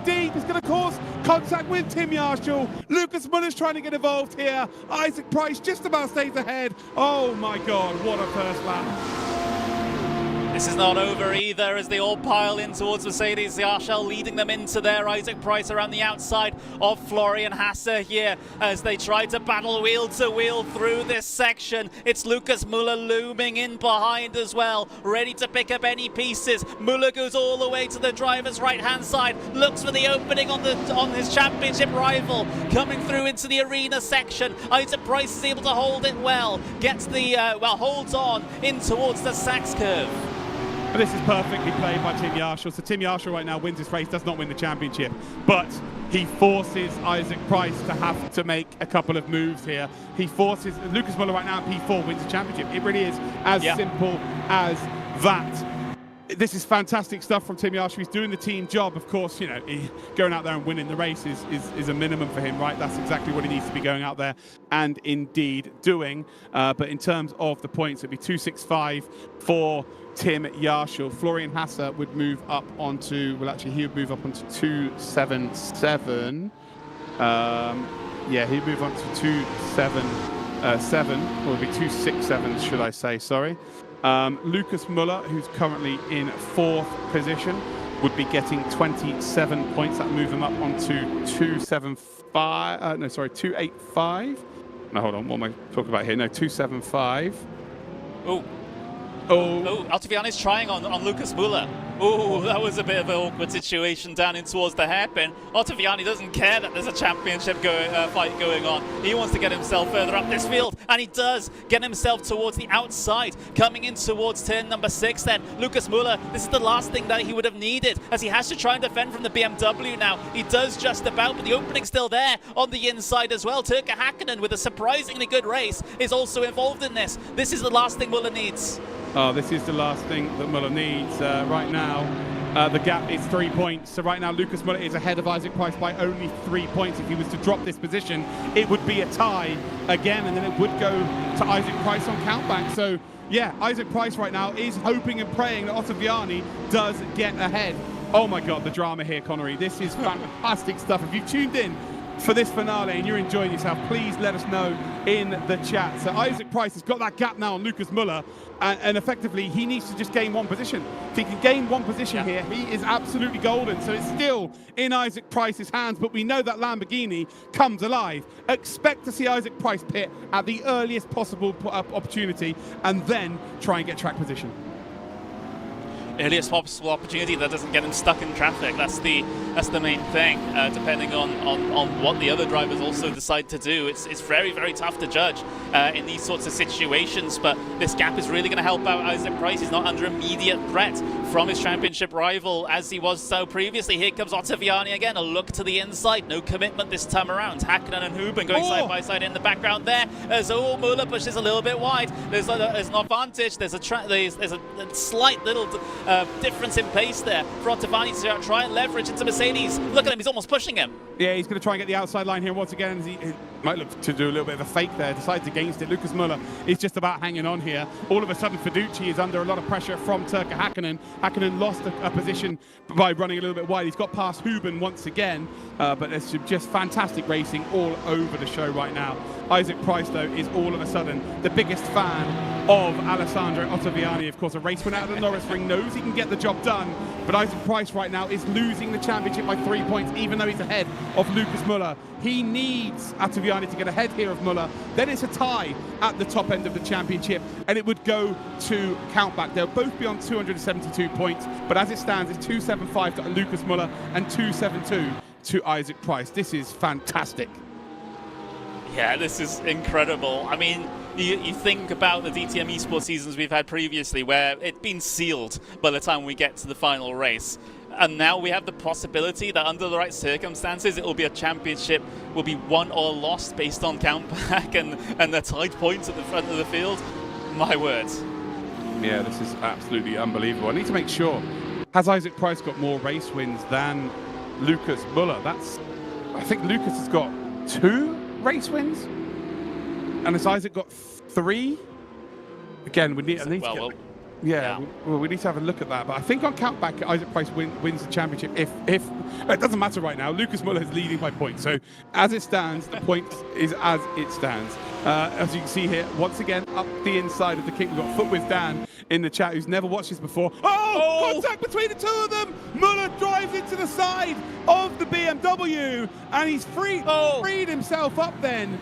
A: deep. It's going to cause contact with Tim Yarshall. Lucas Muller's trying to get involved here. Isaac Price just about stays ahead. Oh my God, what a first lap.
B: This is not over either as they all pile in towards Mercedes. Yarshall leading them into there. Isaac Price around the outside of Florian Hasse here as they try to battle wheel to wheel through this section. It's Lucas Muller looming in behind as well, ready to pick up any pieces. Muller goes all the way to the driver's right-hand side, looks for the opening on his championship rival, coming through into the arena section. Isaac Price is able to hold it well, gets the, holds on in towards the Sachs curve.
A: But this is perfectly played by Tim Yarshall. So Tim Yarshall right now wins this race, does not win the championship, but he forces Isaac Price to have to make a couple of moves here. He forces Lucas Muller right now in P4 wins the championship. It really is as simple as that. This is fantastic stuff from Tim Yarshall. He's doing the team job. Of course, you know, going out there and winning the race is a minimum for him, right? That's exactly what he needs to be going out there and indeed doing. But in terms of the points, it'd be 265 for Tim Yarshall. Florian Hasse would move up onto, well, actually, he would move up onto 277. He'd move on to 277, or it would be 267, should I say, sorry. Lucas Muller, who's currently in 4th position, would be getting 27 points. That would move him up onto 285. No, hold on, what am I talking about here? No, 275.
B: Altiviani's trying on Lucas Muller. Oh, that was a bit of an awkward situation down in towards the hairpin. Altiviani doesn't care that there's a championship fight going on. He wants to get himself further up this field, and he does get himself towards the outside, coming in towards turn number 6 then. Lucas Muller, this is the last thing that he would have needed, as he has to try and defend from the BMW now. He does just about, but the opening's still there on the inside as well. Turkka Hakkinen, with a surprisingly good race, is also involved in this. This is the last thing Muller needs.
A: Oh, this is the last thing that Muller needs right now. The gap is 3 points. So right now, Lucas Muller is ahead of Isaac Price by only 3 points. If he was to drop this position, it would be a tie again, and then it would go to Isaac Price on countback. So yeah, Isaac Price right now is hoping and praying that Ottaviani does get ahead. Oh my God, the drama here, Connery. This is fantastic stuff. If you've tuned in for this finale and you're enjoying yourself, please let us know in the chat. So Isaac Price has got that gap now on Lucas Muller, and effectively he needs to just gain 1 position. If he can gain 1 position here, he is absolutely golden. So it's still in Isaac Price's hands, but we know that Lamborghini comes alive. Expect to see Isaac Price pit at the earliest possible opportunity and then try and get track position.
B: Earliest possible opportunity that doesn't get him stuck in traffic. That's the main thing. Depending on what the other drivers also decide to do, it's very, very tough to judge in these sorts of situations. But this gap is really going to help out Isaac Price. He's not under immediate threat from his championship rival as he was so previously. Here comes Ottaviani again. A look to the inside. No commitment this time around. Hakkinen and Huben going side by side in the background there. As Muller pushes a little bit wide. There's an advantage. There's a slight little difference in pace there for Ottaviani to try and leverage into Mercedes. Look at him, he's almost pushing him.
A: Yeah, he's going to try and get the outside line here once again. He might look to do a little bit of a fake there, decides against it. Lucas Muller is just about hanging on here. All of a sudden, Fiducci is under a lot of pressure from Turkka Hakkinen. Hakkinen lost a position by running a little bit wide. He's got past Huben once again, but it's just fantastic racing all over the show right now. Isaac Price, though, is all of a sudden the biggest fan of Alessandro Ottaviani. Of course, a race winner out of the Norris Ring, knows he can get the job done, but Isaac Price right now is losing the championship by 3 points, even though he's ahead of Lucas Muller. He needs Ottaviani to get ahead here of Muller. Then it's a tie at the top end of the championship, and it would go to countback. They'll both be on 272 points, but as it stands, it's 275 to Lucas Muller and 272 to Isaac Price. This is fantastic.
B: Yeah, this is incredible. I mean, you think about the DTM Esports seasons we've had previously where it's been sealed by the time we get to the final race. And now we have the possibility that under the right circumstances, it will be a championship, will be won or lost based on countback and the tied points at the front of the field. My words.
A: Yeah, this is absolutely unbelievable. I need to make sure, has Isaac Price got more race wins than Lucas Muller? I think Lucas has got 2 race wins, and has Isaac got 3? Again, we need to get, we need to have a look at that. But I think on countback, Isaac Price wins the championship. If it doesn't matter right now, Lucas Muller is leading by points. So as it stands, the point is as it stands. As you can see here, once again, up the inside of the kick, we've got Foot with Dan in the chat, who's never watched this before. Oh! Contact between the 2 of them! Muller drives into the side of the BMW, and he's freed himself up then.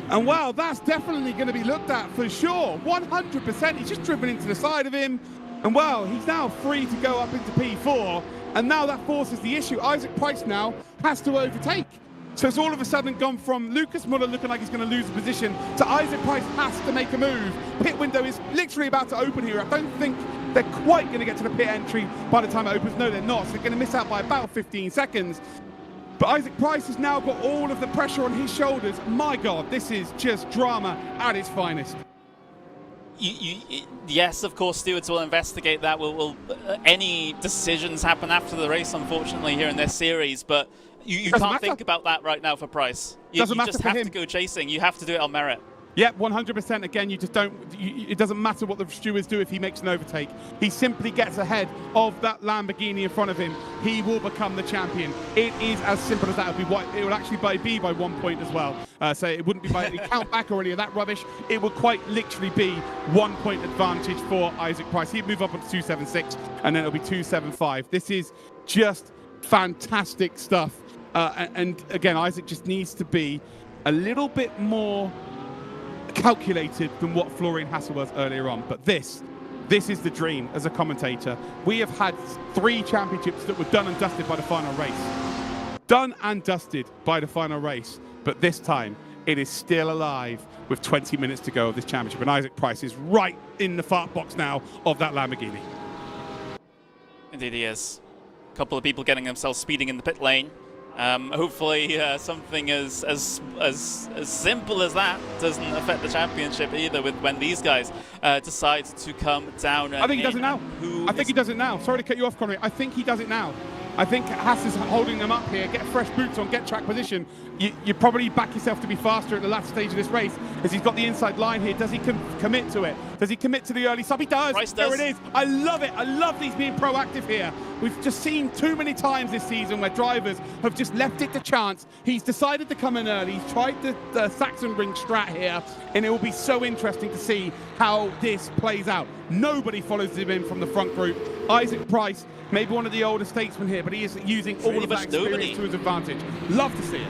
A: And wow, that's definitely going to be looked at for sure. 100%. He's just driven into the side of him. And wow, he's now free to go up into P4. And now that forces the issue. Isaac Price now has to overtake. So it's all of a sudden gone from Lucas Muller looking like he's going to lose the position to Isaac Price has to make a move. Pit window is literally about to open here. I don't think they're quite going to get to the pit entry by the time it opens. No, they're not. So they're going to miss out by about 15 seconds. But Isaac Price has now got all of the pressure on his shoulders. My God, this is just drama at its finest.
B: Yes, of course, stewards will investigate that. Will any decisions happen after the race, unfortunately, here in this series, but you can't think about that right now for Price. You just have to go chasing. You have to do it on merit.
A: Yep, 100%. Again, you just don't. It doesn't matter what the stewards do if he makes an overtake. He simply gets ahead of that Lamborghini in front of him. He will become the champion. It is as simple as that. It will actually be by 1 point as well. So it wouldn't be by any count back or any of that rubbish. It would quite literally be 1 point advantage for Isaac Price. He'd move up onto 276, and then it'll be 275. This is just fantastic stuff. And again, Isaac just needs to be a little bit more calculated than what Florian Hassel was earlier on. But this is the dream as a commentator. We have had 3 championships that were done and dusted by the final race. Done and dusted by the final race. But this time, it is still alive with 20 minutes to go of this championship. And Isaac Price is right in the fart box now of that Lamborghini.
B: Indeed he is. A couple of people getting themselves speeding in the pit lane. Hopefully something as simple as that doesn't affect the championship either with when these guys decide to come down.
A: I think he does it now. I think he does it now. Sorry to cut you off, Connery. I think he does it now. I think Haas is holding them up here. Get fresh boots on, get track position. You probably back yourself to be faster at the last stage of this race as he's got the inside line here. Does he commit to it? Does he commit to the early sub? He does. There it is. I love it. I love these being proactive here. We've just seen too many times this season where drivers have just left it to chance. He's decided to come in early. He's tried the Saxon Ring strat here, and it will be so interesting to see how this plays out. Nobody follows him in from the front group. Isaac Price, maybe one of the older statesmen here, but he is using all of that experience to his advantage. Love to see it.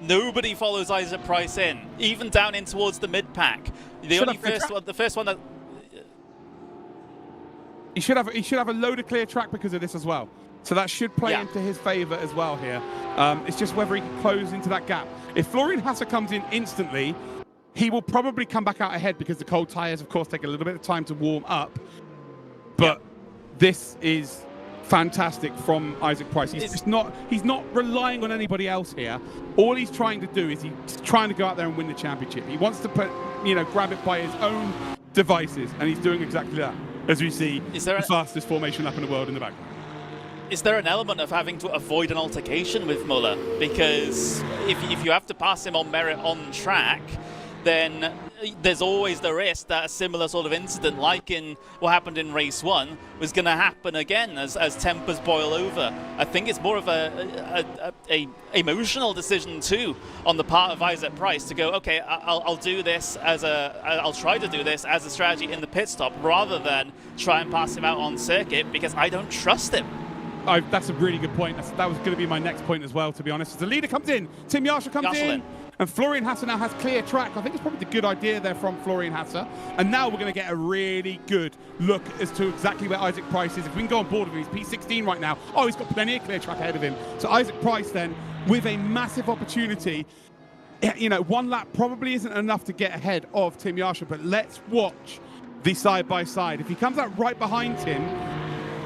B: Nobody follows Isaac Price in, even down in towards the mid-pack. The first one that...
A: He should have a load of clear track because of this as well. So that should play into his favour as well here. It's just whether he can close into that gap. If Florian Hasse comes in instantly, he will probably come back out ahead because the cold tyres, of course, take a little bit of time to warm up. But this is fantastic from Isaac Price. He's not relying on anybody else here. All he's trying to do is he's trying to go out there and win the championship. He wants to grab it by his own devices, and he's doing exactly that. As we see, the fastest formation lap in the world in the background.
B: Is there an element of having to avoid an altercation with Muller? Because if you have to pass him on merit on track, then there's always the risk that a similar sort of incident, like in what happened in race 1, was going to happen again as tempers boil over. I think it's more of a emotional decision too on the part of Isaac Price to go, okay, I'll do this I'll try to do this as a strategy in the pit stop rather than try and pass him out on circuit because I don't trust him.
A: That's a really good point. That was going to be my next point as well, to be honest. As the leader comes in, Tim Yarshall comes in, and Florian Hasse now has clear track. I think it's probably the good idea there from Florian Hasse. And now we're going to get a really good look as to exactly where Isaac Price is. If we can go on board with him, he's P16 right now. Oh, he's got plenty of clear track ahead of him. So Isaac Price then, with a massive opportunity, you know, one lap probably isn't enough to get ahead of Tim Yarshall, but let's watch the side-by-side. If he comes out right behind him,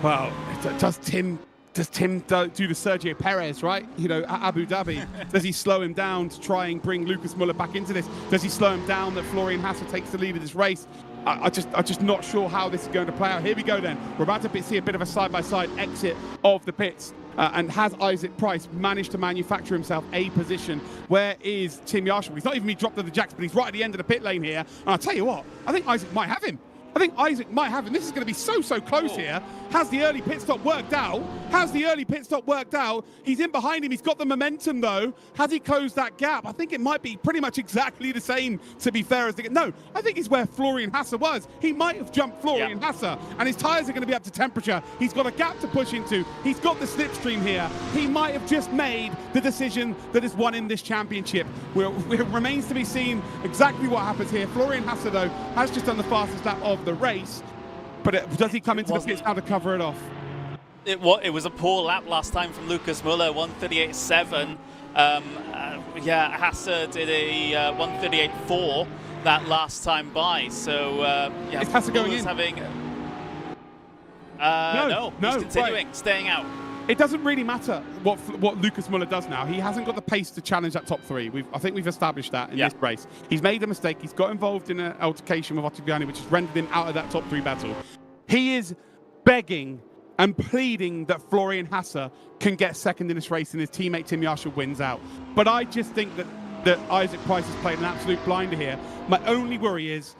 A: well, does Tim do the Sergio Perez, right? You know, at Abu Dhabi. Does he slow him down to try and bring Lucas Muller back into this? Does he slow him down that Florian Hasse takes the lead of this race? I'm just not sure how this is going to play out. Here we go then. We're about to see a bit of a side-by-side exit of the pits. And has Isaac Price managed to manufacture himself a position? Where is Tim Yarshall? He's not even been dropped to the jacks, but he's right at the end of the pit lane here. And I'll tell you what, I think Isaac might have him. This is going to be so close here. Has the early pit stop worked out? He's in behind him. He's got the momentum, though. Has he closed that gap? I think it might be pretty much exactly the same, to be fair. No, I think it's where Florian Hasse was. He might have jumped Florian Hasse, and his tyres are going to be up to temperature. He's got a gap to push into. He's got the slipstream here. He might have just made the decision that has won him this championship. It remains to be seen exactly what happens here. Florian Hasse, though, has just done the fastest lap of the race, but does he come into the pits now to cover it off?
B: It was a poor lap last time from Lucas Muller, 138.7. Hasse did a 138.4 that last time by. So
A: is Hasse going in?
B: No, he's continuing, staying out.
A: It doesn't really matter what Lucas Muller does now. He hasn't got the pace to challenge that top 3. I think we've established that in this race. He's made a mistake. He's got involved in an altercation with Ottaviani, which has rendered him out of that top 3 battle. He is begging and pleading that Florian Hasse can get second in this race and his teammate Tim Yarshall wins out. But I just think that Isaac Price has played an absolute blinder here. My only worry is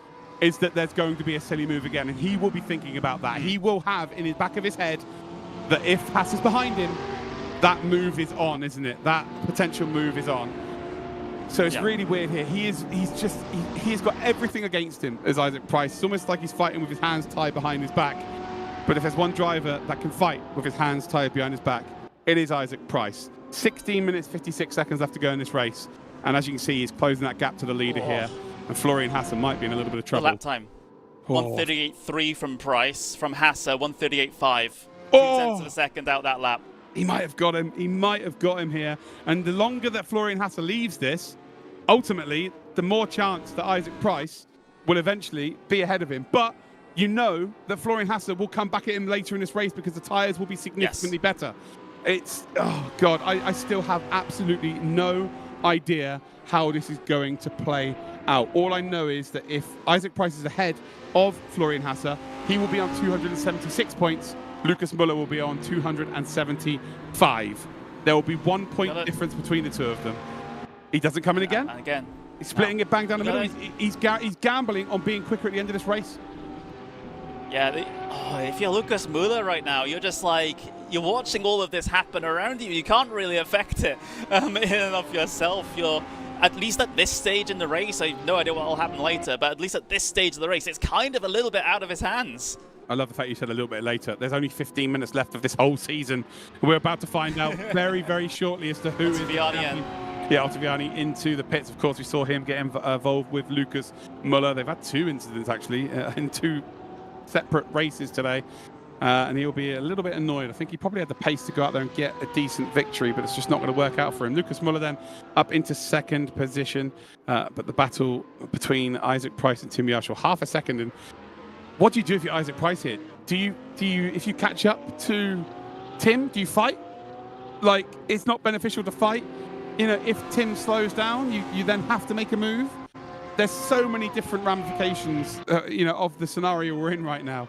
A: that there's going to be a silly move again, and he will be thinking about that. He will have in his back of his head that if Hasse is behind him, that move is on, isn't it? That potential move is on. So it's really weird here. He's got everything against him as Isaac Price. It's almost like he's fighting with his hands tied behind his back. But if there's one driver that can fight with his hands tied behind his back, it is Isaac Price. 16 minutes, 56 seconds left to go in this race. And as you can see, he's closing that gap to the leader here. And Florian Hasse might be in a little bit of trouble.
B: The lap time. 138.3 from Price. From Hasse, 138.5. 2/10 of a second out that lap.
A: He might have got him. He might have got him here. And the longer that Florian Hasse leaves this, ultimately, the more chance that Isaac Price will eventually be ahead of him. But you know that Florian Hasse will come back at him later in this race because the tyres will be significantly better. It's, oh God, I still have absolutely no idea how this is going to play out. All I know is that if Isaac Price is ahead of Florian Hasse, he will be on 276 points. Lucas Muller will be on 275. There will be 1 point difference between the two of them. He doesn't come in again.
B: And again.
A: He's splitting it bang down the middle. He's gambling on being quicker at the end of this race.
B: Yeah, if you're Lucas Muller right now, you're just like, you're watching all of this happen around you. You can't really affect it in and of yourself. You're, at least at this stage in the race, I have no idea what will happen later, but at least at this stage of the race, it's kind of a little bit out of his hands.
A: I love the fact you said a little bit later. There's only 15 minutes left of this whole season. We're about to find out very, very shortly as to who is Ottaviani into the pits. Of course, we saw him get involved with Lucas Muller. They've had 2 incidents, actually, in 2 separate races today. And he'll be a little bit annoyed. I think he probably had the pace to go out there and get a decent victory, but it's just not going to work out for him. Lucas Muller then up into 2nd position. But the battle between Isaac Price and Tim Yarshall, half a second. And what do you do if you're Isaac Price here? Do you if you catch up to Tim, do you fight? Like, it's not beneficial to fight. You know, if Tim slows down, you then have to make a move. There's so many different ramifications, of the scenario we're in right now.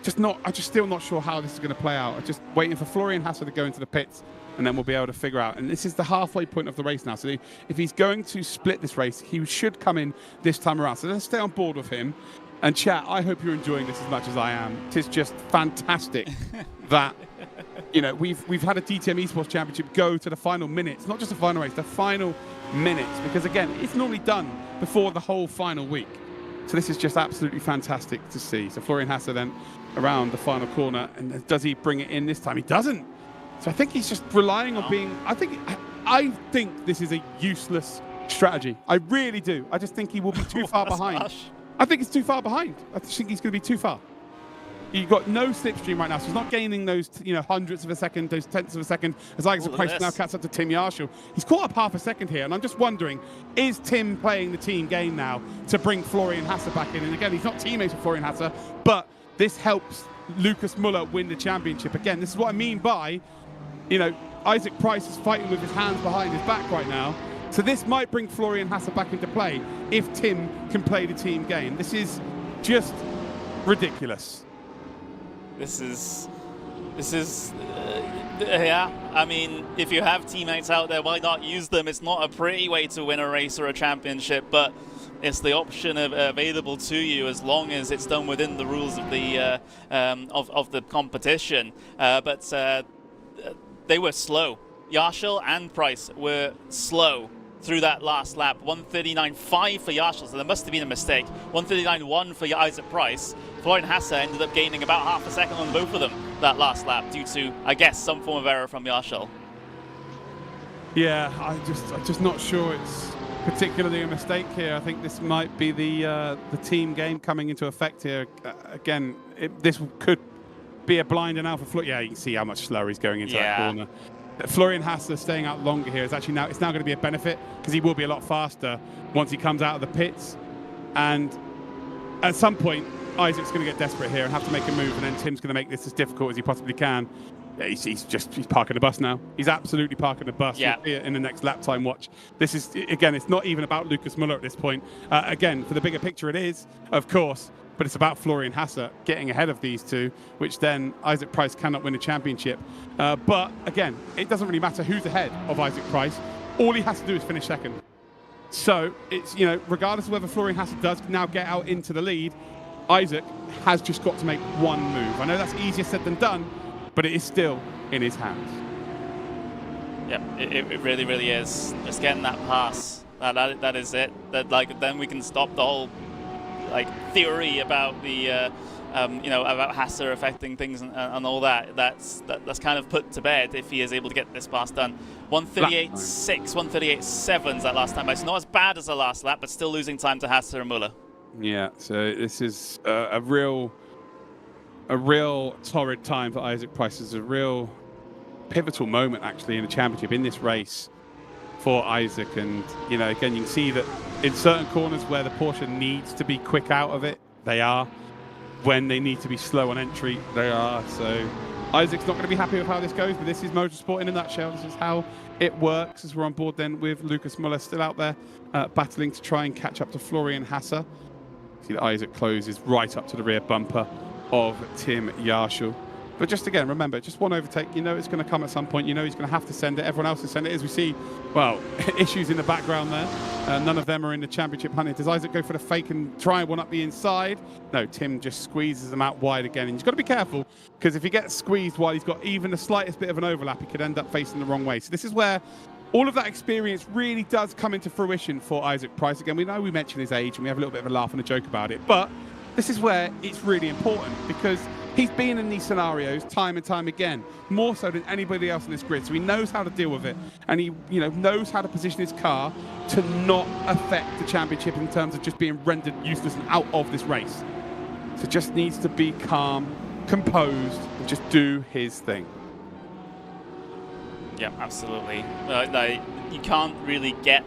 A: I'm just still not sure how this is going to play out. I'm just waiting for Florian Hasse to go into the pits, and then we'll be able to figure out. And this is the halfway point of the race now. So if he's going to split this race, he should come in this time around. So let's stay on board with him. And chat, I hope you're enjoying this as much as I am. It is just fantastic that, you know, we've had a DTM Esports Championship go to the final minutes, not just the final race, the final minutes, because again, it's normally done before the whole final week. So this is just absolutely fantastic to see. So Florian Hasse then around the final corner, and does he bring it in this time? He doesn't. So I think he's just relying on being, I think this is a useless strategy. I really do. I just think he will be too far behind.
B: Harsh.
A: I think it's too far behind. I think he's going to be too far. You've got no slipstream right now, so he's not gaining those, you know, hundredths of a second, those tenths of a second. As Isaac Price now catches up to Tim Yarshall. He's caught up half a second here, and I'm just wondering, is Tim playing the team game now to bring Florian Hasse back in? And again, he's not teammates with Florian Hasse, but this helps Lucas Muller win the championship. Again, this is what I mean by, you know, Isaac Price is fighting with his hands behind his back right now. So this might bring Florian Hasse back into play if Tim can play the team game. This is just ridiculous.
B: This is yeah, I mean, if you have teammates out there, why not use them? It's not a pretty way to win a race or a championship, but it's the option available to you as long as it's done within the rules of the of the competition. But they were slow. Yarshall and Price were slow through that last lap. 1:39.5 for Yarshall, so there must have been a mistake. 1:39.1 for Isaac Price. Florian Hasse ended up gaining about half a second on both of them that last lap due to, I guess, some form of error from Yarshall.
A: Yeah, I'm just not sure it's particularly a mistake here. I think this might be the team game coming into effect here. Again, this could be a blinder now for Florian. Yeah, you can see how much slower he's going into that corner. Florian Hasse staying out longer here is actually now going to be a benefit because he will be a lot faster once he comes out of the pits. And at some point, Isaac's going to get desperate here and have to make a move, and then Tim's going to make this as difficult as he possibly can. Yeah, he's parking the bus now. He's absolutely parking the bus.
B: Yeah.
A: You'll see it in the next lap time watch. This is, again, it's not even about Lucas Muller at this point. Again, for the bigger picture, it is, of course, but it's about Florian Hasse getting ahead of these two, which then Isaac Price cannot win a championship. But again, it doesn't really matter who's ahead of Isaac Price. All he has to do is finish second. So it's, you know, regardless of whether Florian Hasse does now get out into the lead, Isaac has just got to make one move. I know that's easier said than done, but it is still in his hands.
B: Yeah, it really, really is. Just getting that pass. That is it. That, like, then we can stop the whole, like, theory about the you know, about Hasse affecting things and all that. That's kind of put to bed if he is able to get this pass done. 1:38.6, 1:38.7 is that last time. It's not as bad as the last lap, but still losing time to Hasse and Muller.
A: Yeah, so this is a real torrid time for Isaac Price. It's a real pivotal moment, actually, in the championship, in this race for Isaac. And, you know, again, you can see that in certain corners where the Porsche needs to be quick out of it, they are. When they need to be slow on entry, they are. So Isaac's not going to be happy with how this goes, but this is motorsport in a nutshell. This is how it works, as we're on board then with Lucas Muller still out there battling to try and catch up to Florian Hasse. See that Isaac closes right up to the rear bumper of Tim Yarshall. But just again, remember, just one overtake. You know it's going to come at some point. You know he's going to have to send it. Everyone else will send it. As we see, well, issues in the background there. None of them are in the championship hunting. Does Isaac go for the fake and try one up the inside? No, Tim just squeezes them out wide again. And you've got to be careful, because if he gets squeezed while he's got even the slightest bit of an overlap, he could end up facing the wrong way. So this is where all of that experience really does come into fruition for Isaac Price. Again, we know we mention his age and we have a little bit of a laugh and a joke about it, but this is where it's really important, because he's been in these scenarios time and time again, more so than anybody else in this grid. So he knows how to deal with it, and he, you know, knows how to position his car to not affect the championship in terms of just being rendered useless and out of this race. So just needs to be calm, composed, and just do his thing.
B: Yeah, absolutely. You can't really get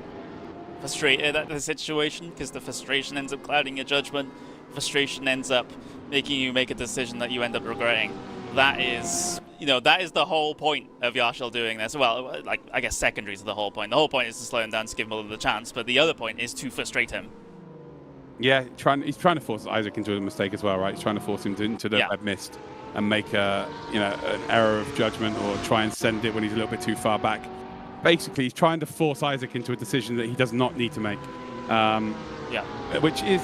B: frustrated at the situation, because the frustration ends up clouding your judgment. Frustration ends up making you make a decision that you end up regretting. That is, you know, that is the whole point of Yarshall doing this. Well, like, I guess secondary to the whole point. The whole point is to slow him down to give him a little chance, but the other point is to frustrate him.
A: Yeah, he's trying to force Isaac into a mistake as well, right? He's trying to force him into the red mist and make an error of judgment, or try and send it when he's a little bit too far back. Basically, he's trying to force Isaac into a decision that he does not need to make. Which is,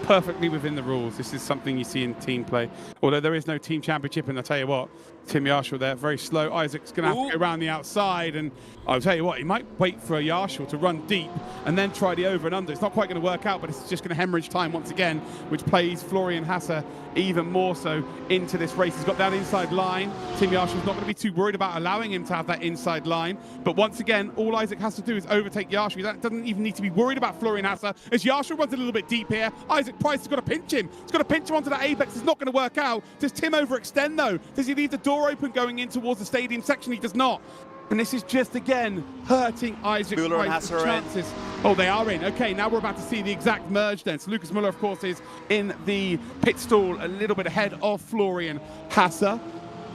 A: perfectly within the rules. This is something you see in team play. Although there is no team championship, and I'll tell you what, Tim Yarshall there, very slow. Isaac's going to have to go around the outside, and I'll tell you what, he might wait for a Yarshall to run deep and then try the over and under. It's not quite going to work out, but it's just going to hemorrhage time once again, which plays Florian Hasse even more so into this race. He's got that inside line. Tim Yarshall's not going to be too worried about allowing him to have that inside line. But once again, all Isaac has to do is overtake Yarshall. He doesn't even need to be worried about Florian Hasse. As Yarshall runs a little bit deep here, Isaac Price has got to pinch him. He's got to pinch him onto that apex. It's not going to work out. Does Tim overextend though? Does he leave the door open going in towards the stadium section? He does not. And this is just, again, hurting Isaac Price's chances. Oh, they are in. Okay, now we're about to see the exact merge then. So Lucas Müller, of course, is in the pit stall a little bit ahead of Florian Hasse.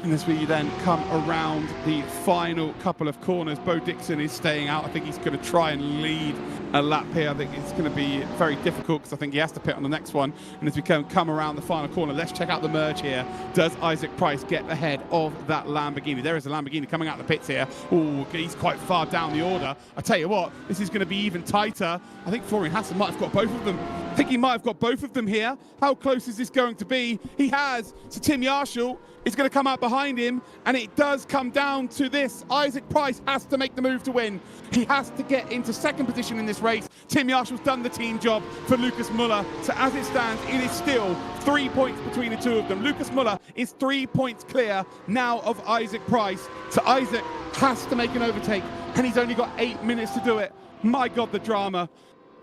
A: And as we then come around the final couple of corners, Bo Dixon is staying out. I think he's going to try and lead a lap here. I think it's going to be very difficult because I think he has to pit on the next one. And as we come around the final corner, let's check out the merge here. Does Isaac Price get ahead of that Lamborghini? There is a Lamborghini coming out the pits here. Oh, he's quite far down the order. I tell you what, this is going to be even tighter. I think Florian Hasse might have got both of them. I think he might have got both of them here. How close is this going to be? He has. So Tim Yarshall is going to come out behind him, and it does come down to this. Isaac Price has to make the move to win. He has to get into second position in this race. Tim Yarshall's done the team job for Lucas Müller. So as it stands, it is still 3 points between the two of them. Lucas Müller is 3 points clear now of Isaac Price. So Isaac has to make an overtake, and he's only got 8 minutes to do it. My God, the drama.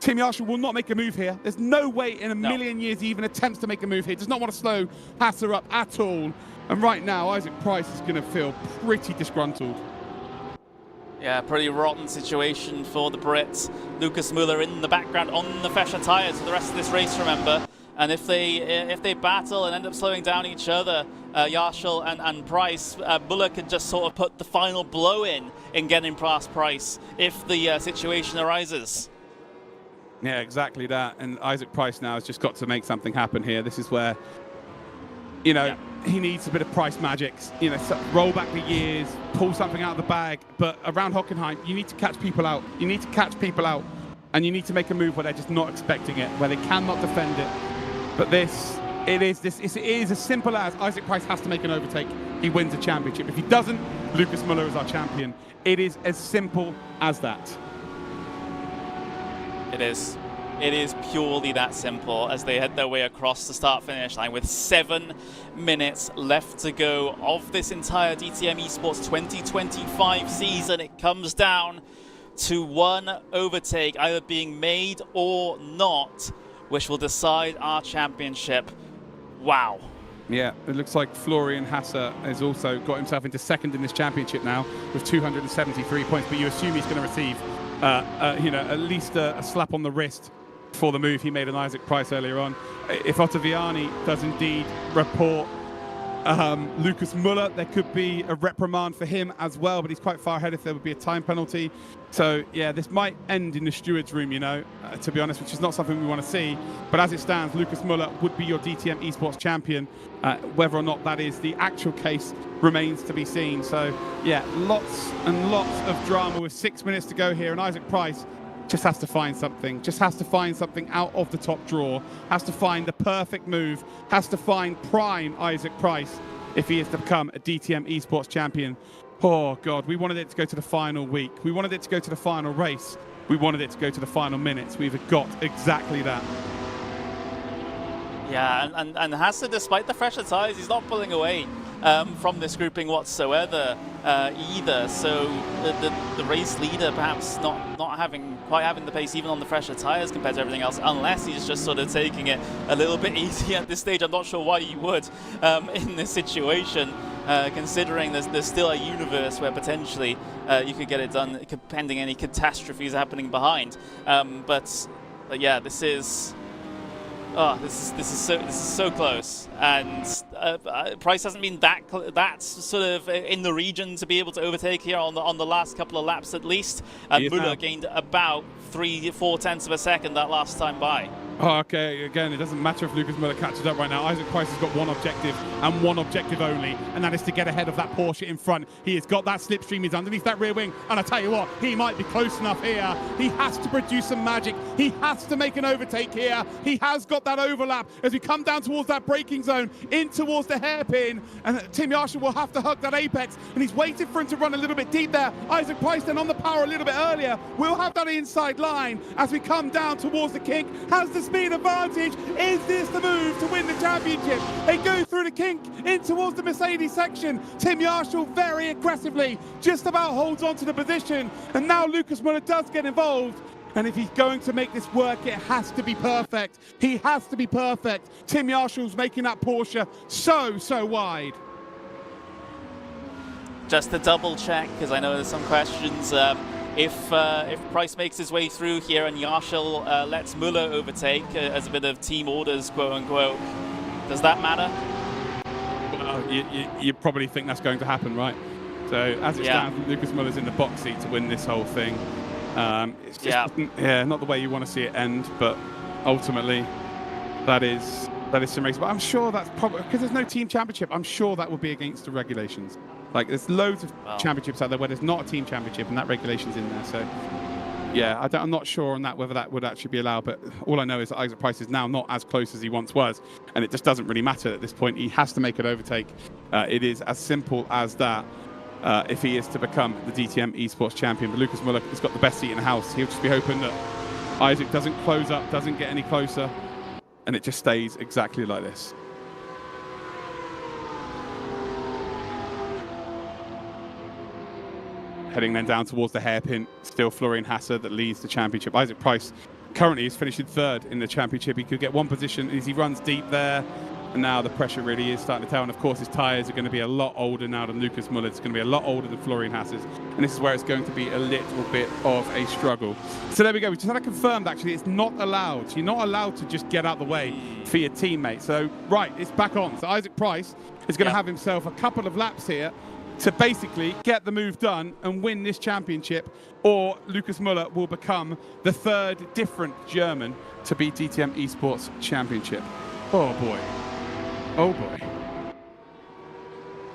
A: Tim Yarshall will not make a move here. There's no way in a million years he even attempts to make a move here. Does not want to slow Hasse up at all. And right now, Isaac Price is going to feel pretty disgruntled.
B: Yeah, pretty rotten situation for the Brits. Lucas Müller in the background on the fresher tyres for the rest of this race, remember. And if they battle and end up slowing down each other, Yarshall and Price, Müller could just sort of put the final blow in getting past Price if the situation arises.
A: Yeah, exactly that. And Isaac Price now has just got to make something happen here. This is where, he needs a bit of Price magic. Roll back the years, pull something out of the bag. But around Hockenheim, you need to catch people out. You need to catch people out. And you need to make a move where they're just not expecting it, where they cannot defend it. But it is as simple as Isaac Price has to make an overtake. He wins the championship. If he doesn't, Lucas Müller is our champion. It is as simple as that.
B: It is. It is purely that simple as they head their way across the start-finish line with 7 minutes left to go of this entire DTM Esports 2025 season. It comes down to one overtake either being made or not, which will decide our championship. Wow.
A: Yeah, it looks like Florian Hasse has also got himself into second in this championship now with 273 points, but you assume he's going to receive at least a slap on the wrist for the move he made on Isaac Price earlier on. If Ottaviani does indeed report Lucas Müller, there could be a reprimand for him as well, but he's quite far ahead if there would be a time penalty. So yeah, this might end in the steward's room, to be honest, which is not something we want to see. But as it stands, Lucas Müller would be your DTM Esports champion. Whether or not that is the actual case remains to be seen. So yeah, lots and lots of drama with 6 minutes to go here, and Isaac Price just has to find something, out of the top drawer, has to find the perfect move, has to find prime Isaac Price if he is to become a DTM Esports champion. Oh God, we wanted it to go to the final week. We wanted it to go to the final race. We wanted it to go to the final minutes. We've got exactly that.
B: Yeah, and Hasse, despite the fresher tyres, he's not pulling away from this grouping whatsoever either. So the race leader perhaps not quite having the pace even on the fresher tyres compared to everything else, unless he's just sort of taking it a little bit easy at this stage. I'm not sure why you would in this situation, considering there's still a universe where potentially you could get it done pending any catastrophes happening behind. But yeah, this is so close, and Price hasn't been that sort of in the region to be able to overtake here on the last couple of laps at least. And Müller gained about 3-4 tenths of a second that last time by.
A: Oh, okay, again, it doesn't matter if Lucas Müller catches up right now. Isaac Price has got one objective and one objective only, and that is to get ahead of that Porsche in front. He has got that slipstream, he's underneath that rear wing, and I tell you what, he might be close enough here. He has to produce some magic. He has to make an overtake here. He has got that overlap as we come down towards that braking zone, in towards the hairpin, and Tim Yarshall will have to hug that apex, and he's waiting for him to run a little bit deep there. Isaac Price then on the power a little bit earlier. We'll have that inside line as we come down towards the kink. Has the speed advantage. Is this the move to win the championship? They go through the kink in towards the Mercedes section. Tim Yarshall very aggressively just about holds on to the position, and now Lucas Müller does get involved. And if he's going to make this work, it has to be perfect. He has to be perfect. Tim Yarshall's making that Porsche so wide.
B: Just to double check, because I know there's some questions. If Price makes his way through here and Yarshall lets Müller overtake as a bit of team orders, quote unquote, does that matter?
A: Well, you probably think that's going to happen, right? So as it stands, Lucas Müller's in the box seat to win this whole thing. It's just not the way you want to see it end, but ultimately that is some race. But I'm sure that's probably because there's no team championship. I'm sure that would be against the regulations. Like, there's loads of championships out there where there's not a team championship and that regulation's in there. So, yeah, I'm not sure on that, whether that would actually be allowed. But all I know is that Isaac Price is now not as close as he once was. And it just doesn't really matter at this point. He has to make an overtake. It is as simple as that if he is to become the DTM Esports champion. But Lucas Müller has got the best seat in the house. He'll just be hoping that Isaac doesn't close up, doesn't get any closer. And it just stays exactly like this. Heading then down towards the hairpin, still Florian Hasser that leads the championship. Isaac Price currently is finishing third in the championship. He could get one position as he runs deep there. And now the pressure really is starting to tell. And of course, his tyres are going to be a lot older now than Lucas Müller. It's going to be a lot older than Florian Hasser's. And this is where it's going to be a little bit of a struggle. So there we go. We just had it confirmed, actually, it's not allowed. You're not allowed to just get out the way for your teammate. So, right, it's back on. So Isaac Price is going to have himself a couple of laps here to basically get the move done and win this championship, or Lucas Müller will become the third different German to beat DTM Esports Championship. Oh boy. Oh boy.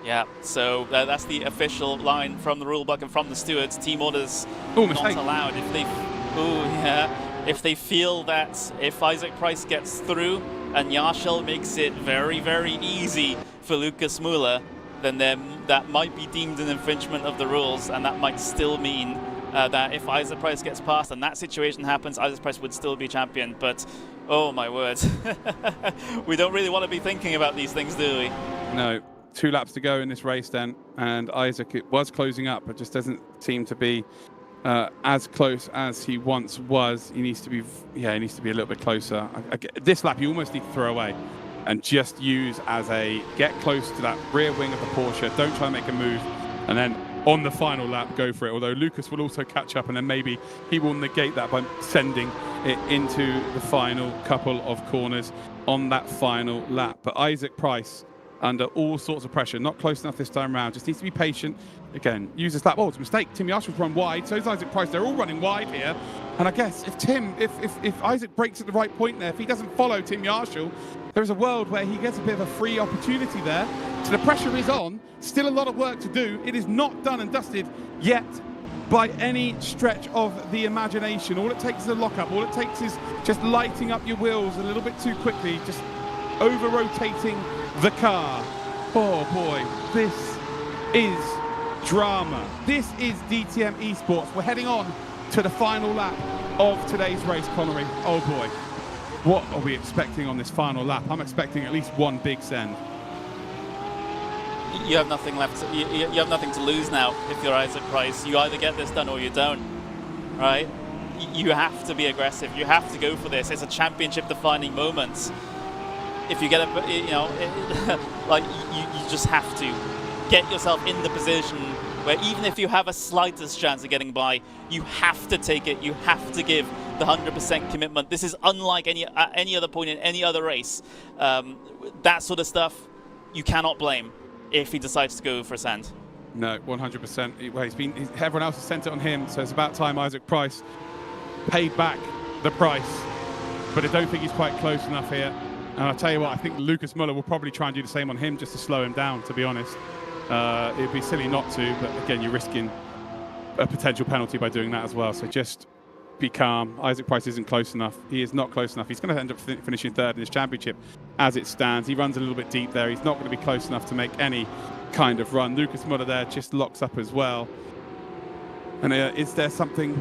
B: Yeah, so that's the official line from the rulebook and from the stewards. Team orders not allowed. If they feel that if Isaac Price gets through and Yarshall makes it very, very easy for Lucas Müller, then that might be deemed an infringement of the rules, and that might still mean that if Isaac Price gets past and that situation happens, Isaac Price would still be champion. But, oh my word, we don't really want to be thinking about these things, do we?
A: No. 2 laps to go in this race then, and Isaac, it was closing up, but just doesn't seem to be as close as he once was. He needs to be, he needs to be a little bit closer. This lap you almost need to throw away and just use as a get close to that rear wing of the Porsche. Don't try and make a move, and then on the final lap go for it. Although Lucas will also catch up, and then maybe he will negate that by sending it into the final couple of corners on that final lap. But Isaac Price, under all sorts of pressure, not close enough this time around, just needs to be patient. Again, use this lap. Oh, it's a mistake. Tim Yarshall's run wide, so is Isaac Price. They're all running wide here. And I guess if Isaac breaks at the right point there, if he doesn't follow Tim Yarshall, there's a world where he gets a bit of a free opportunity there. So the pressure is on. Still a lot of work to do. It is not done and dusted yet by any stretch of the imagination. All it takes is a lockup. All it takes is just lighting up your wheels a little bit too quickly, just over-rotating the car. Oh boy, this is drama. This is DTM Esports. We're heading on to the final lap of today's race, Connery. Oh boy, what are we expecting on this final lap? I'm expecting at least one big send.
B: You have nothing left. You have nothing to lose now if you're Isaac Price. You either get this done or you don't, right? You have to be aggressive. You have to go for this. It's a championship-defining moment. If you get like you just have to get yourself in the position where even if you have a slightest chance of getting by, you have to take it. You have to give the 100% commitment. This is unlike any other point in any other race. That sort of stuff, you cannot blame if he decides to go for a send.
A: No, 100%. Well, everyone else has sent it on him, so it's about time Isaac Price paid back the price but I don't think he's quite close enough here. And I'll tell you what, I think Lucas Muller will probably try and do the same on him just to slow him down, to be honest. It'd be silly not to, but again, you're risking a potential penalty by doing that as well. So just be calm. Isaac Price isn't close enough. He is not close enough. He's going to end up finishing third in this championship as it stands. He runs a little bit deep there. He's not going to be close enough to make any kind of run. Lucas Muller there just locks up as well. And is there something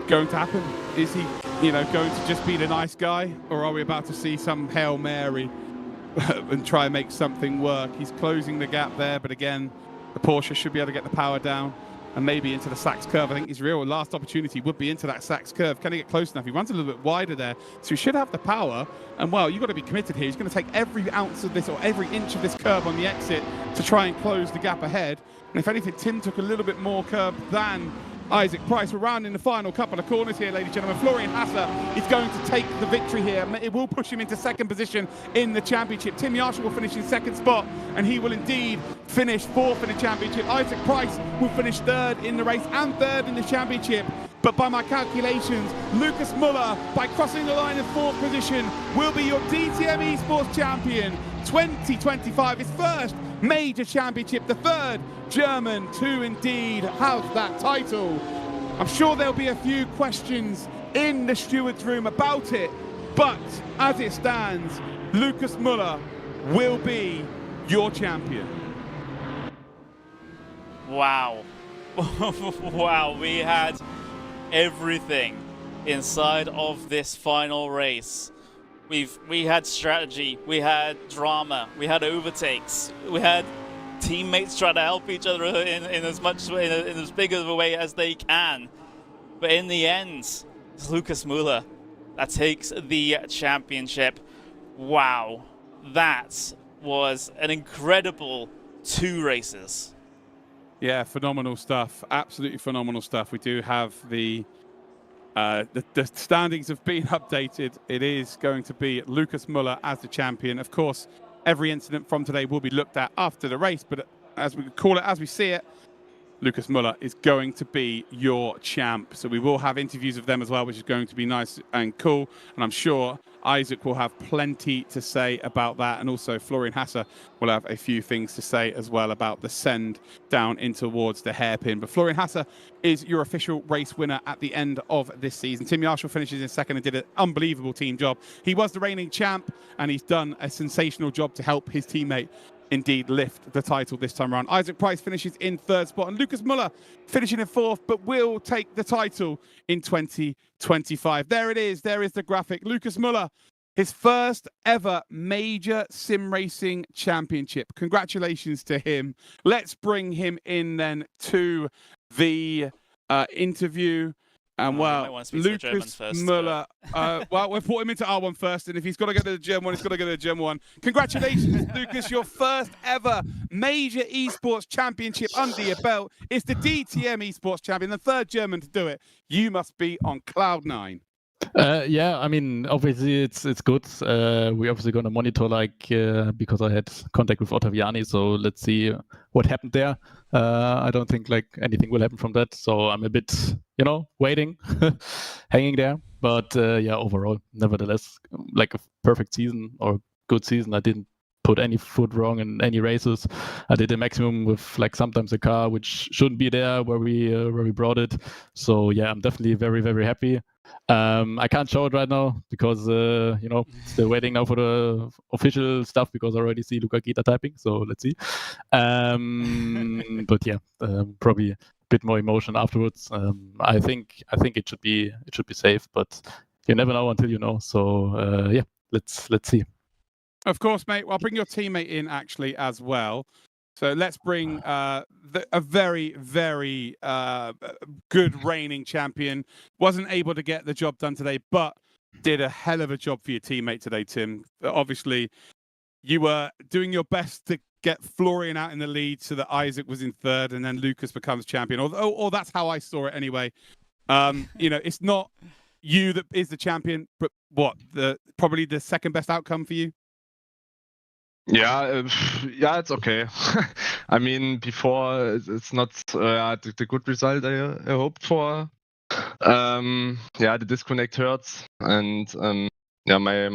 A: going to happen? Is he, going to just be the nice guy, or are we about to see some Hail Mary and try and make something work? He's closing the gap there, but again, the Porsche should be able to get the power down and maybe into the Sachs curve. I think his real last opportunity would be into that Sachs curve. Can he get close enough? He runs a little bit wider there, so he should have the power. And well, you've got to be committed here. He's going to take every ounce of this or every inch of this curve on the exit to try and close the gap ahead. And if anything, Tim took a little bit more curve than Isaac Price. We're rounding the final couple of corners here, ladies and gentlemen. Florian Hasser is going to take the victory here. It will push him into second position in the championship. Tim Yarshall will finish in second spot, and he will indeed finish fourth in the championship. Isaac Price will finish third in the race and third in the championship. But by my calculations, Lucas Muller, by crossing the line in fourth position, will be your DTM Esports Champion 2025, his first major championship, the third German to indeed have that title. I'm sure there'll be a few questions in the steward's room about it, but as it stands, Lucas Muller will be your champion.
B: Wow. Wow, we had everything inside of this final race. We had strategy, we had drama, we had overtakes, we had teammates trying to help each other in as big of a way as they can. But in the end, it's Lucas Muller that takes the championship. Wow, that was an incredible 2 races.
A: Yeah, phenomenal stuff. Absolutely phenomenal stuff. We do have the standings have been updated. It is going to be Lucas Muller as the champion. Of course, every incident from today will be looked at after the race, but as we call it, as we see it, Lucas Muller is going to be your champ. So we will have interviews of them as well, which is going to be nice and cool. And I'm sure Isaac will have plenty to say about that. And also Florian Hasser will have a few things to say as well about the send down in towards the hairpin. But Florian Hasser is your official race winner at the end of this season. Tim Yarshall finishes in second and did an unbelievable team job. He was the reigning champ, and he's done a sensational job to help his teammate indeed lift the title this time around. Isaac Price finishes in third spot, and Lucas Muller finishing in fourth, but will take the title in 2025. There it is. There is the graphic. Lucas Muller, his first ever major sim racing championship. Congratulations to him. Let's bring him in then to the interview. And well, Lucas Muller, well, we've brought him into R1 first, and if he's got to go to the German one, he's got to go to the German one. Congratulations, Lucas, your first ever major esports championship under your belt. It's the DTM Esports Champion, the third German to do it. You must be on cloud 9.
I: Yeah, I mean, obviously it's good. We're obviously going to monitor, because I had contact with Ottaviani, so let's see what happened there. I don't think anything will happen from that, so I'm a bit, waiting, hanging there. But yeah, overall, nevertheless, a perfect season or good season. I didn't put any foot wrong in any races. I did the maximum with sometimes a car which shouldn't be there where we brought it. So yeah, I'm definitely very, very happy. I can't show it right now because still waiting now for the official stuff because I already see Luca Gita typing. So let's see. But yeah, probably a bit more emotion afterwards. I think it should be safe, but you never know until you know. So yeah, let's see.
A: Of course, mate. Well, I'll bring your teammate in actually as well. So let's bring a very, very good reigning champion. Wasn't able to get the job done today, but did a hell of a job for your teammate today, Tim. Obviously, you were doing your best to get Florian out in the lead so that Isaac was in third and then Lucas becomes champion. Or that's how I saw it anyway. It's not you that is the champion, but probably the second best outcome for you?
J: Yeah, it's okay. I mean, before it's not the good result I hoped for. The disconnect hurts, and yeah, my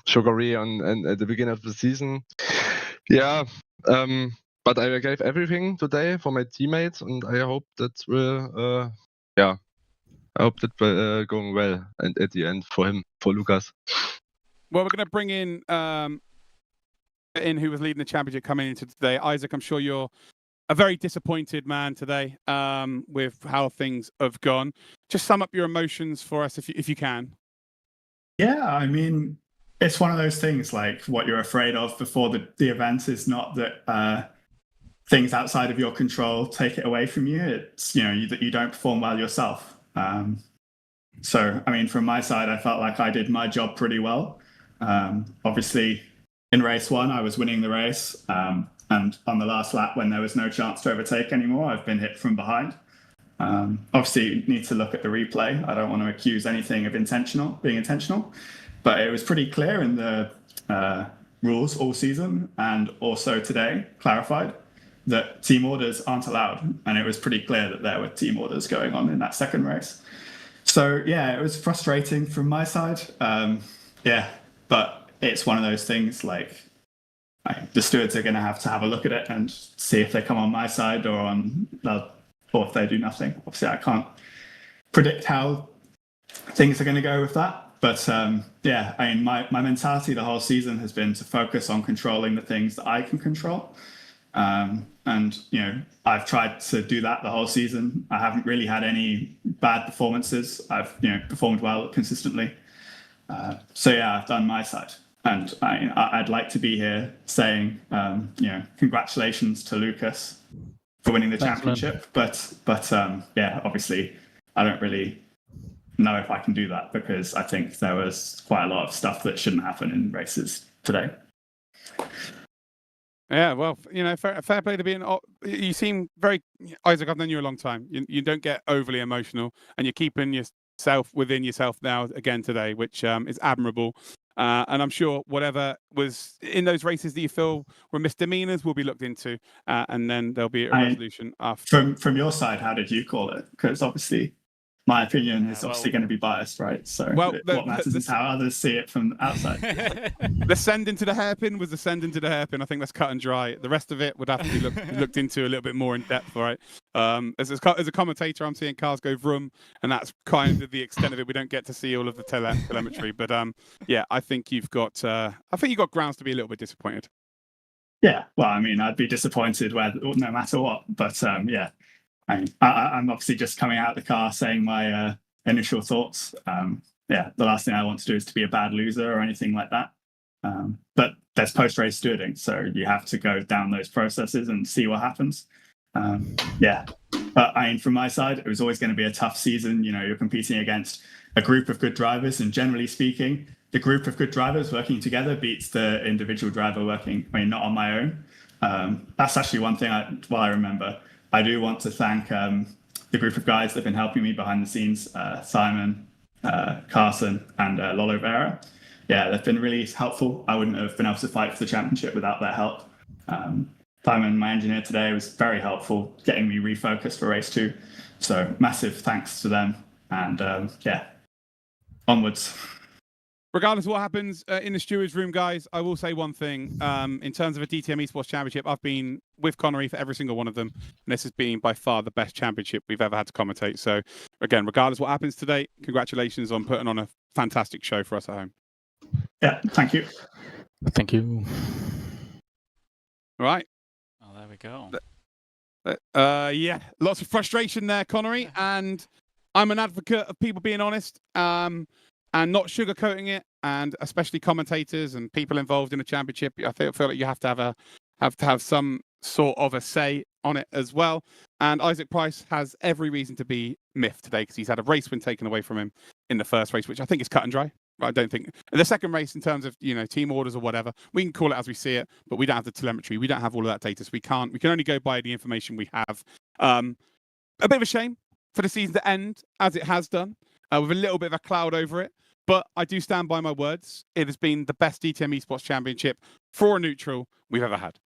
J: sugary and at the beginning of the season. Yeah, but I gave everything today for my teammates, and I hope that will, I hope that will going well and at the end for him, for Lucas.
A: Well, we're going to bring in who was leading the championship coming into today. Isaac, I'm sure you're a very disappointed man today with how things have gone. Just sum up your emotions for us if you can.
K: Yeah, I mean, it's one of those things, like what you're afraid of before the event is not that things outside of your control take it away from you. It's, that you don't perform well yourself. So, I mean, from my side, I felt like I did my job pretty well. Obviously, in race 1, I was winning the race. And on the last lap, when there was no chance to overtake anymore, I've been hit from behind. Obviously, you need to look at the replay. I don't want to accuse anything of being intentional. But it was pretty clear in the rules all season and also today clarified that team orders aren't allowed. And it was pretty clear that there were team orders going on in that second race. So, yeah, it was frustrating from my side. But it's one of those things like the stewards are going to have a look at it and see if they come on my side or if they do nothing. Obviously, I can't predict how things are going to go with that. But I mean, my mentality the whole season has been to focus on controlling the things that I can control. And, I've tried to do that the whole season. I haven't really had any bad performances. I've, performed well consistently. I've done my side. And I'd like to be here saying, congratulations to Lucas for winning the championship. But obviously, I don't really know if I can do that because I think there was quite a lot of stuff that shouldn't happen in races today.
A: Yeah, well, fair play to being. You seem very, Isaac. I've known you a long time. You don't get overly emotional, and you're keeping yourself within yourself now again today, which is admirable. And I'm sure whatever was in those races that you feel were misdemeanors will be looked into, and then there'll be a resolution after.
K: From your side, how did you call it? Because obviously, my opinion is obviously going to be biased, right? So what matters is how others see it from outside.
A: The send into the hairpin was the send into the hairpin. I think that's cut and dry. The rest of it would have to be looked into a little bit more in depth, right? As a commentator, I'm seeing cars go vroom, and that's kind of the extent of it. We don't get to see all of the telemetry, but I think you've got grounds to be a little bit disappointed.
K: Yeah, well, I mean, I'd be disappointed no matter what, but I'm obviously just coming out of the car saying my initial thoughts. The last thing I want to do is to be a bad loser or anything like that. But there's post-race stewarding, so you have to go down those processes and see what happens. But I mean, from my side, it was always going to be a tough season. You're competing against a group of good drivers, and generally speaking, the group of good drivers working together beats the individual driver working. I mean, not on my own. That's actually one thing I remember. I do want to thank the group of guys that have been helping me behind the scenes, Simon, Carson, and Lolo Vera. Yeah, they've been really helpful. I wouldn't have been able to fight for the championship without their help. Simon, my engineer today, was very helpful getting me refocused for race 2. So massive thanks to them. And onwards.
A: Regardless of what happens in the stewards' room, guys, I will say one thing. In terms of a DTM Esports Championship, I've been with Connery for every single one of them. And this has been by far the best championship we've ever had to commentate. So, again, regardless of what happens today, congratulations on putting on a fantastic show for us at home.
K: Yeah, thank you.
I: Thank you.
A: All right.
B: Oh, there we go.
A: Lots of frustration there, Connery. And I'm an advocate of people being honest. And not sugarcoating it, and especially commentators and people involved in a championship. I feel like you have to have some sort of a say on it as well. And Isaac Price has every reason to be miffed today because he's had a race win taken away from him in the first race, which I think is cut and dry. I don't think the second race, in terms of team orders or whatever, we can call it as we see it, but we don't have the telemetry. We don't have all of that data, so we can only go by the information we have. A bit of a shame for the season to end as it has done, with a little bit of a cloud over it. But I do stand by my words. It has been the best DTM Esports Championship for a neutral we've ever had.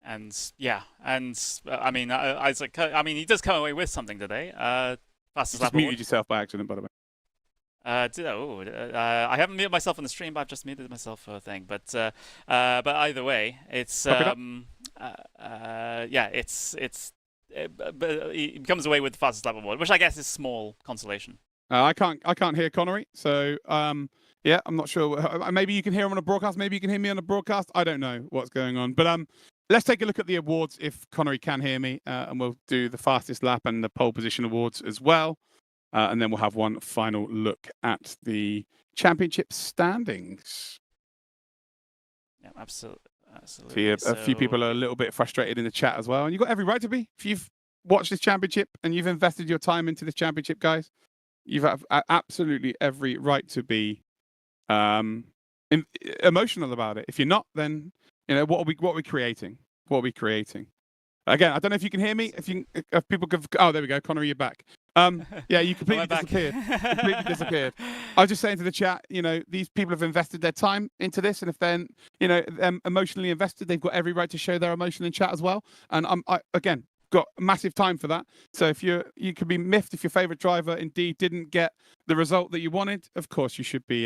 B: And I mean, Isaac. I mean, he does come away with something today.
A: Just muted yourself by accident, by the way.
B: I haven't muted myself on the stream, but I've just muted myself for a thing. But either way, it's he comes away with the fastest lap award, which I guess is small consolation.
A: I can't hear Connery, so yeah, I'm not sure. Maybe you can hear him on a broadcast. Maybe you can hear me on a broadcast. I don't know what's going on, but let's take a look at the awards if Connery can hear me, and we'll do the fastest lap and the pole position awards as well. And then we'll have one final look at the championship standings.
B: Yeah, absolutely.
A: See, a few people are a little bit frustrated in the chat as well. And you've got every right to be. If you've watched this championship and you've invested your time into this championship, guys, you've absolutely every right to be emotional about it. If you're not, then what are we creating? What are we creating? Again, I don't know if you can hear me. If people could, oh, there we go, Connery, you're back. Yeah, you completely disappeared. Completely disappeared. I was just saying to the chat, these people have invested their time into this, and if they're, emotionally invested, they've got every right to show their emotion in chat as well. And I again got massive time for that. So if you could be miffed if your favorite driver indeed didn't get the result that you wanted, of course you should be.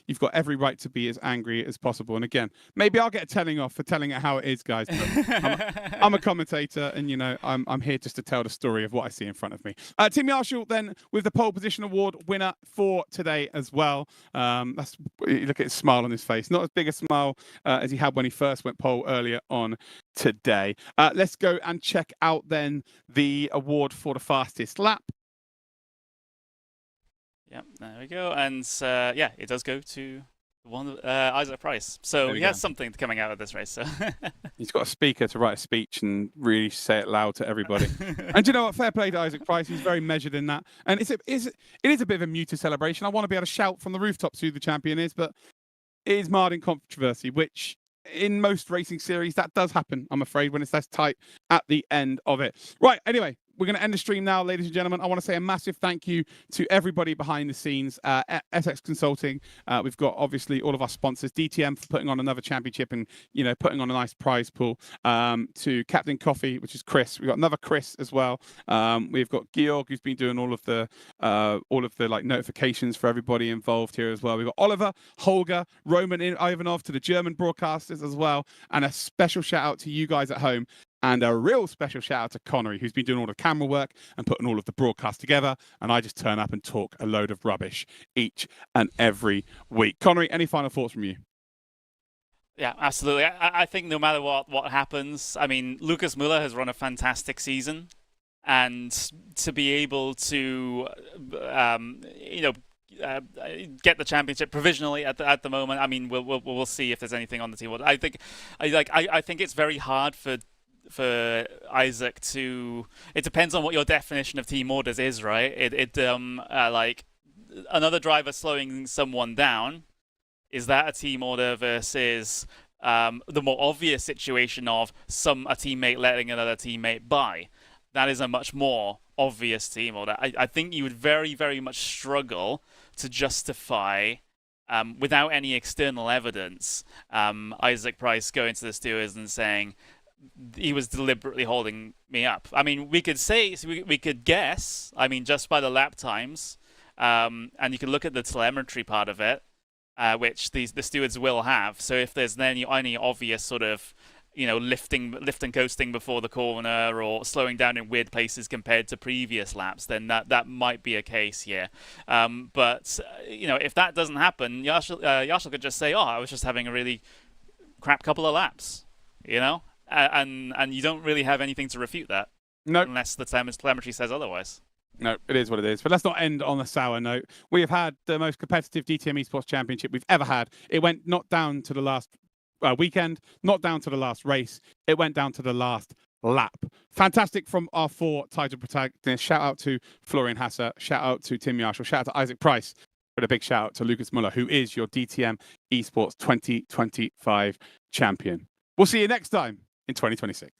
A: You've got every right to be as angry as possible. And again, maybe I'll get a telling off for telling it how it is, guys. But I'm a commentator, and I'm here just to tell the story of what I see in front of me. Tim Marshall then with the pole position award winner for today as well. Look at his smile on his face. Not as big a smile as he had when he first went pole earlier on today. Let's go and check out then the award for the fastest lap.
B: Yeah, there we go. And it does go to one Isaac Price. So he has something coming out of this race. So
A: he's got a speaker to write a speech and really say it loud to everybody. And do you know what? Fair play to Isaac Price. He's very measured in that. And it is a bit of a muted celebration. I want to be able to shout from the rooftops who the champion is, but it is marred in controversy, which in most racing series, that does happen, I'm afraid, when it's less tight at the end of it. Right, anyway, we're going to end the stream now, ladies and gentlemen. I want to say a massive thank you to everybody behind the scenes. SX Consulting, we've got obviously all of our sponsors, DTM for putting on another championship and putting on a nice prize pool. To Captain Coffee, which is Chris. We've got another Chris as well. We've got Georg, who's been doing all of the notifications for everybody involved here as well. We've got Oliver, Holger, Roman Ivanov, to the German broadcasters as well, and a special shout out to you guys at home. And a real special shout out to Connery, who's been doing all the camera work and putting all of the broadcasts together. And I just turn up and talk a load of rubbish each and every week. Connery, any final thoughts from you?
B: Yeah, absolutely. I think no matter what happens, I mean, Lucas Müller has run a fantastic season. And to be able to, get the championship provisionally at the moment, I mean, we'll see if there's anything on the team. I think it's very hard for Isaac to. It depends on what your definition of team orders is, right? Like another driver slowing someone down, is that a team order versus the more obvious situation of a teammate letting another teammate by? That is a much more obvious team order. I think you would very, very much struggle to justify, without any external evidence, Isaac Price going to the stewards and saying he was deliberately holding me up. I mean, we could guess, I mean, just by the lap times, and you can look at the telemetry part of it, which the stewards will have. So if there's any obvious sort of, lifting coasting before the corner or slowing down in weird places compared to previous laps, then that might be a case here. But if that doesn't happen, Yashil could just say, "Oh, I was just having a really crap couple of laps," and you don't really have anything to refute that.
A: No,
B: unless the telemetry says otherwise.
A: No, it is what it is. But let's not end on a sour note. We have had the most competitive DTM Esports Championship we've ever had. It went not down to the last weekend, not down to the last race. It went down to the last lap. Fantastic from our 4 title protagonists. Shout out to Florian Hasser. Shout out to Tim Marshall. Shout out to Isaac Price. But a big shout out to Lucas Müller, who is your DTM Esports 2025 champion. We'll see you next time in 2026.